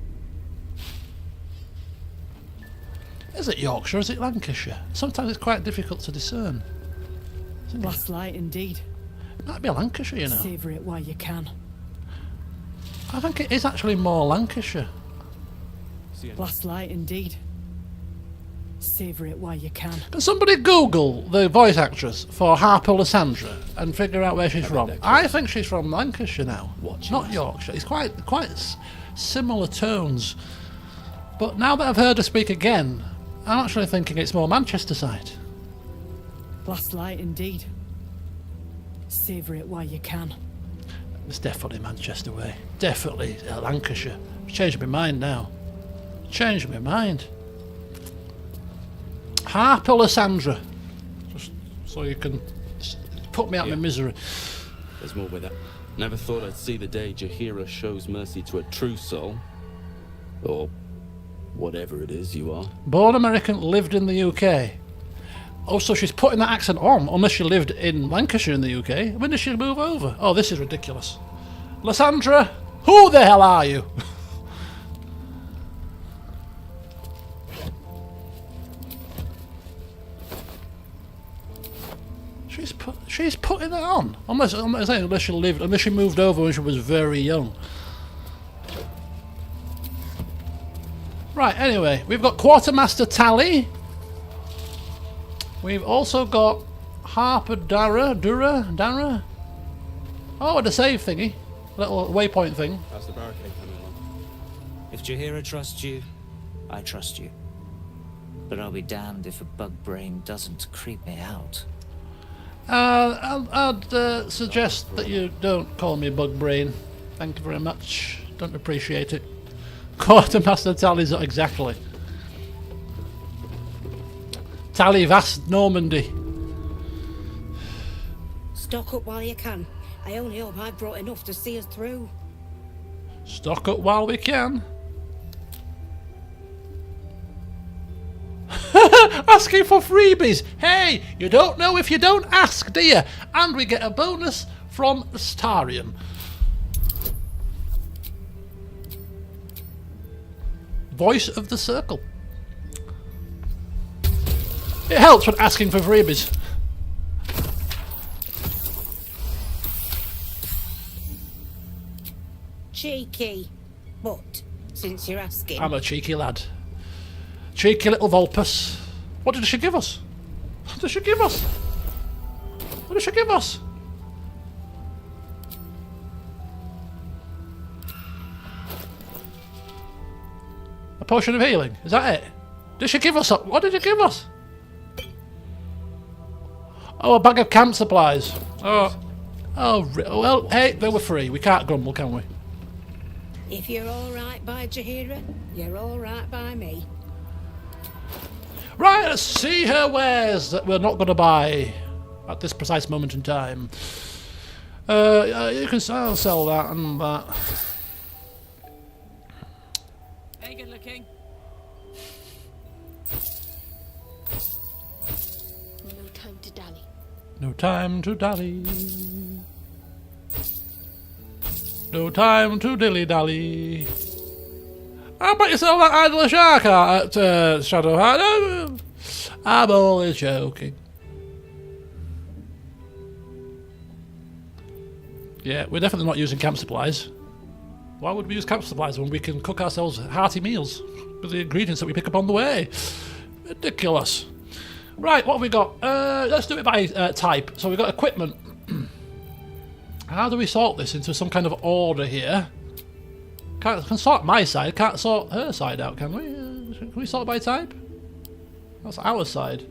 Is it Yorkshire or is it Lancashire? Sometimes it's quite difficult to discern. Last light indeed. It might be Lancashire, you know. Savour it while you can. I think it is actually more Lancashire. Last light indeed. Savour it while you can. Can somebody Google the voice actress for Harper Lysandra and figure out where she's from? I think she's from Lancashire now, not Yorkshire. It's quite similar tones. But now that I've heard her speak again, I'm actually thinking it's more Manchester side. Last light indeed. Savour it while you can. It's definitely Manchester way. Definitely Lancashire. Changed my mind now. Changed my mind. Harper Lysandra. Just so you can put me out of my misery. There's more with that. Never thought I'd see the day Jaheira shows mercy to a true soul. Or whatever it is you are. Born American, lived in the UK. Oh, so she's putting that accent on, unless she lived in Lancashire in the UK. When did she move over? Oh, this is ridiculous. Lysandra, who the hell are you? She's putting that on. Unless she moved over when she was very young. Right, anyway, we've got Quartermaster Tally. We've also got Harper Dara. Oh, and a save thingy. Little waypoint thing. That's the barricade coming along. If Jaheira trusts you, I trust you. But I'll be damned if a bug brain doesn't creep me out. I'd suggest that you don't call me Bug Brain. Thank you very much. Don't appreciate it. Quartermaster Tally's not exactly. Tally Vast Normandy. Stock up while you can. I only hope I've brought enough to see us through. Stock up while we can. Asking for freebies. Hey, you don't know if you don't ask, do you? And we get a bonus from Starium. Voice of the Circle. It helps when asking for freebies. Cheeky. But, since you're asking... I'm a cheeky lad. Cheeky little Vulpus. What did she give us? What did she give us? What did she give us? A potion of healing. Is that it? Did she give us something? What did she give us? Oh, a bag of camp supplies. Oh, well, hey, they were free. We can't grumble, can we? If you're all right by Jaheira, you're all right by me. Right, let's see her wares that we're not going to buy at this precise moment in time. You can sell that and that. Hey, good looking. No time to dally. No time to dally. No time to dilly-dally. I bet you sell that idler shark art at Shadowheart. No, I'm only joking. Yeah, we're definitely not using camp supplies. Why would we use camp supplies when we can cook ourselves hearty meals with the ingredients that we pick up on the way? Ridiculous. Right, what have we got? Let's do it by type. So we've got equipment. How do we sort this into some kind of order here? Can sort my side, can't sort her side out, can we? Can we sort by type? That's our side.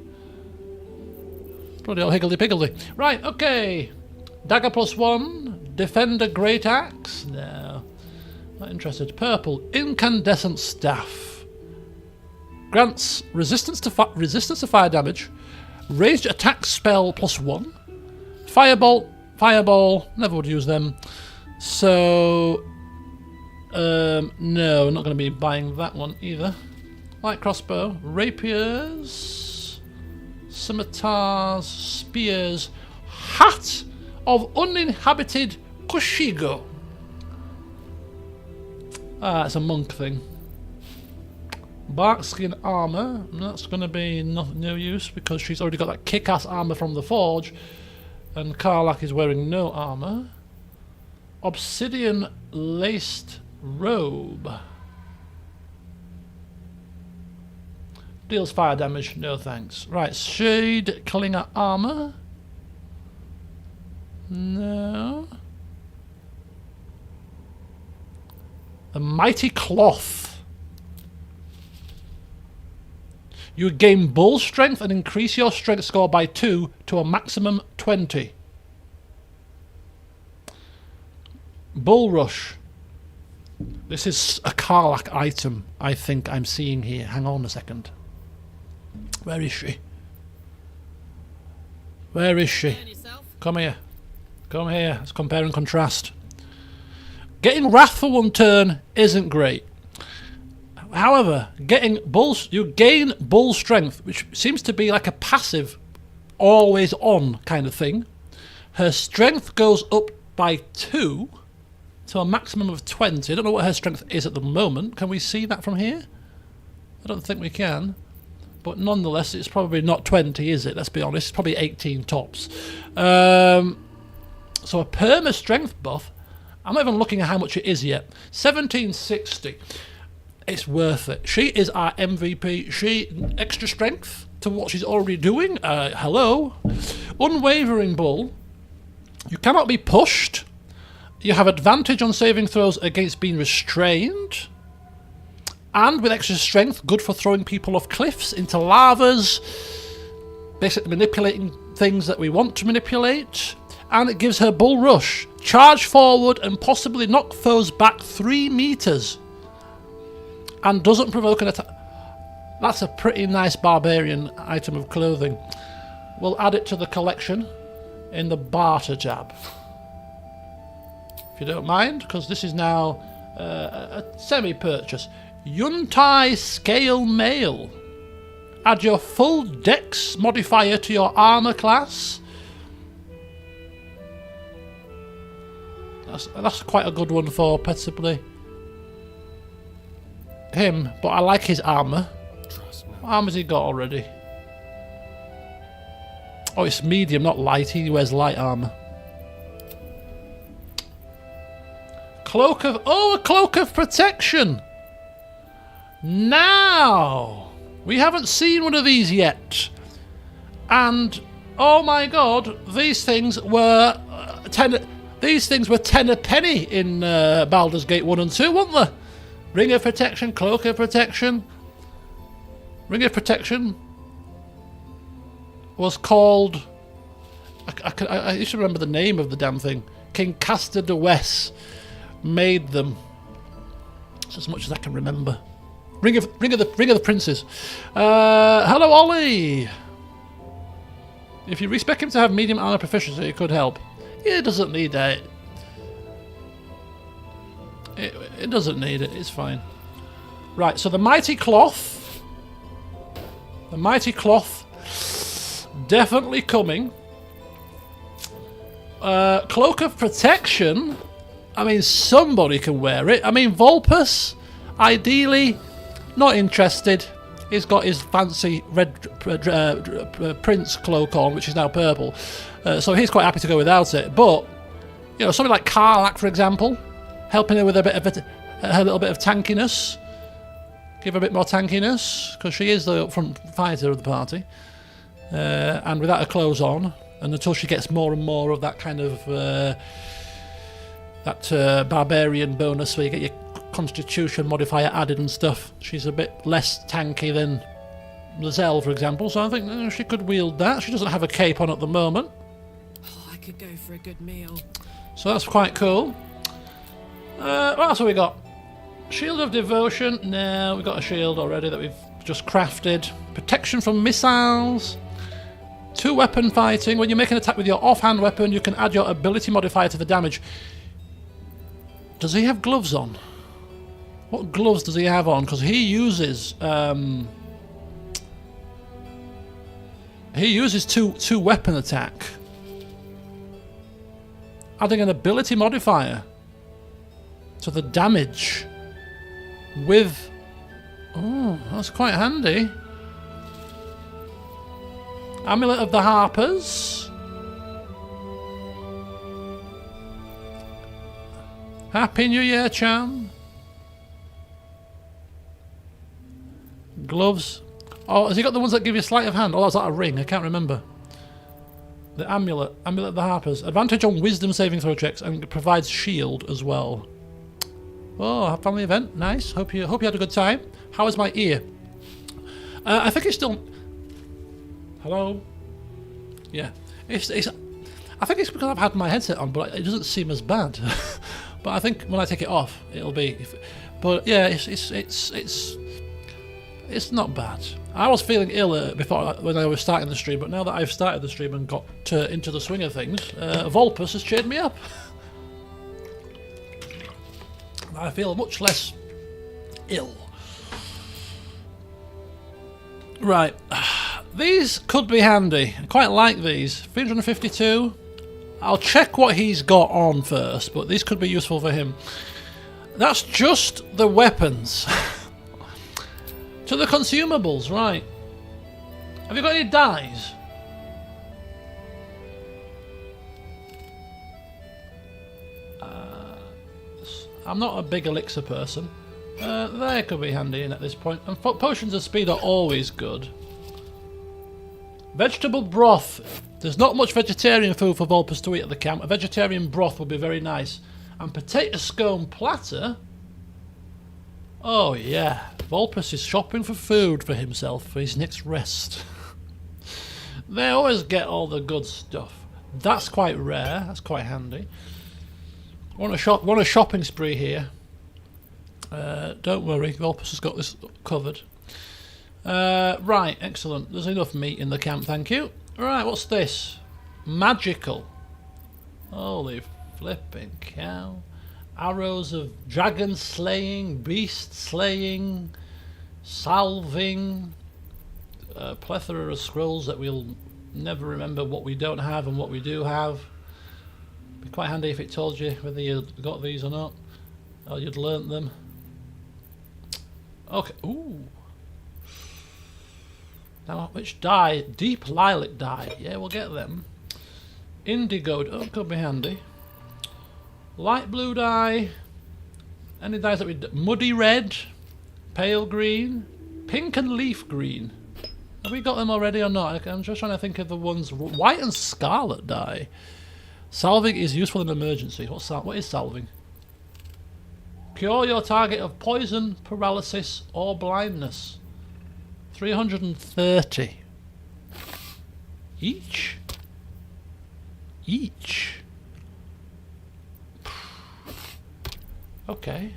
Bloody hell, higgledy-piggledy. Right, okay. Dagger +1. Defender Great Axe. No. Not interested. Purple. Incandescent Staff. Grants resistance to fire damage. Ranged attack spell +1. Fireball. Never would use them. So... no, not going to be buying that one either. Light crossbow, rapiers, scimitars, spears, hat of uninhabited Kushigo. Ah, it's a monk thing. Barkskin armour, that's going to be no use because she's already got that kick-ass armour from the forge, and Karlach is wearing no armour. Obsidian laced robe. Deals fire damage, no thanks. Right, shade Klinger armor. No. The mighty cloth. You gain bull strength and increase your strength score by 2 to a maximum 20. Bull rush. This is a Karlach item, I think I'm seeing here. Hang on a second. Where is she? Where is she? Come here. Come here. Let's compare and contrast. Getting wrath for one turn isn't great. However, you gain bull strength, which seems to be like a passive, always on kind of thing. Her strength goes up by 2. To a maximum of 20. I don't know what her strength is at the moment. Can we see that from here? I don't think we can. But nonetheless, it's probably not 20, is it? Let's be honest. It's probably 18 tops. So a perma strength buff. I'm not even looking at how much it is yet. 1760. It's worth it. She is our MVP. She extra strength to what she's already doing. Hello. Unwavering bull. You cannot be pushed. You have advantage on saving throws against being restrained. And with extra strength, good for throwing people off cliffs, into lavas, basically manipulating things that we want to manipulate. And it gives her bull rush. Charge forward and possibly knock foes back 3 meters. And doesn't provoke an attack. That's a pretty nice barbarian item of clothing. We'll add it to the collection in the barter tab. If you don't mind, because this is now a semi-purchase. Yuntai Scale Mail. Add your full dex modifier to your armour class. That's quite a good one for possibly him, but I like his armour. What armour's he got already? Oh, it's medium, not light. He wears light armour. A cloak of protection. Now we haven't seen one of these yet, and oh my god, these things were 10. These things were 10 a penny in Baldur's Gate 1 and 2, weren't they? Ring of protection, cloak of protection. Ring of protection was called. I used to remember the name of the damn thing. King Castor de Wes made them. It's as much as I can remember. Ring of the Princes. Hello, Ollie. If you respec him to have medium armor proficiency, it could help. It doesn't need that. It doesn't need it. It's fine. Right. So the mighty cloth. The mighty cloth. Definitely coming. Cloak of protection. I mean, somebody can wear it. I mean, Vulpus. Ideally, not interested. He's got his fancy red prince cloak on, which is now purple. So he's quite happy to go without it. But, you know, somebody like Karlak, for example, helping her with her little bit of tankiness. Give her a bit more tankiness, because she is the front fighter of the party. And without her clothes on, and until she gets more and more of that kind of barbarian bonus where you get your constitution modifier added and stuff, she's a bit less tanky than Lizelle, for example, so I think she could wield that. She doesn't have a cape on at the moment. Oh, I could go for a good meal. So that's quite cool. What else have we got? Shield of Devotion. No, we've got a shield already that we've just crafted. Protection from missiles. 2-weapon fighting. When you make an attack with your offhand weapon, you can add your ability modifier to the damage. Does he have gloves on? What gloves does he have on? Because he uses two-weapon attack. Adding an ability modifier to the damage with... Oh, that's quite handy. Amulet of the Harpers. Happy New Year, Cham. Gloves. Oh, has he got the ones that give you sleight of hand? Oh, that's like a ring. I can't remember. The amulet. Amulet of the Harpers. Advantage on wisdom saving throw checks and provides shield as well. Oh, family event. Nice. Hope you had a good time. How is my ear? I think it's still... Hello? Yeah. I think it's because I've had my headset on, but it doesn't seem as bad. But I think when I take it off, it'll be... But yeah, it's not bad. I was feeling ill before when I was starting the stream, but now that I've started the stream and got into the swing of things, Vulpus has cheered me up. I feel much less ill. Right. These could be handy. I quite like these. 352. I'll check what he's got on first, but these could be useful for him. That's just the weapons. To the consumables, right. Have you got any dyes? I'm not a big elixir person. They could be handy in at this point. And potions of speed are always good. Vegetable broth. There's not much vegetarian food for Vulpus to eat at the camp. A vegetarian broth would be very nice. And potato scone platter. Oh yeah, Vulpus is shopping for food for himself for his next rest. They always get all the good stuff. That's quite rare. That's quite handy. Want a shopping spree here. Don't worry, Vulpus has got this covered. Right, excellent. There's enough meat in the camp, thank you. Right, what's this? Magical. Holy flipping cow. Arrows of dragon slaying, beast slaying, salving. A plethora of scrolls that we'll never remember what we don't have and what we do have. Be quite handy if it told you whether you got these or not, or you'd learnt them. Okay, ooh. Now, which dye? Deep lilac dye. Yeah, we'll get them. Indigo. Oh, could be handy. Light blue dye. Any dyes that we... Muddy red. Pale green. Pink and leaf green. Have we got them already or not? I'm just trying to think of the ones... White and scarlet dye. Salving is useful in emergency. What is salving? Cure your target of poison, paralysis, or blindness. 330. Each? Each? Okay.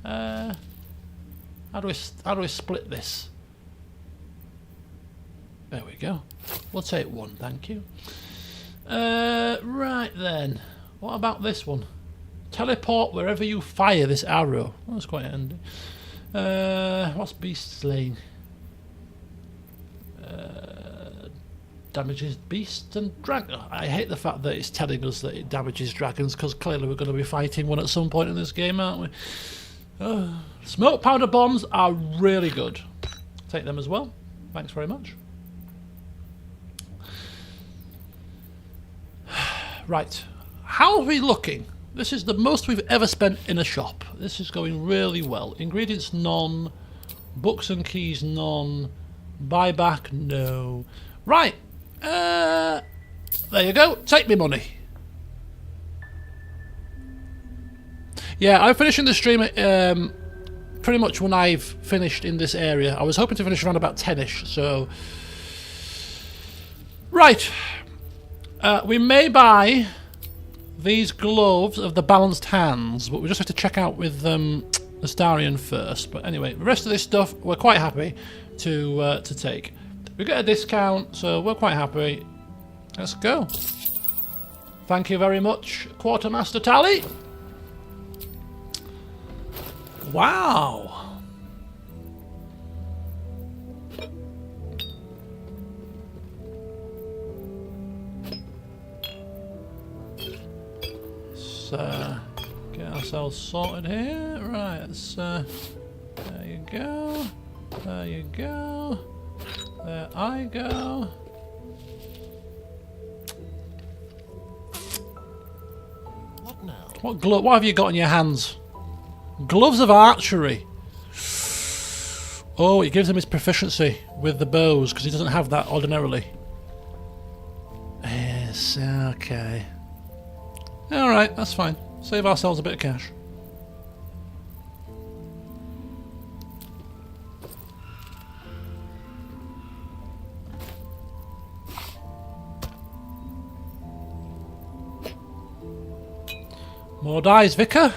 How do we split this? There we go. We'll take one, thank you. Right then. What about this one? Teleport wherever you fire this arrow. Oh, that's quite handy. What's beast slaying? Damages beasts and dragons. I hate the fact that it's telling us that it damages dragons, because clearly we're going to be fighting one at some point in this game, aren't we? Smoke powder bombs are really good. Take them as well. Thanks very much. Right. How are we looking? This is the most we've ever spent in a shop. This is going really well. Ingredients, none. Books and keys, none. Buyback, no. Right. There you go. Take me money. Yeah, I'm finishing the stream pretty much when I've finished in this area. I was hoping to finish around about 10ish, so... Right. We may buy these gloves of the balanced hands, but we just have to check out with Astarion first. But anyway, the rest of this stuff we're quite happy to take. We get a discount, so we're quite happy. Let's go. Thank you very much, Quartermaster Tally. Wow. Let's get ourselves sorted here. Right, let's, there you go. There you go. There I go. What now? What have you got in your hands? Gloves of archery. Oh, it gives him his proficiency with the bows, because he doesn't have that ordinarily. Yes, okay. Alright, that's fine. Save ourselves a bit of cash. More dice, Vicar.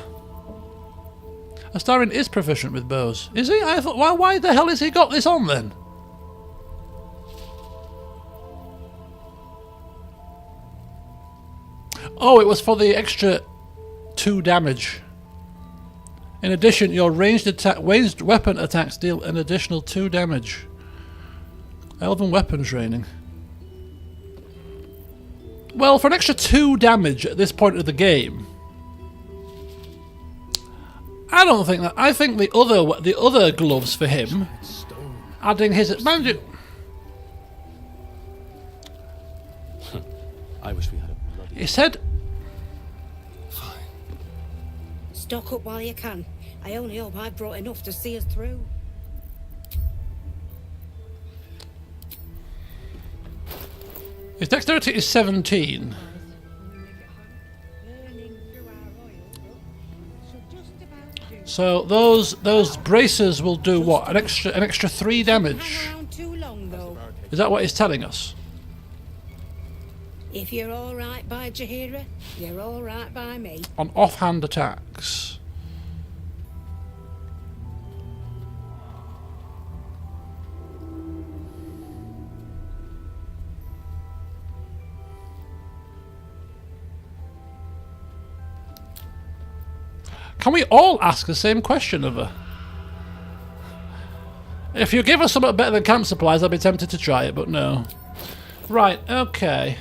Astarion is proficient with bows. Is he? I thought, why the hell has he got this on then? Oh, it was for the extra 2 damage. In addition, your ranged weapon attacks deal an additional 2 damage. Elven weapon training. Well, for an extra 2 damage at this point of the game, I don't think that. I think the other gloves for him, adding his magic. I wish we had a bloody. He said, Stock up while you can. I only hope I've brought enough to see us through. his dexterity is 17. So those braces will do what? An extra 3 damage. Is that what he's telling us? If you're all right by Jaheira, you're all right by me. On offhand attacks. Can we all ask the same question of her? If you give us something better than camp supplies, I'll be tempted to try it, but no. Right, okay.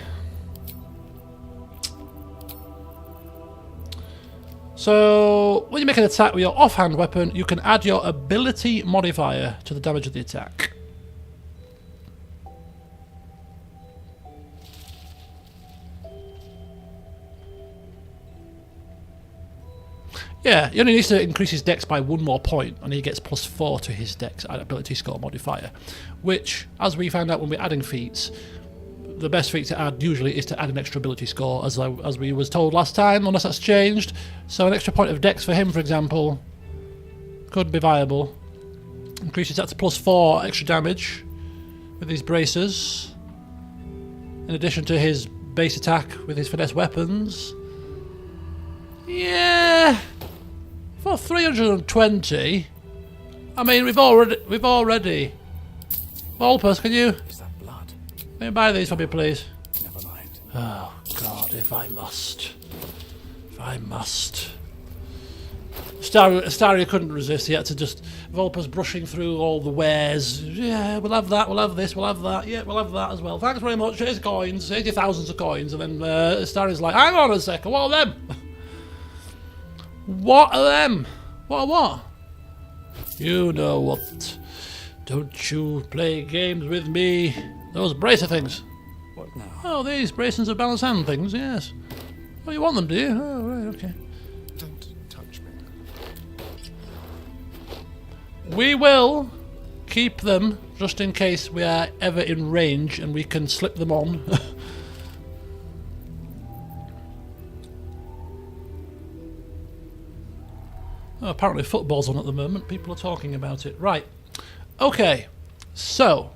So, when you make an attack with your offhand weapon, you can add your ability modifier to the damage of the attack. Yeah, he only needs to increase his dex by 1 more point, and he gets +4 to his dex ability score modifier. Which, as we found out when we're adding feats, the best feat to add usually is to add an extra ability score, as we was told last time, unless that's changed. So an extra point of dex for him, for example, could be viable. Increases that to +4 extra damage with these braces, in addition to his base attack with his finesse weapons. Yeah, for 320. I mean, we've already. Vulpus, can you? Is that blood? Can you buy these for me, please? Never mind. Oh God, if I must. Starry couldn't resist. He had to just. Vulpus brushing through all the wares. Yeah, we'll have that. We'll have this. We'll have that. Yeah, we'll have that as well. Thanks very much. Here's coins. Here's your thousands of coins. And then Starry's like, hang on a second. What are them? What are them? What are what? You know what? Don't you play games with me. Those bracer things. What now? Oh, these bracings of balance hand things, yes. Oh, you want them, do you? Oh, right, okay. Don't touch me. We will keep them just in case we are ever in range and we can slip them on. Oh, apparently football's on at the moment. People are talking about it. Right. Okay. So.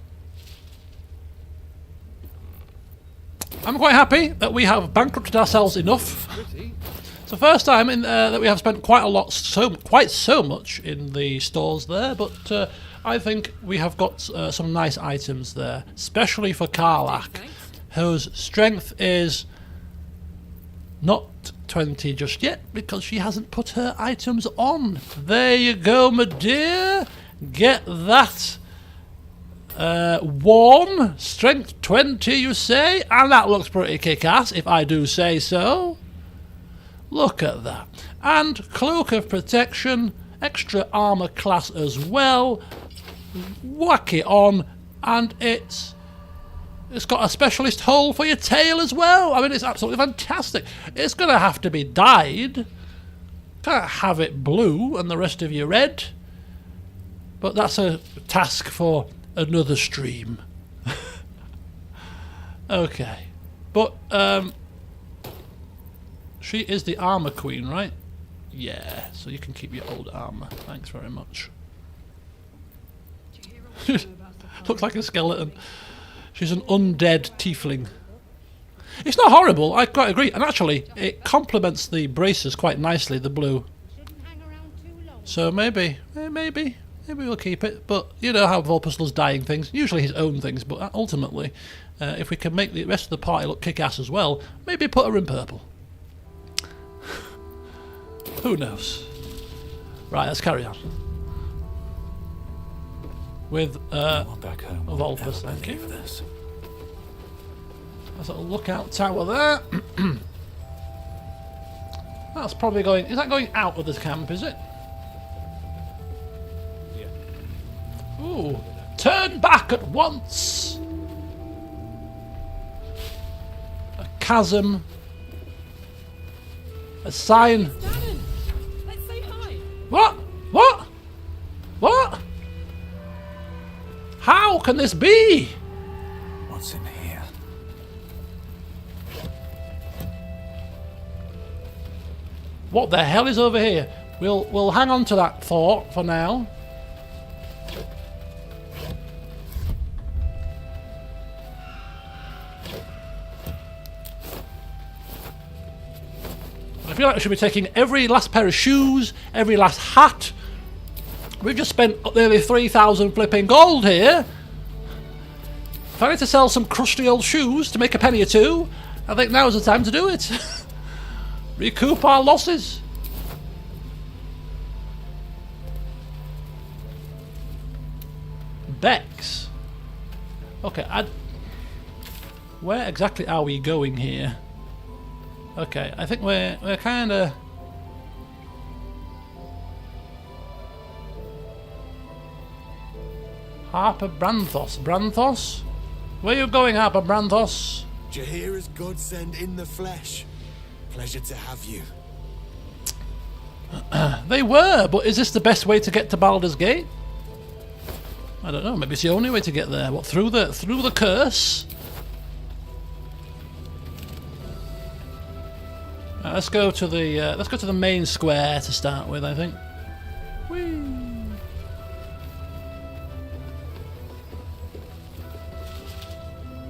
I'm quite happy that we have bankrupted ourselves enough. It's the first time that we have spent quite so much in the stores there, but I think we have got some nice items there, especially for Karlach, whose strength is not 20 just yet because she hasn't put her items on. There you go, my dear. Get that. Warm, strength 20 you say, and that looks pretty kick-ass if I do say so. Look at that. And cloak of protection, extra armor class as well. Whack it on, and it's got a specialist hole for your tail as well. I mean, it's absolutely fantastic. It's going to have to be dyed. Can't have it blue and the rest of you red. But that's a task for another stream. Okay. But, she is the armor queen, right? Yeah, so you can keep your old armor. Thanks very much. Looks like a skeleton. She's an undead tiefling. It's not horrible, I quite agree. And actually, it complements the braces quite nicely, the blue. So maybe we'll keep it. But you know how Vulpus loves dyeing things. Usually his own things, but ultimately, if we can make the rest of the party look kick-ass as well, maybe put her in purple. Who knows? Right, let's carry on. With back home. Vulpus, thank you. There's a little lookout tower there. That's probably going. Is that going out of this camp? Is it? Yeah. Ooh! Turn back at once. A chasm. A sign. Let's say hi. What? What? What? How can this be? What's in here? What the hell is over here? We'll hang on to that thought for now. I feel like we should be taking every last pair of shoes, every last hat. We've just spent nearly 3,000 flipping gold here. If I need to sell some crusty old shoes to make a penny or two, I think now's the time to do it. Recoup our losses. Bex. Okay, where exactly are we going here? Okay, I think we're kind of. Harper Branthos. Branthos? Where are you going, Harper Branthos? Jaheira's godsend in the flesh. Pleasure to have you. They were, but is this the best way to get to Baldur's Gate? I don't know. Maybe it's the only way to get there. What, through the curse? Let's go to the main square to start with, I think. Whee!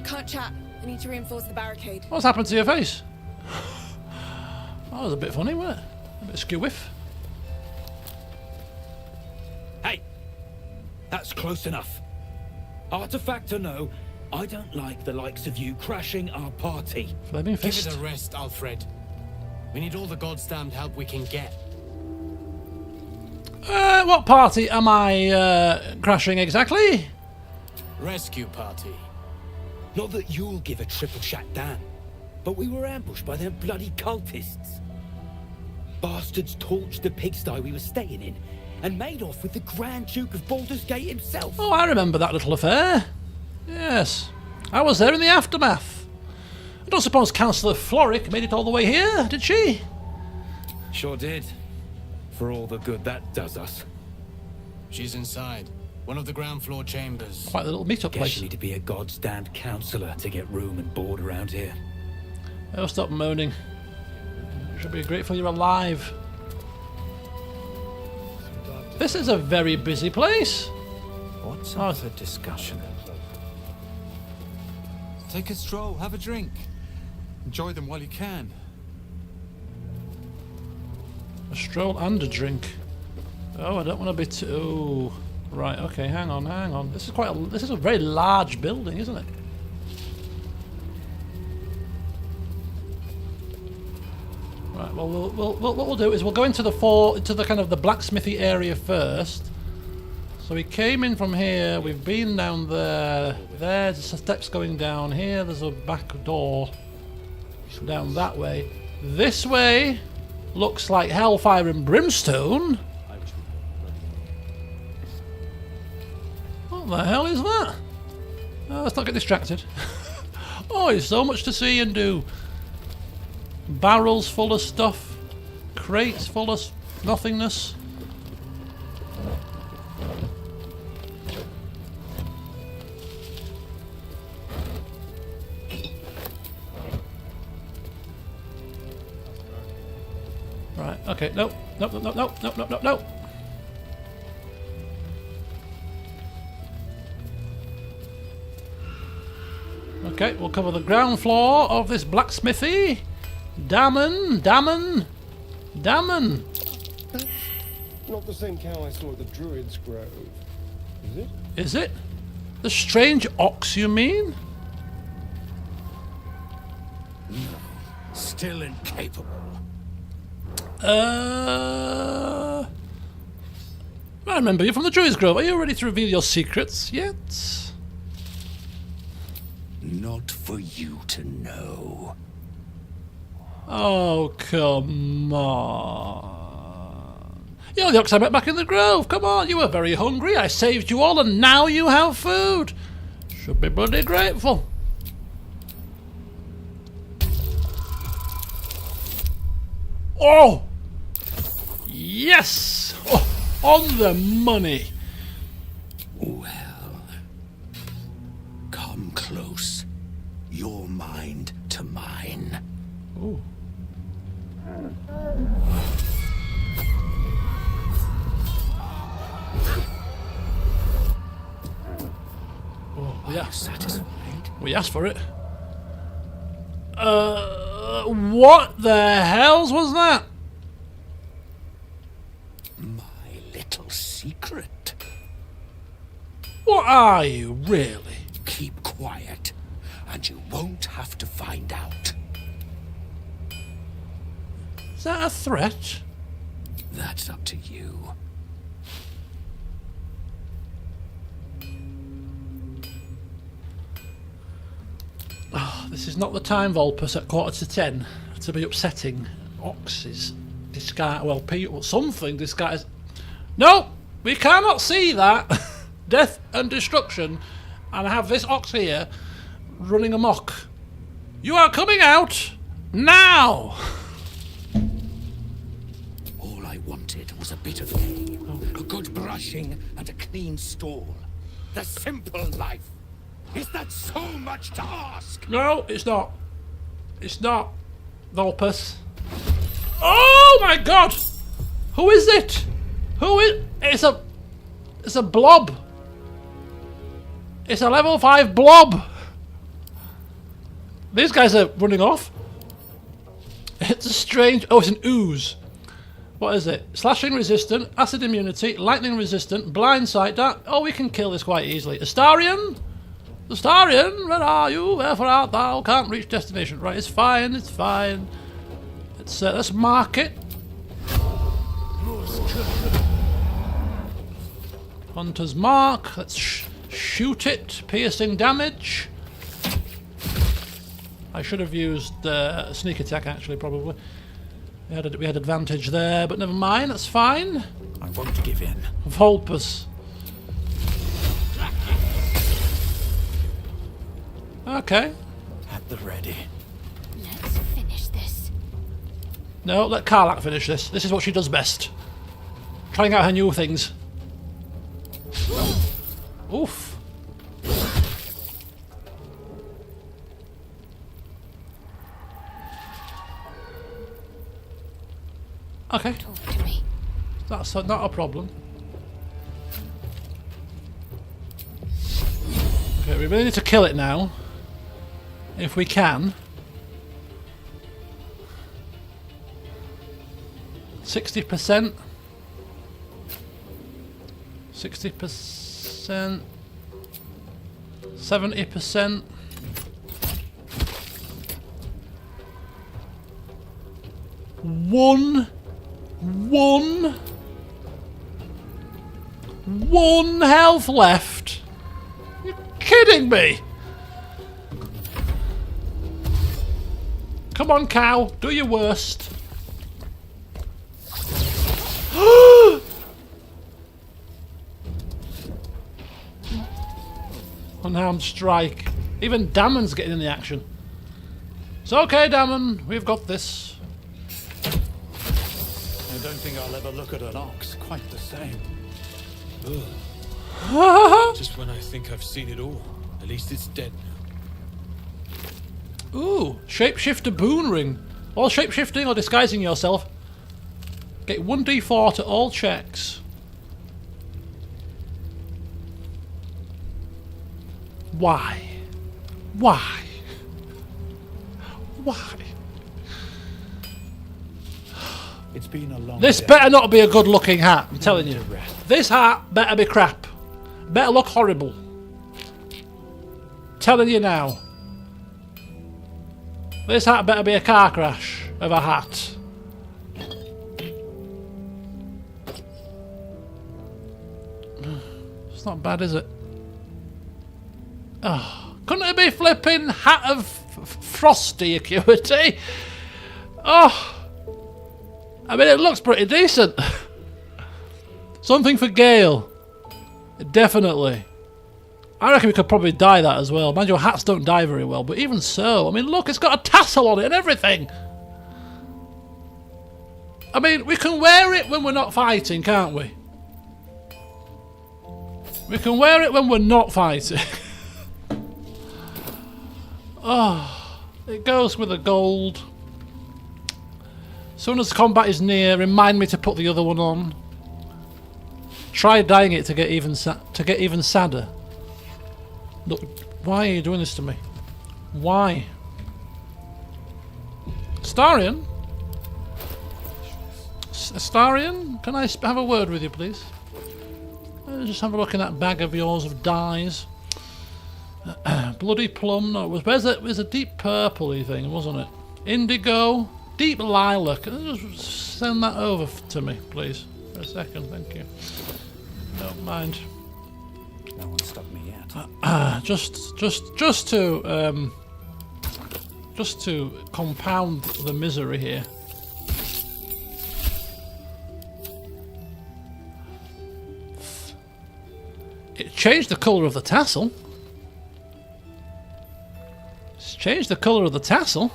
Can't chat. I need to reinforce the barricade. What's happened to your face? That was a bit funny, wasn't it? A bit skew-whiff. Hey! That's close enough. Artifact or no, I don't like the likes of you crashing our party. Flaming Give fist. it a rest, Alfred. We need all the goddamned help we can get. What party am I crashing exactly? Rescue party. Not that you'll give a triple shot down, but we were ambushed by them bloody cultists. Bastards torched the pigsty we were staying in, and made off with the Grand Duke of Baldur's Gate himself. Oh, I remember that little affair. Yes. I was there in the aftermath. I don't suppose Councillor Floric made it all the way here, did she? Sure did. For all the good that does us. She's inside. One of the ground floor chambers. Quite a little meet-up Guess place. you need to be a goddamned councillor to get room and board around here. Oh, stop moaning. You should be grateful you're alive. This is a very busy place. What's up for discussion? Take a stroll, have a drink. Enjoy them while you can. A stroll and a drink. Oh, I don't want to be too... Right, okay, hang on. This is a very large building, isn't it? Right, well, what we'll do is we'll go into the kind of the blacksmithy area first. So we came in from here, we've been down there, there's steps going down here, there's a back door down that way. This way looks like hellfire and brimstone. What the hell is that? Oh, let's not get distracted. Oh, there's so much to see and do. Barrels full of stuff, crates full of nothingness. Right, okay, nope. Okay, we'll cover the ground floor of this blacksmithy. Damon. Not the same cow I saw at the Druid's Grove, is it? Is it? The strange ox, you mean? No, still incapable. I remember you from the Druid's Grove. Are you ready to reveal your secrets yet? Not for you to know. Oh, come on. You're the ox I met back in the grove. Come on, you were very hungry. I saved you all and now you have food. Should be bloody grateful. Oh! Yes! Oh, on the money. Well, come close. Your mind to mine. Ooh. Oh, yeah. Satisfied? We asked for it. What the hells was that? My little secret. What are you, really? Keep quiet, and you won't have to find out. Is that a threat? That's up to you. Oh, this is not the time, Vulpus, at 10:15 to be upsetting oxes. Disguise, well, people, something disguised. No, we cannot see that. Death and destruction, and I have this ox here running amok. You are coming out now. All I wanted was a bit of hay, a good brushing, and a clean stall. The simple life. Is that so much to ask? No, it's not. It's not, Vulpus. Oh my God! Who is it? Who is? It's a blob. It's a level 5 blob. These guys are running off. It's a strange. Oh, it's an ooze. What is it? Slashing resistant, acid immunity, lightning resistant, blind sight. Dark. Oh, we can kill this quite easily. Astarion. Astarion, where are you? Wherefore art thou? Can't reach destination. Right, it's fine, it's fine. Let's mark it. Hunter's mark. Let's shoot it. Piercing damage. I should have used sneak attack, actually, probably. We had advantage there, but never mind, that's fine. I won't give in. Vulpus. Okay. At the ready. Let's finish this. No, let Karlach finish this. This is what she does best. Trying out her new things. Oof. Okay. Talk to me. That's not a problem. Okay, we really need to kill it now. If we can. 60%. 60%. 70%. One health left. You're kidding me. Come on, cow. Do your worst. Unarmed strike. Even Dammon's getting in the action. It's okay, Dammon. We've got this. I don't think I'll ever look at an ox quite the same. Just when I think I've seen it all. At least it's dead now. Ooh, shapeshifter boon ring. While shapeshifting or disguising yourself, get 1d4 to all checks. Why? Why? Why? It's been a long This day. better not be a good looking hat, I'm telling you. This hat better be crap. Better look horrible. Telling you now. This hat better be a car crash of a hat. It's not bad, is it? Oh, couldn't it be flipping hat of frosty acuity? Oh, I mean, it looks pretty decent. Something for Gale. Definitely. I reckon we could probably dye that as well. Mind you, hats don't dye very well, but even so, I mean, look, it's got a tassel on it and everything. I mean, we can wear it when we're not fighting, can't we? We can wear it when we're not fighting. Oh, it goes with the gold. As soon as combat is near, remind me to put the other one on. Try dyeing it to get even sadder. Look, why are you doing this to me? Why? Astarion? Astarion? Can I have a word with you, please? Just have a look in that bag of yours of dyes. Bloody plum. No, it was a deep purpley thing, wasn't it? Indigo. Deep lilac. Just send that over to me, please. For a second, thank you. Don't mind. No one stopped me yet. Just to compound the misery here. It changed the colour of the tassel. It's changed the colour of the tassel.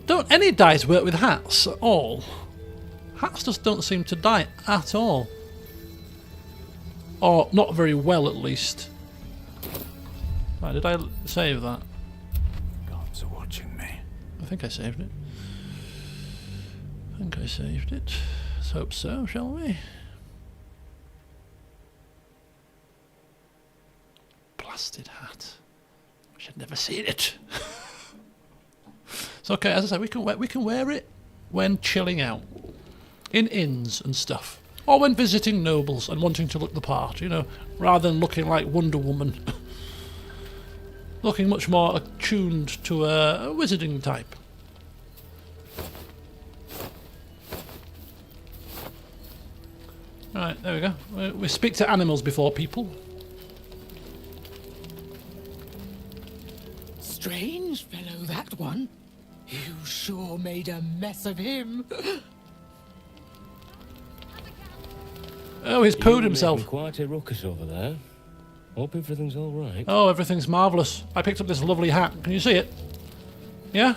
Don't any dyes work with hats at all? Hats just don't seem to dye at all. Or not very well, at least. Right, did I save that? Gods are watching me. I think I saved it. Let's hope so, shall we? Blasted hat. Wish I'd never seen it. It's okay, as I say, we can wear it when chilling out. In inns and stuff. Or when visiting nobles and wanting to look the part, you know, rather than looking like Wonder Woman. Looking much more attuned to a wizarding type. Right, there we go. We speak to animals before people. Strange fellow, that one. You sure made a mess of him. Oh, he's pooed himself. Quite a ruckus over there. Hope everything's all right. Oh, everything's marvellous. I picked up this lovely hat. Can you see it? Yeah?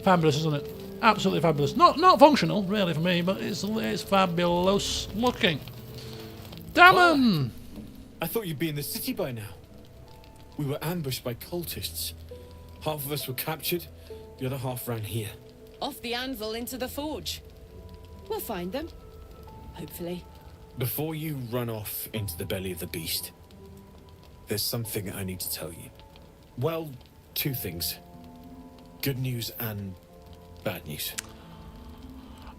Fabulous, isn't it? Absolutely fabulous. Not functional, really, for me, but it's fabulous looking. Damn! I thought you'd be in the city by now. We were ambushed by cultists. Half of us were captured, the other half ran here. Off the anvil into the forge. We'll find them. Hopefully. Before you run off into the belly of the beast, there's something I need to tell you. Well, two things. Good news and bad news.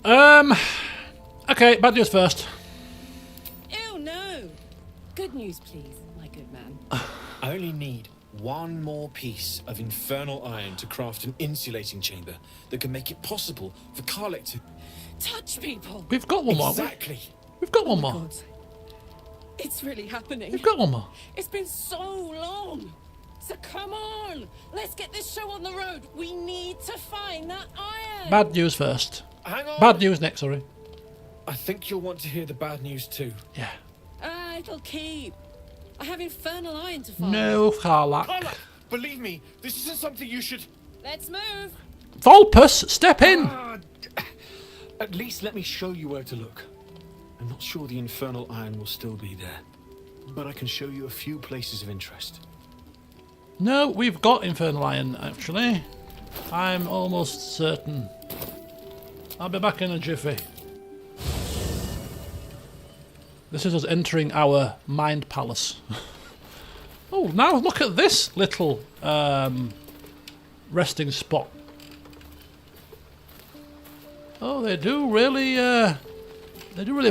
Okay, bad news first. Ew, no. Good news, please, my good man. I only need one more piece of infernal iron to craft an insulating chamber that can make it possible for Karlek to touch people. We've got one more. Exactly. We've got one more. God. It's really happening. We've got one more. It's been so long. So come on, let's get this show on the road. We need to find that iron. Bad news first. Hang on. Bad news next, sorry. I think you'll want to hear the bad news too. Yeah. It'll keep. I have infernal iron to find. No, Karlek. Karlek, believe me, this isn't something you should... Let's move. Vulpus, step in. At least let me show you where to look. I'm not sure the infernal iron will still be there, but I can show you a few places of interest. No, we've got infernal iron, actually. I'm almost certain. I'll be back in a jiffy. This is us entering our mind palace. Oh, now look at this little resting spot. Oh, they do really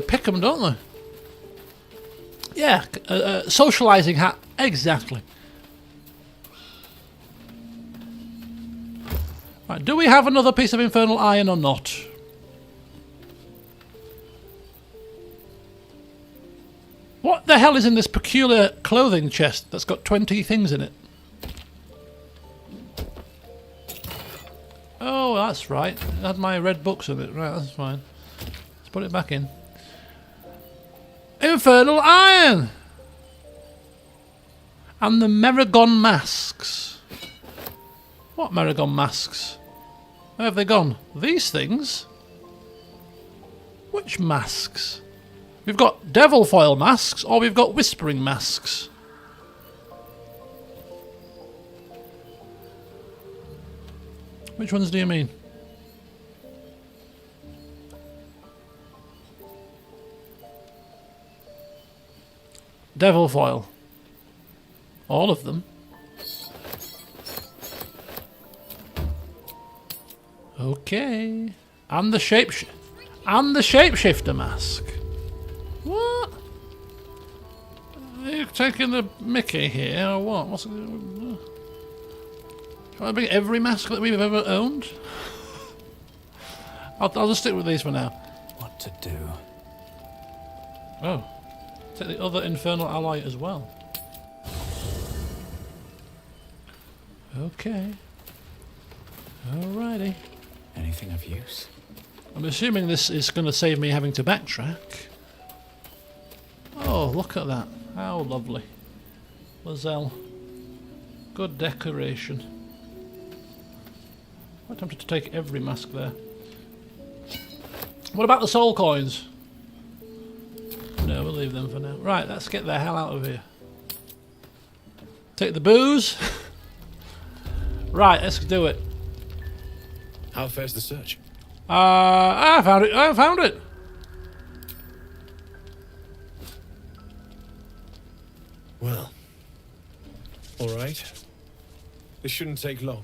pick them, don't they? Yeah, socialising hat, exactly. Right, do we have another piece of infernal iron or not? What the hell is in this peculiar clothing chest that's got 20 things in it? Oh, that's right. It had my red books in it. Right, that's fine. Let's put it back in. Infernal iron! And the Meragon masks. What Meragon masks? Where have they gone? These things? Which masks? We've got devil foil masks, or we've got whispering masks. Which ones do you mean? Devil foil. All of them. Okay. And the shapeshifter mask. What? Are you taking the mickey here, or what? What's it? Shall I bring every mask that we've ever owned? I'll just stick with these for now. What to do? Oh. Take the other infernal ally as well. Okay. Alrighty. Anything of use? I'm assuming this is going to save me having to backtrack. Oh, look at that. How lovely. Lozelle. Good decoration. I'm tempted to take every mask there. What about the soul coins? No, we'll leave them for now. Right, let's get the hell out of here. Take the booze. Right, let's do it. How fares the search? I found it. I found it. Well, all right. This shouldn't take long.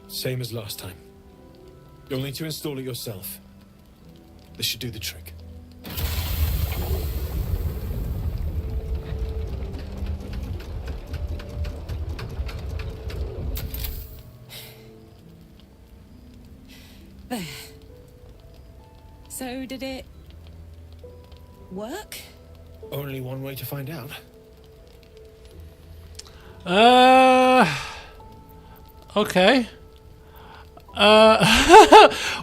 Same as last time. You'll need to install it yourself. This should do the trick. There. So did it work? Only one way to find out. Okay.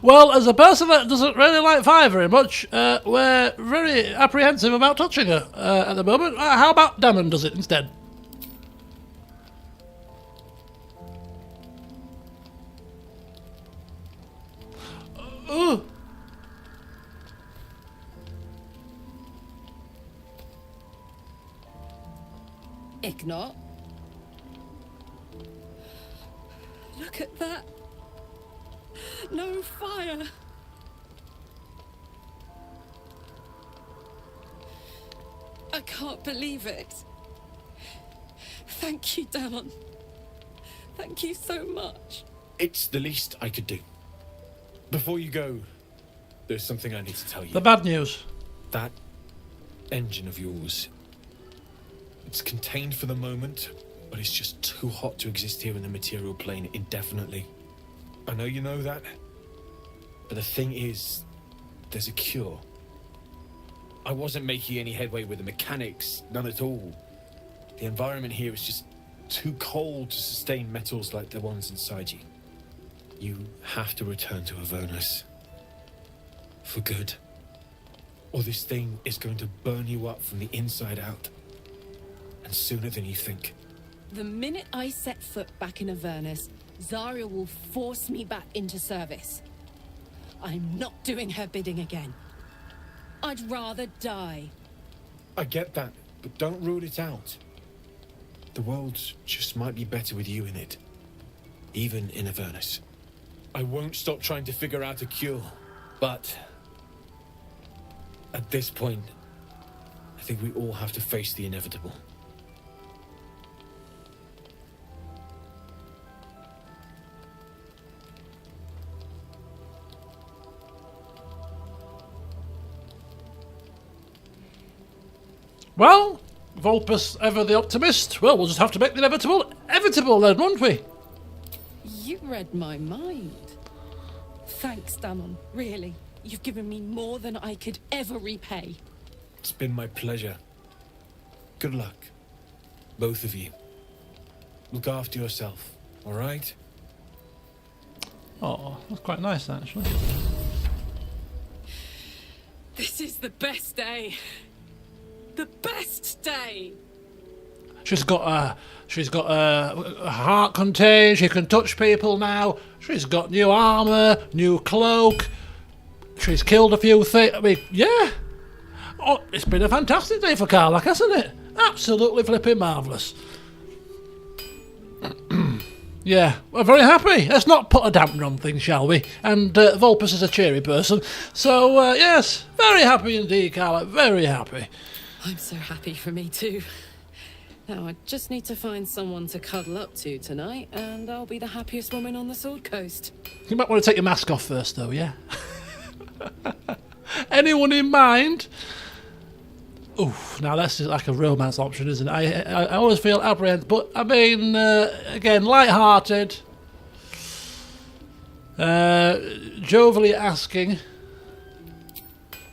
Well, as a person that doesn't really like fire very much, we're very apprehensive about touching her at the moment. How about Damon does it instead? Ich not. Look at that. No fire. I can't believe it. Thank you, Damon. Thank you so much. It's the least I could do. Before you go, there's something I need to tell you. The bad news. That engine of yours. It's contained for the moment, but it's just too hot to exist here in the material plane indefinitely. I know you know that, but the thing is, there's a cure. I wasn't making any headway with the mechanics, none at all. The environment here is just too cold to sustain metals like the ones inside you. You have to return to Avernus. For good. Or this thing is going to burn you up from the inside out. And sooner than you think. The minute I set foot back in Avernus, Zarya will force me back into service. I'm not doing her bidding again. I'd rather die. I get that, but don't rule it out. The world just might be better with you in it. Even in Avernus. I won't stop trying to figure out a cure, but at this point, I think we all have to face the inevitable. Well, Vulpus ever the optimist. Well, we'll just have to make the inevitable then, won't we? You read my mind. Thanks, Damon. Really. You've given me more than I could ever repay. It's been my pleasure. Good luck. Both of you. Look after yourself, all right? Oh, that's quite nice, actually. This is the best day. The best day. She's got a heart contained. She can touch people now. She's got new armor, new cloak. She's killed a few things. I mean, yeah. Oh, it's been a fantastic day for Karlach, hasn't it? Absolutely flipping marvellous. Yeah, we're very happy. Let's not put a dampener on things, shall we? And Vulpus is a cheery person. So, yes, very happy indeed, Karlach. Very happy. I'm so happy for me too. Now I just need to find someone to cuddle up to tonight, and I'll be the happiest woman on the Sword Coast. You might want to take your mask off first, though, yeah? Anyone in mind? Oof, now that's just like a romance option, isn't it? I always feel apprehensive, but I mean, again, light-hearted, jovially asking.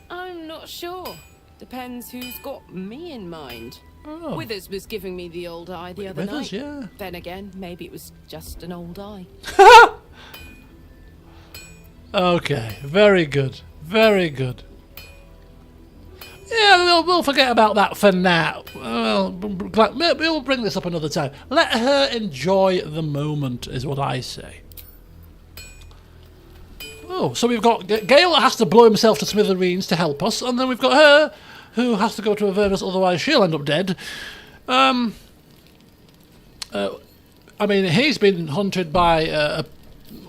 I'm not sure. Depends who's got me in mind. Oh. Withers was giving me the old eye the other Withers, night. yeah. Then again, maybe it was just an old eye. Okay, very good. Very good. Yeah, we'll forget about that for now. Well, we'll bring this up another time. Let her enjoy the moment, is what I say. Oh, so we've got Gale that has to blow himself to smithereens to help us, and then we've got her who has to go to Avernus, otherwise she'll end up dead. I mean, he's been hunted by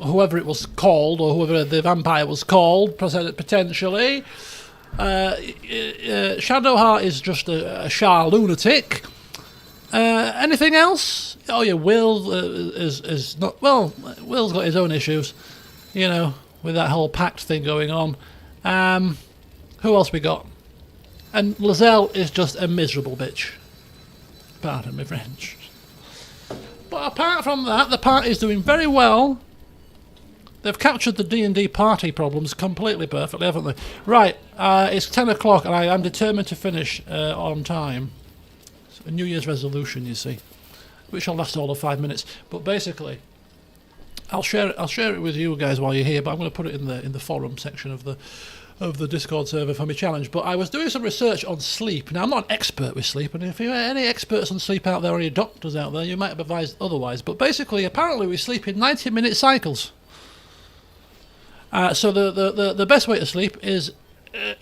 whoever it was called, or whoever the vampire was called, potentially. Shadowheart is just a Shah lunatic. Anything else? Oh yeah, Will is not... Well, Will's got his own issues, you know, with that whole pact thing going on. Who else we got? And Lizelle is just a miserable bitch. Pardon me, French. But apart from that, the party's doing very well. They've captured the D&D party problems completely perfectly, haven't they? Right, it's 10 o'clock and I am determined to finish on time. It's a New Year's resolution, you see, which will last all of 5 minutes. But basically, I'll share it with you guys while you're here, but I'm going to put it in the forum section of the Discord server for my challenge. But I was doing some research on sleep. Now, I'm not an expert with sleep, and if you're any experts on sleep out there or any doctors out there, you might have advised otherwise. But basically, apparently we sleep in 90-minute cycles. So the best way to sleep is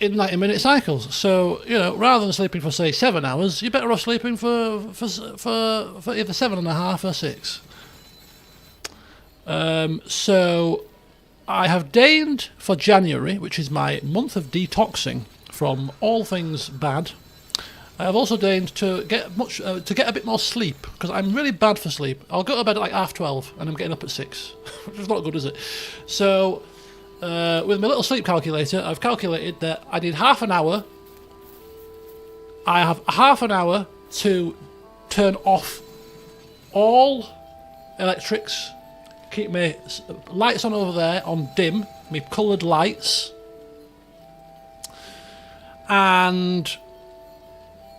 in 90-minute cycles. So, you know, rather than sleeping for, say, 7 hours, you're better off sleeping for either 7.5 or 6. So I have deigned for January, which is my month of detoxing from all things bad. I have also deigned to get a bit more sleep, because I'm really bad for sleep. I'll go to bed at like 12:30 and I'm getting up at 6, which is not good, is it? So with my little sleep calculator, I've calculated that I need half an hour. I have half an hour to turn off all electrics, keep my lights on over there on dim, my coloured lights, and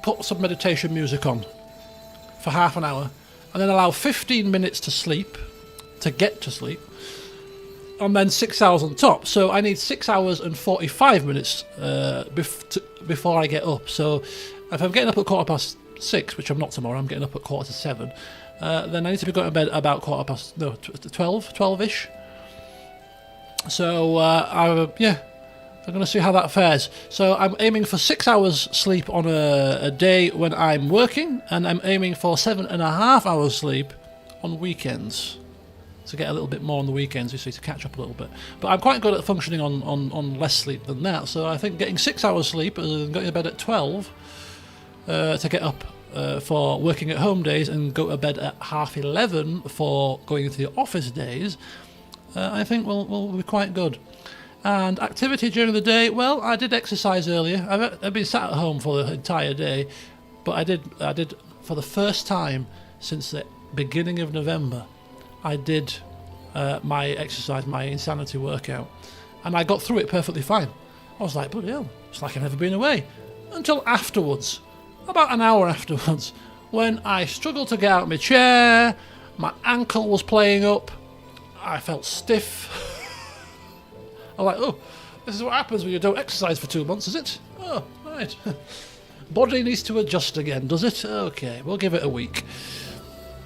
put some meditation music on for half an hour, and then allow 15 minutes to sleep, to get to sleep, and then 6 hours on top. So I need 6 hours and 45 minutes before I get up. So if I'm getting up at 6:15, which I'm not tomorrow, I'm getting up at 6:45, then I need to be going to bed about 12-ish. So I'm going to see how that fares. So I'm aiming for 6 hours sleep on a day when I'm working, and I'm aiming for 7.5 hours sleep on weekends. To get a little bit more on the weekends, you see, to catch up a little bit. But I'm quite good at functioning on less sleep than that. So I think getting 6 hours sleep and going to bed at 12 to get up for working at home days and go to bed at 11:30 for going into the office days, I think will be quite good. And activity during the day, well, I did exercise earlier. I've been sat at home for the entire day, but I did for the first time since the beginning of November, I did my exercise, my insanity workout, and I got through it perfectly fine. I was like, bloody hell, it's like I've never been away. Until afterwards, about an hour afterwards, when I struggled to get out of my chair, my ankle was playing up, I felt stiff. I'm like, oh, this is what happens when you don't exercise for 2 months, is it? Oh, right. Body needs to adjust again, does it? Okay, we'll give it a week.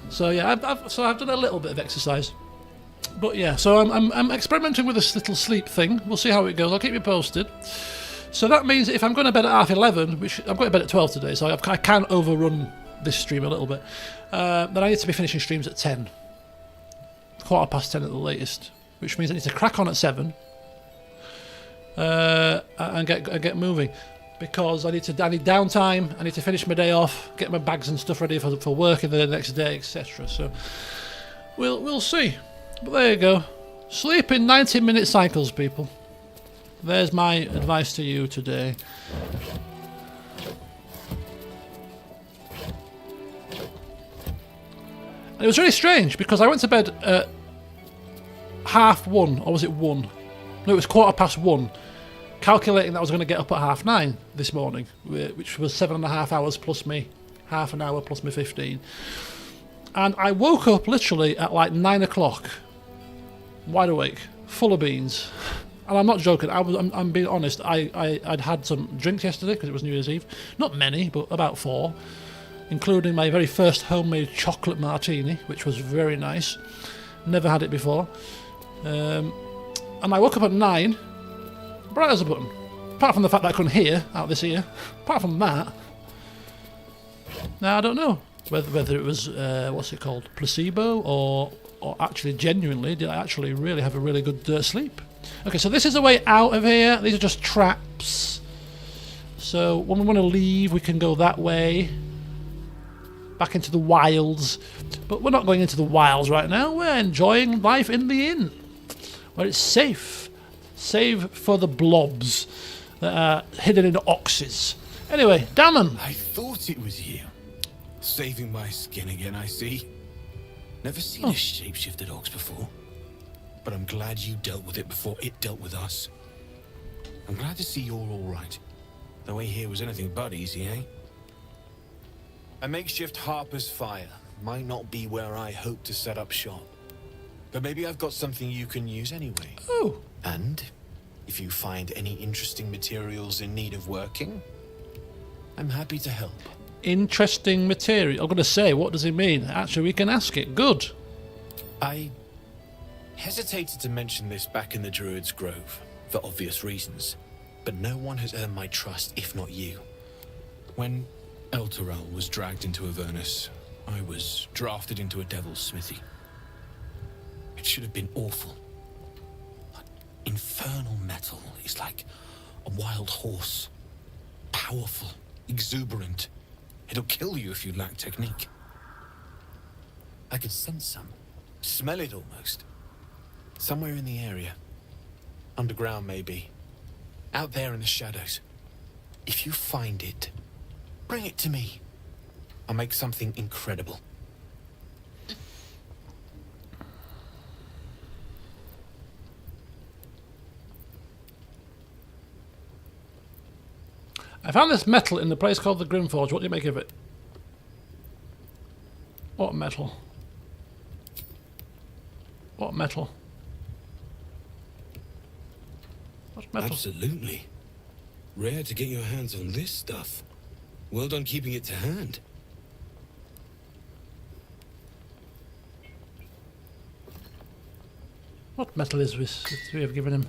So yeah, I've done a little bit of exercise, but yeah. So I'm experimenting with this little sleep thing. We'll see how it goes. I'll keep you posted. So that means if I'm going to bed at 11:30, which I'm going to bed at 12 today, so I can overrun this stream a little bit. Then I need to be finishing streams at 10, 10:15 at the latest, which means I need to crack on at 7 and get moving. Because I need downtime, I need to finish my day off, get my bags and stuff ready for work in the next day, etc. So we'll see. But there you go. Sleep in 90-minute cycles, people. There's my advice to you today. And it was really strange because I went to bed at 1:30, or was it 1? No, it was 1:15. Calculating that I was going to get up at 9:30 this morning, which was 7.5 hours plus me, half an hour plus me 15. And I woke up literally at like 9 o'clock, wide awake, full of beans. And I'm not joking, I'm being honest, I'd had some drinks yesterday because it was New Year's Eve. Not many, but about 4, including my very first homemade chocolate martini, which was very nice. Never had it before. And I woke up at 9, bright as a button. Apart from the fact that I couldn't hear out this ear. Apart from that. Now I don't know whether it was what's it called, placebo, or actually genuinely did I actually really have a really good sleep. Okay, so this is a way out of here. These are just traps. So when we want to leave, we can go that way, back into the wilds. But we're not going into the wilds right now. We're enjoying life in the inn, where it's safe. Save for the blobs that are hidden in oxes. Anyway, Damon. I thought it was you. Saving my skin again, I see. Never seen a shapeshifted ox before. but I'm glad you dealt with it before it dealt with us. I'm glad to see you're all right. The way here was anything but easy, eh? A makeshift Harper's Fire might not be where I hope to set up shop. But maybe I've got something you can use anyway. Oh. And if you find any interesting materials in need of working, I'm happy to help. Interesting material. I'm going to say, what does he mean? Actually, we can ask it. Good. I hesitated to mention this back in the Druid's Grove, for obvious reasons. But no one has earned my trust, if not you. When Elturel was dragged into Avernus, I was drafted into a devil's smithy. It should have been awful. But infernal metal is like a wild horse. Powerful, exuberant. It'll kill you if you lack technique. I could sense some. Smell it almost. Somewhere in the area. Underground, maybe. Out there in the shadows. If you find it, bring it to me. I'll make something incredible. I found this metal in the place called the Grimforge. What do you make of it? What metal? What metal? What metal? Absolutely. Rare to get your hands on this stuff. Well done keeping it to hand. What metal is this that we have given him?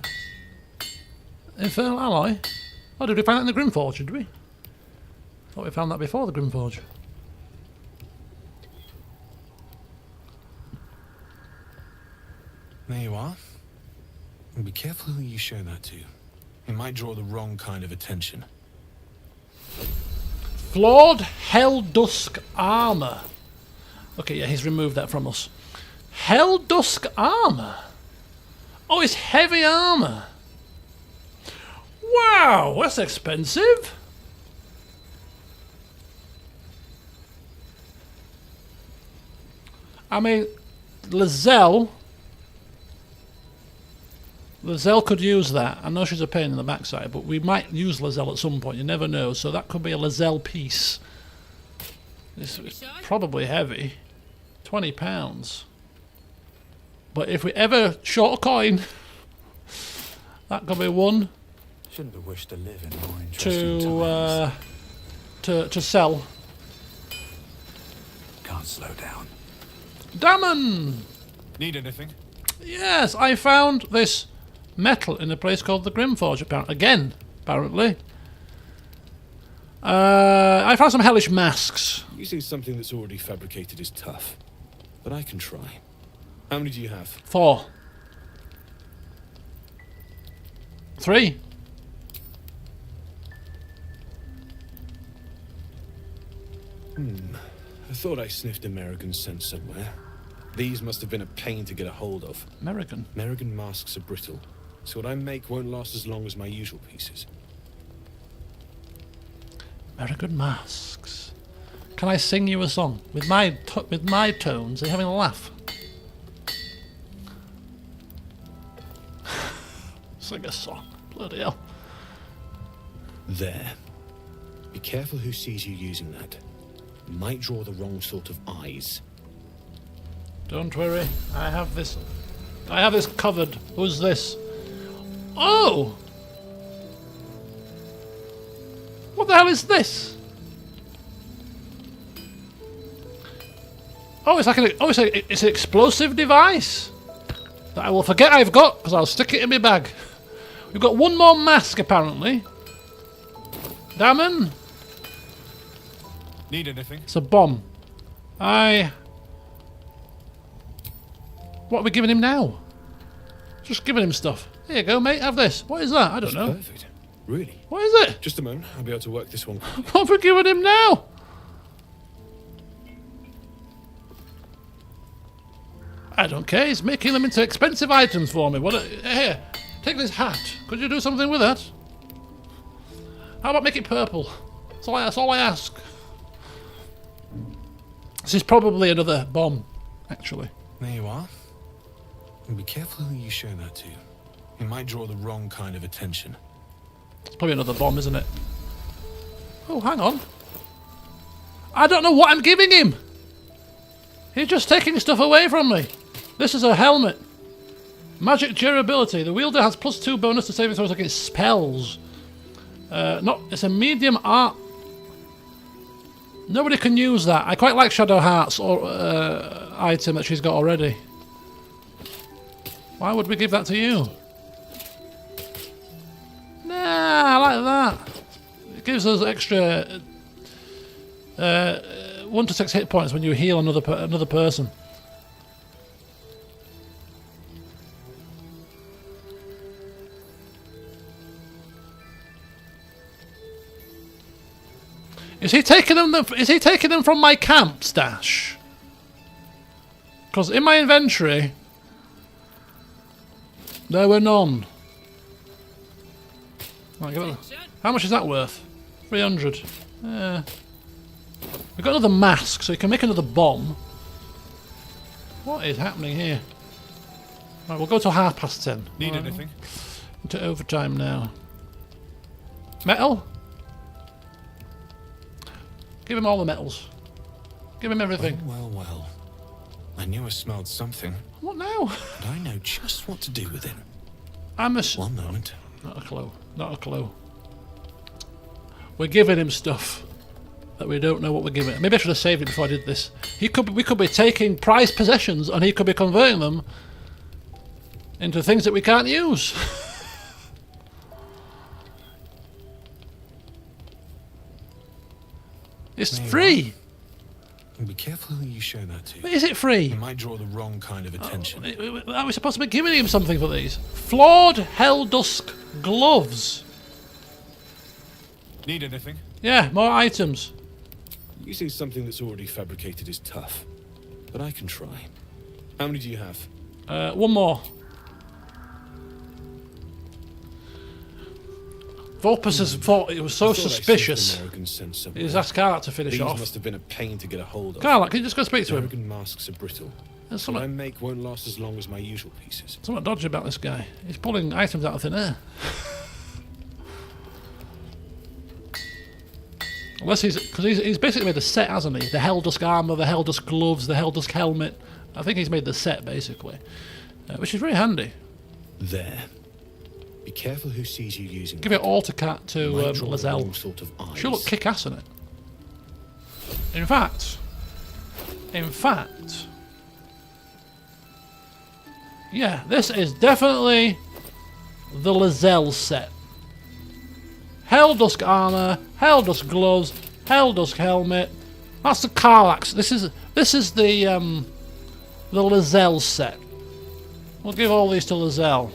Infernal alloy? Oh, did we find that in the Grimforge, did we? Thought we found that before the Grimforge. There you are. And be careful who you show that to. It might draw the wrong kind of attention. Flawed Helldusk armor. Okay, yeah, he's removed that from us. Helldusk armor. Oh, it's heavy armor. Wow, that's expensive. I mean, Lizelle could use that. I know she's a pain in the backside, but we might use Lizelle at some point. You never know. So that could be a Lizelle piece. This is probably heavy. £20. But if we ever short a coin, that could be one Shouldn't have wished to live in more interesting times. to sell. Can't slow down. Damon! Need anything? Yes, I found this metal in a place called the Grimforge, apparently. I found some hellish masks. Using something that's already fabricated is tough, but I can try. How many do you have? 4. 3. I thought I sniffed American scent somewhere. These must have been a pain to get a hold of. American masks are brittle, so what I make won't last as long as my usual pieces. American masks. Can I sing you a song with my tones? Are you having a laugh? Sing a song. Bloody hell. There. Be careful who sees you using that. Might draw the wrong sort of eyes. Don't worry, I have this covered. Who's this? Oh! What the hell is this? Oh, it's like it's an explosive device that I will forget I've got because I'll stick it in my bag. We've got one more mask apparently. Damon. Need anything? It's a bomb. What are we giving him now? Just giving him stuff. Here you go, mate. Have this. What is that? I don't know. Perfect. Really? What is it? Just a moment. I'll be able to work this one. What are we giving him now? I don't care. He's making them into expensive items for me. Here, take this hat. Could you do something with that? How about make it purple? That's all I ask. This is probably another bomb, actually. There you are. And be careful who you show that to. It might draw the wrong kind of attention. It's probably another bomb, isn't it? Oh, hang on. I don't know what I'm giving him. He's just taking stuff away from me. This is a helmet. Magic durability. The wielder has +2 bonus to saving throws against spells. It's a medium art. Nobody can use that. I quite like Shadow Heart's item that she's got already. Why would we give that to you? Nah, I like that. It gives us extra 1 to 6 hit points when you heal another person. Is he taking them from my camp stash? Because in my inventory there were none. How much is that worth? 300. Yeah. We've got another mask, so you can make another bomb. What is happening here? Right, we'll go to 10:30. Need anything? Into overtime now. Metal? Give him all the metals. Give him everything. Well. I knew I smelled something. What now? And I know just what to do with it. One moment. Not a clue. Not a clue. We're giving him stuff that we don't know what we're giving him. Maybe I should have saved it before I did this. We could be taking prized possessions and he could be converting them into things that we can't use. It's free. Be careful who you show that to. But is it free? It might draw the wrong kind of attention. Are we supposed to be giving him something for these? Flawed Helldusk gloves. Need anything? Yeah, more items. Using something that's already fabricated is tough, but I can try. How many do you have? One more. Vulpus has thought it was so suspicious. He's asked Carlac to finish off. These must have been a pain to get a hold of. Carlac, can you just go speak to him? American masks are brittle. What I make won't last as long as my usual pieces. Something dodgy about this guy. He's pulling items out of thin air. Unless because he's basically made a set, hasn't he? The Helldusk armor, the Helldusk gloves, the Helldusk helmet. I think he's made the set basically, which is very handy. There. Be careful who sees you using. Give it all to Lizelle. Sort of eyes. She'll look kick-ass in it. In fact, yeah, this is definitely the Lizelle set. Helldusk armor, Helldusk gloves, Helldusk helmet. That's the Carlac. This is the Lizelle set. We'll give all these to Lizelle.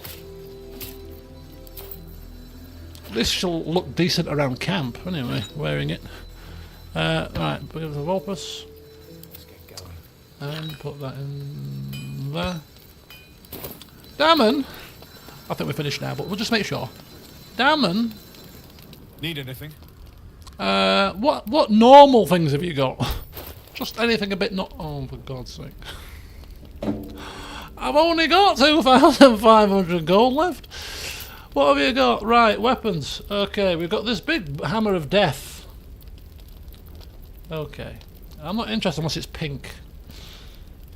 This shall look decent around camp, anyway, wearing it. Right, put it with the Vulpus. Let's get going. And put that in there. Damon! I think we're finished now, but we'll just make sure. Damon! Need anything? What normal things have you got? Just anything a bit not... Oh, for God's sake. I've only got 2,500 gold left. What have you got? Right, weapons. Okay, we've got this big hammer of death. Okay. I'm not interested unless it's pink.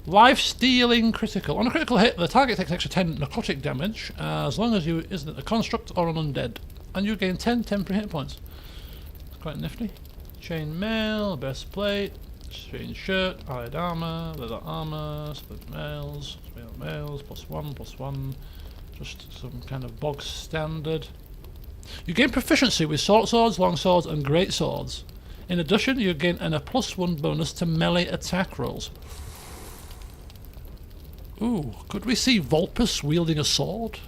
Life-stealing critical. On a critical hit, the target takes extra 10 necrotic damage, as long as you isn't a construct or an undead. And you gain 10 temporary hit points. It's quite nifty. Chain mail, breastplate, strange shirt, allied armour, leather armour, split mails, +1/+1. Just some kind of bog standard. You gain proficiency with short swords, long swords, and great swords. In addition, you gain a +1 bonus to melee attack rolls. Ooh, could we see Vulpus wielding a sword?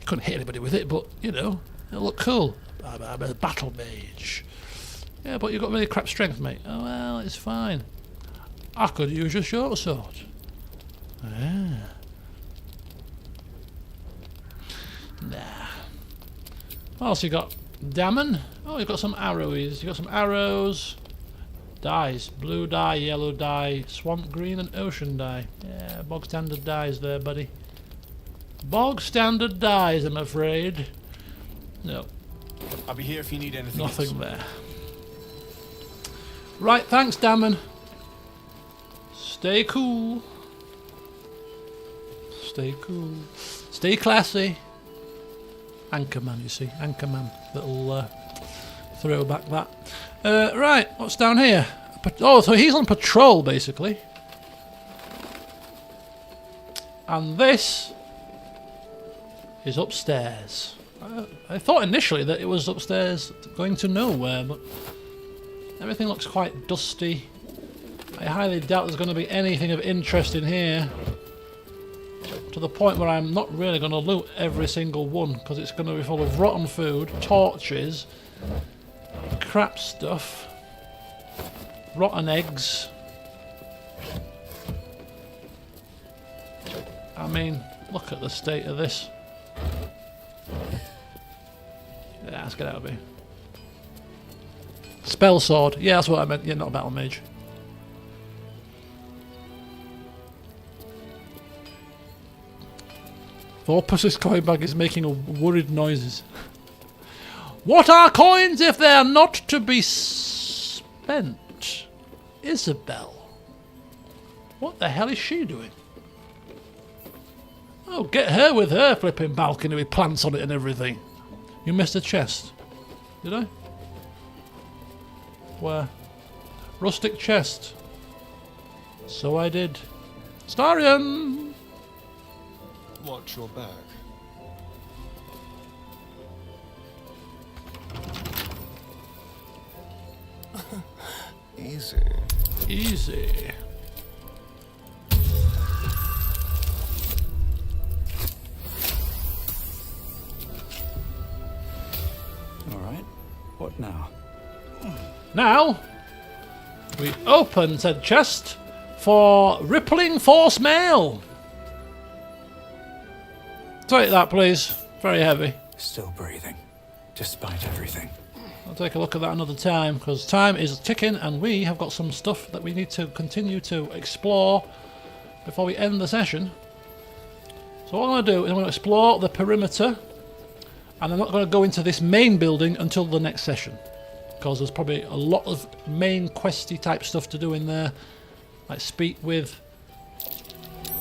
You couldn't hit anybody with it, but you know, it'll look cool. I'm a battle mage. Yeah, but you've got really crap strength, mate. Oh well, it's fine. I could use your short sword. Ah. Nah. What else you got? Damon? Oh, you've got some arrows. You've got some arrows. Dyes. Blue dye, yellow dye, swamp green and ocean dye. Yeah, bog standard dyes there, buddy. Bog standard dyes, I'm afraid. No. I'll be here if you need anything. Nothing there. Right, thanks, Damon. Stay cool. Stay cool. Stay classy. Anchorman, you see. Anchorman. Little throwback that. Right, what's down here? Oh, so he's on patrol, basically. And this is upstairs. I thought initially that it was upstairs going to nowhere, but everything looks quite dusty. I highly doubt there's going to be anything of interest in here. To the point where I'm not really going to loot every single one, because it's going to be full of rotten food, torches, crap stuff, rotten eggs. I mean, look at the state of this. Yeah, let's get out of here. Spell sword. Yeah, that's what I meant. Yeah, not a battle mage. Vulpus's coin bag is making worried noises. What are coins if they are not to be spent? Isabel. What the hell is she doing? Oh, get her with her flipping balcony with plants on it and everything. You missed a chest. Did I? Where? Rustic chest. So I did. Starion! Watch your back. Easy. Easy. Alright. What now? Now, we open said chest for rippling force mail. Take that, please. Very heavy. Still breathing, despite everything. I'll take a look at that another time, because time is ticking and we have got some stuff that we need to continue to explore before we end the session. So what I'm going to do is I'm going to explore the perimeter, and I'm not going to go into this main building until the next session, because there's probably a lot of main questy type stuff to do in there, like speak with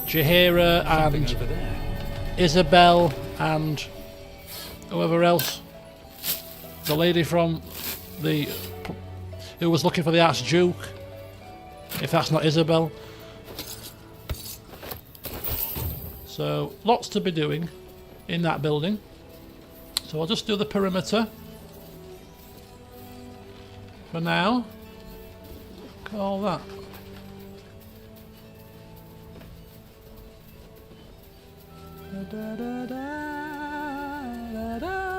Jaheira and Isabel and whoever else. The lady from who was looking for the Archduke, if that's not Isabel. So lots to be doing in that building. So I'll just do the perimeter for now. Call that. Da, da, da, da, da.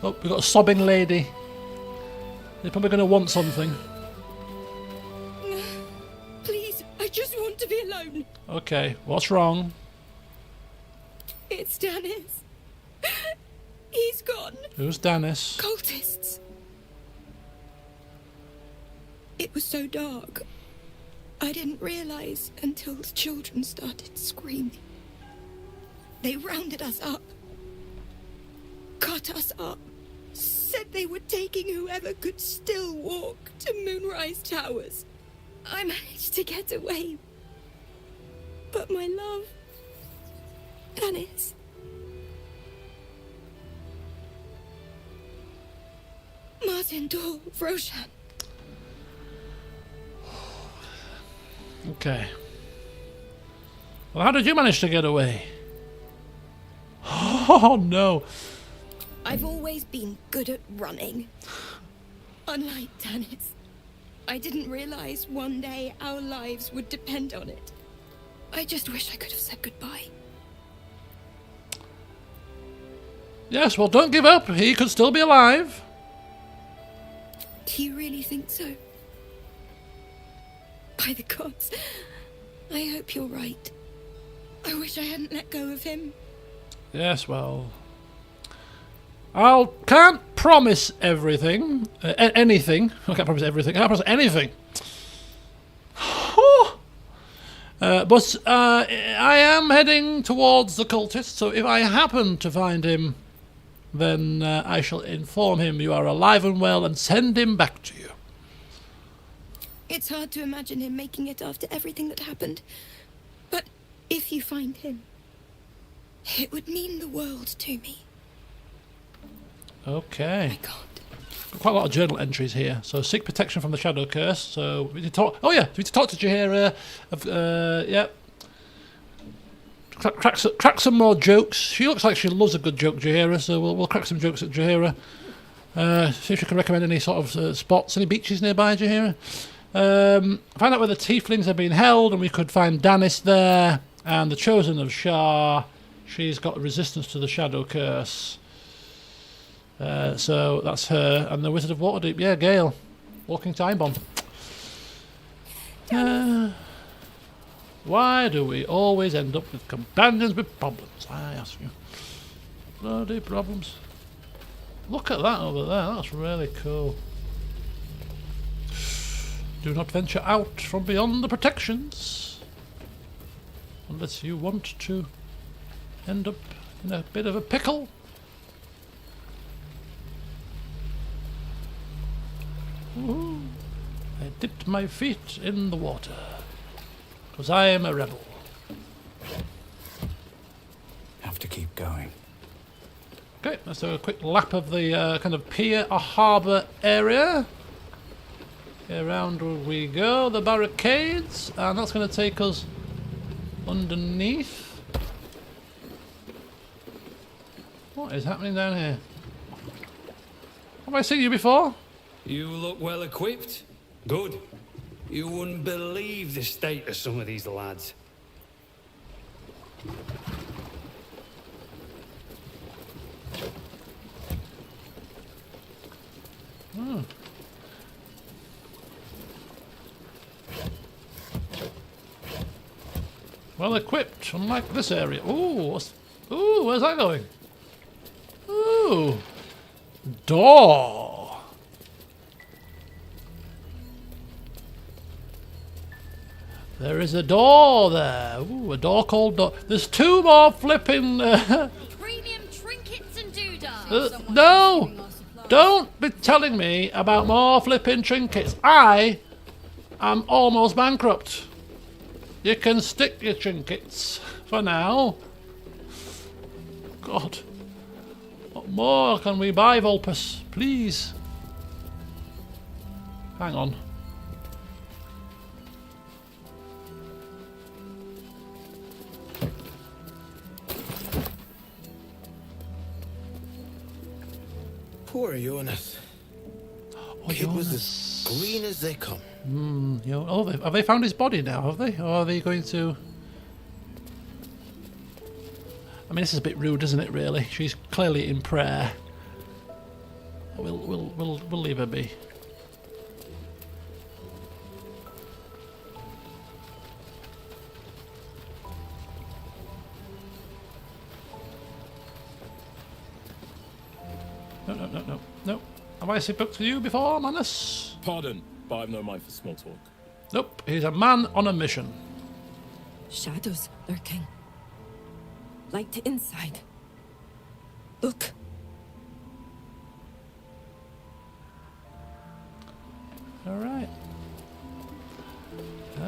Oh, we've got a sobbing lady. They're probably going to want something. Please, I just want to be alone. Okay, what's wrong? It's Dennis. He's gone. Who's Dennis? Cultists. It was so dark. I didn't realize until the children started screaming. They rounded us up. Cut us up. Said they were taking whoever could still walk to Moonrise Towers. I managed to get away. But my love... Dennis... Martin Dor, Roshan. Okay. Well, how did you manage to get away? Oh no. I've always been good at running. Unlike Dennis, I didn't realize one day our lives would depend on it. I just wish I could have said goodbye. Yes, well, don't give up. He could still be alive. Do you really think so? By the gods, I hope you're right. I wish I hadn't let go of him. Yes, well, I can't promise everything. Anything. I can't promise everything. I can't promise anything. But I am heading towards the cultist, so if I happen to find him, then I shall inform him you are alive and well and send him back to you. It's hard to imagine him making it after everything that happened. But if you find him, it would mean the world to me. Okay. Quite a lot of journal entries here. So seek protection from the shadow curse. So we need to talk. Oh yeah, we need to talk to Jaheira. Yeah. Crack some more jokes. She looks like she loves a good joke, Jaheira. So we'll crack some jokes at Jaheira. See if you can recommend any sort of spots, any beaches nearby, Jaheira. Find out where the tieflings have been held, and we could find Danis there, and the Chosen of Shar. She's got resistance to the shadow curse. So that's her, and the Wizard of Waterdeep. Yeah, Gale. Walking time bomb. Why do we always end up with companions with problems? I ask you. Bloody problems. Look at that over there. That's really cool. Do not venture out from beyond the protections. Unless you want to end up in a bit of a pickle. Ooh, I dipped my feet in the water, because I am a rebel. Have to keep going. Okay, let's do a quick lap of the kind of pier or harbour area. Around we go, the barricades, and that's going to take us underneath. What is happening down here? Have I seen you before? You look well equipped. Good. You wouldn't believe the state of some of these lads. Hmm. Well equipped, unlike this area. Ooh, where's that going? Ooh, door. There is a door there. Ooh, a door called door. There's two more flipping. Premium trinkets and doodahs. No, don't be telling me about more flipping trinkets. I am almost bankrupt. You can stick your trinkets for now. God. What more can we buy, Vulpus? Please. Hang on. Poor Jonas. Oh, It was as green as they come. Have they found his body now, have they? Or are they going to... I mean, this is a bit rude, isn't it, really? She's clearly in prayer. We'll leave her be. No. Have I spoken to you before, Manus? Pardon, but I've no mind for small talk. Nope, he's a man on a mission. Shadows lurking. Light to inside. Look. All right.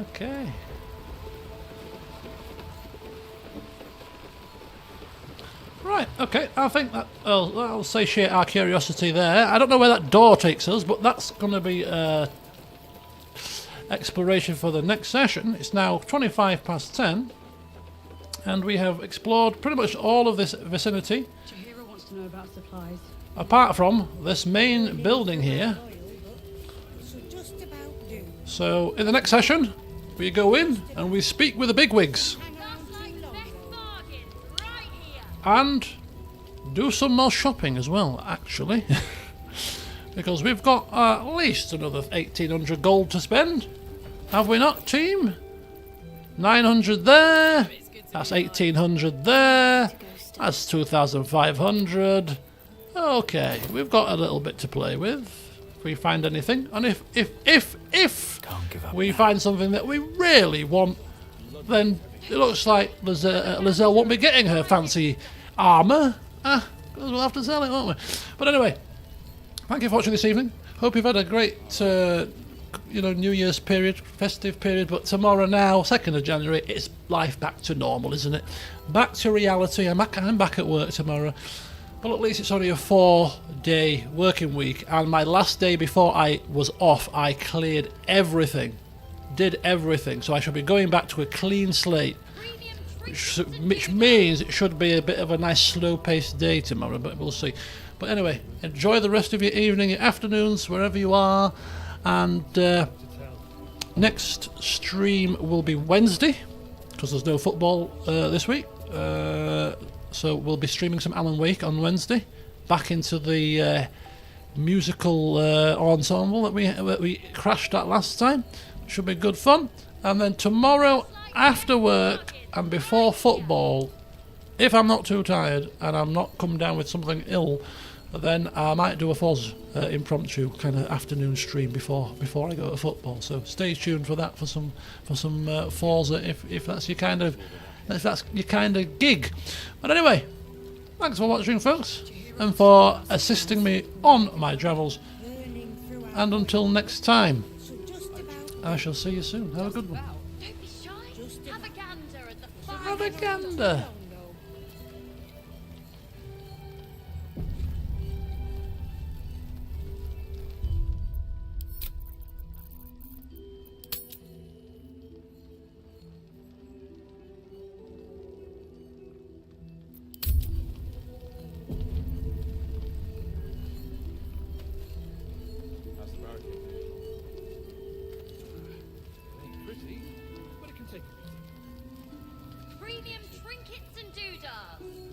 Okay. Right, okay, I think that I'll satiate our curiosity there. I don't know where that door takes us, but that's going to be exploration for the next session. It's now 10:25, and we have explored pretty much all of this vicinity. Jaheira wants to know about supplies. Apart from this main building here. So, in the next session, we go in and we speak with the bigwigs. And do some more shopping as well, actually. Because we've got at least another 1,800 gold to spend. Have we not, team? 900 there. That's 1,800 there. That's 2,500. Okay, we've got a little bit to play with. If we find anything, and if we find something that we really want, then it looks like Lizelle won't be getting her fancy armour. We'll have to sell it, won't we? But anyway, thank you for watching this evening. Hope you've had a great, New Year's period, festive period. But tomorrow now, 2nd of January, it's life back to normal, isn't it? Back to reality. I'm back at work tomorrow. But at least it's only a 4-day working week. And my last day before I was off, I cleared everything. Did everything. So I should be going back to a clean slate. Which means it should be a bit of a nice slow-paced day tomorrow, but we'll see. But anyway, enjoy the rest of your evening, your afternoons, wherever you are. And next stream will be Wednesday, because there's no football this week. So we'll be streaming some Alan Wake on Wednesday, back into the musical ensemble that we crashed at last time. Should be good fun. And then tomorrow after work and before football, if I'm not too tired and I'm not come down with something ill, then I might do a Foz impromptu kind of afternoon stream before I go to football. So stay tuned for that, for some Forza if that's your kind of gig. But anyway, thanks for watching, folks, and for assisting me on my travels. And until next time, I shall see you soon. Have a good one. Don't be shy. Have a gander at the fire. Have a gander. Premium trinkets and doodads.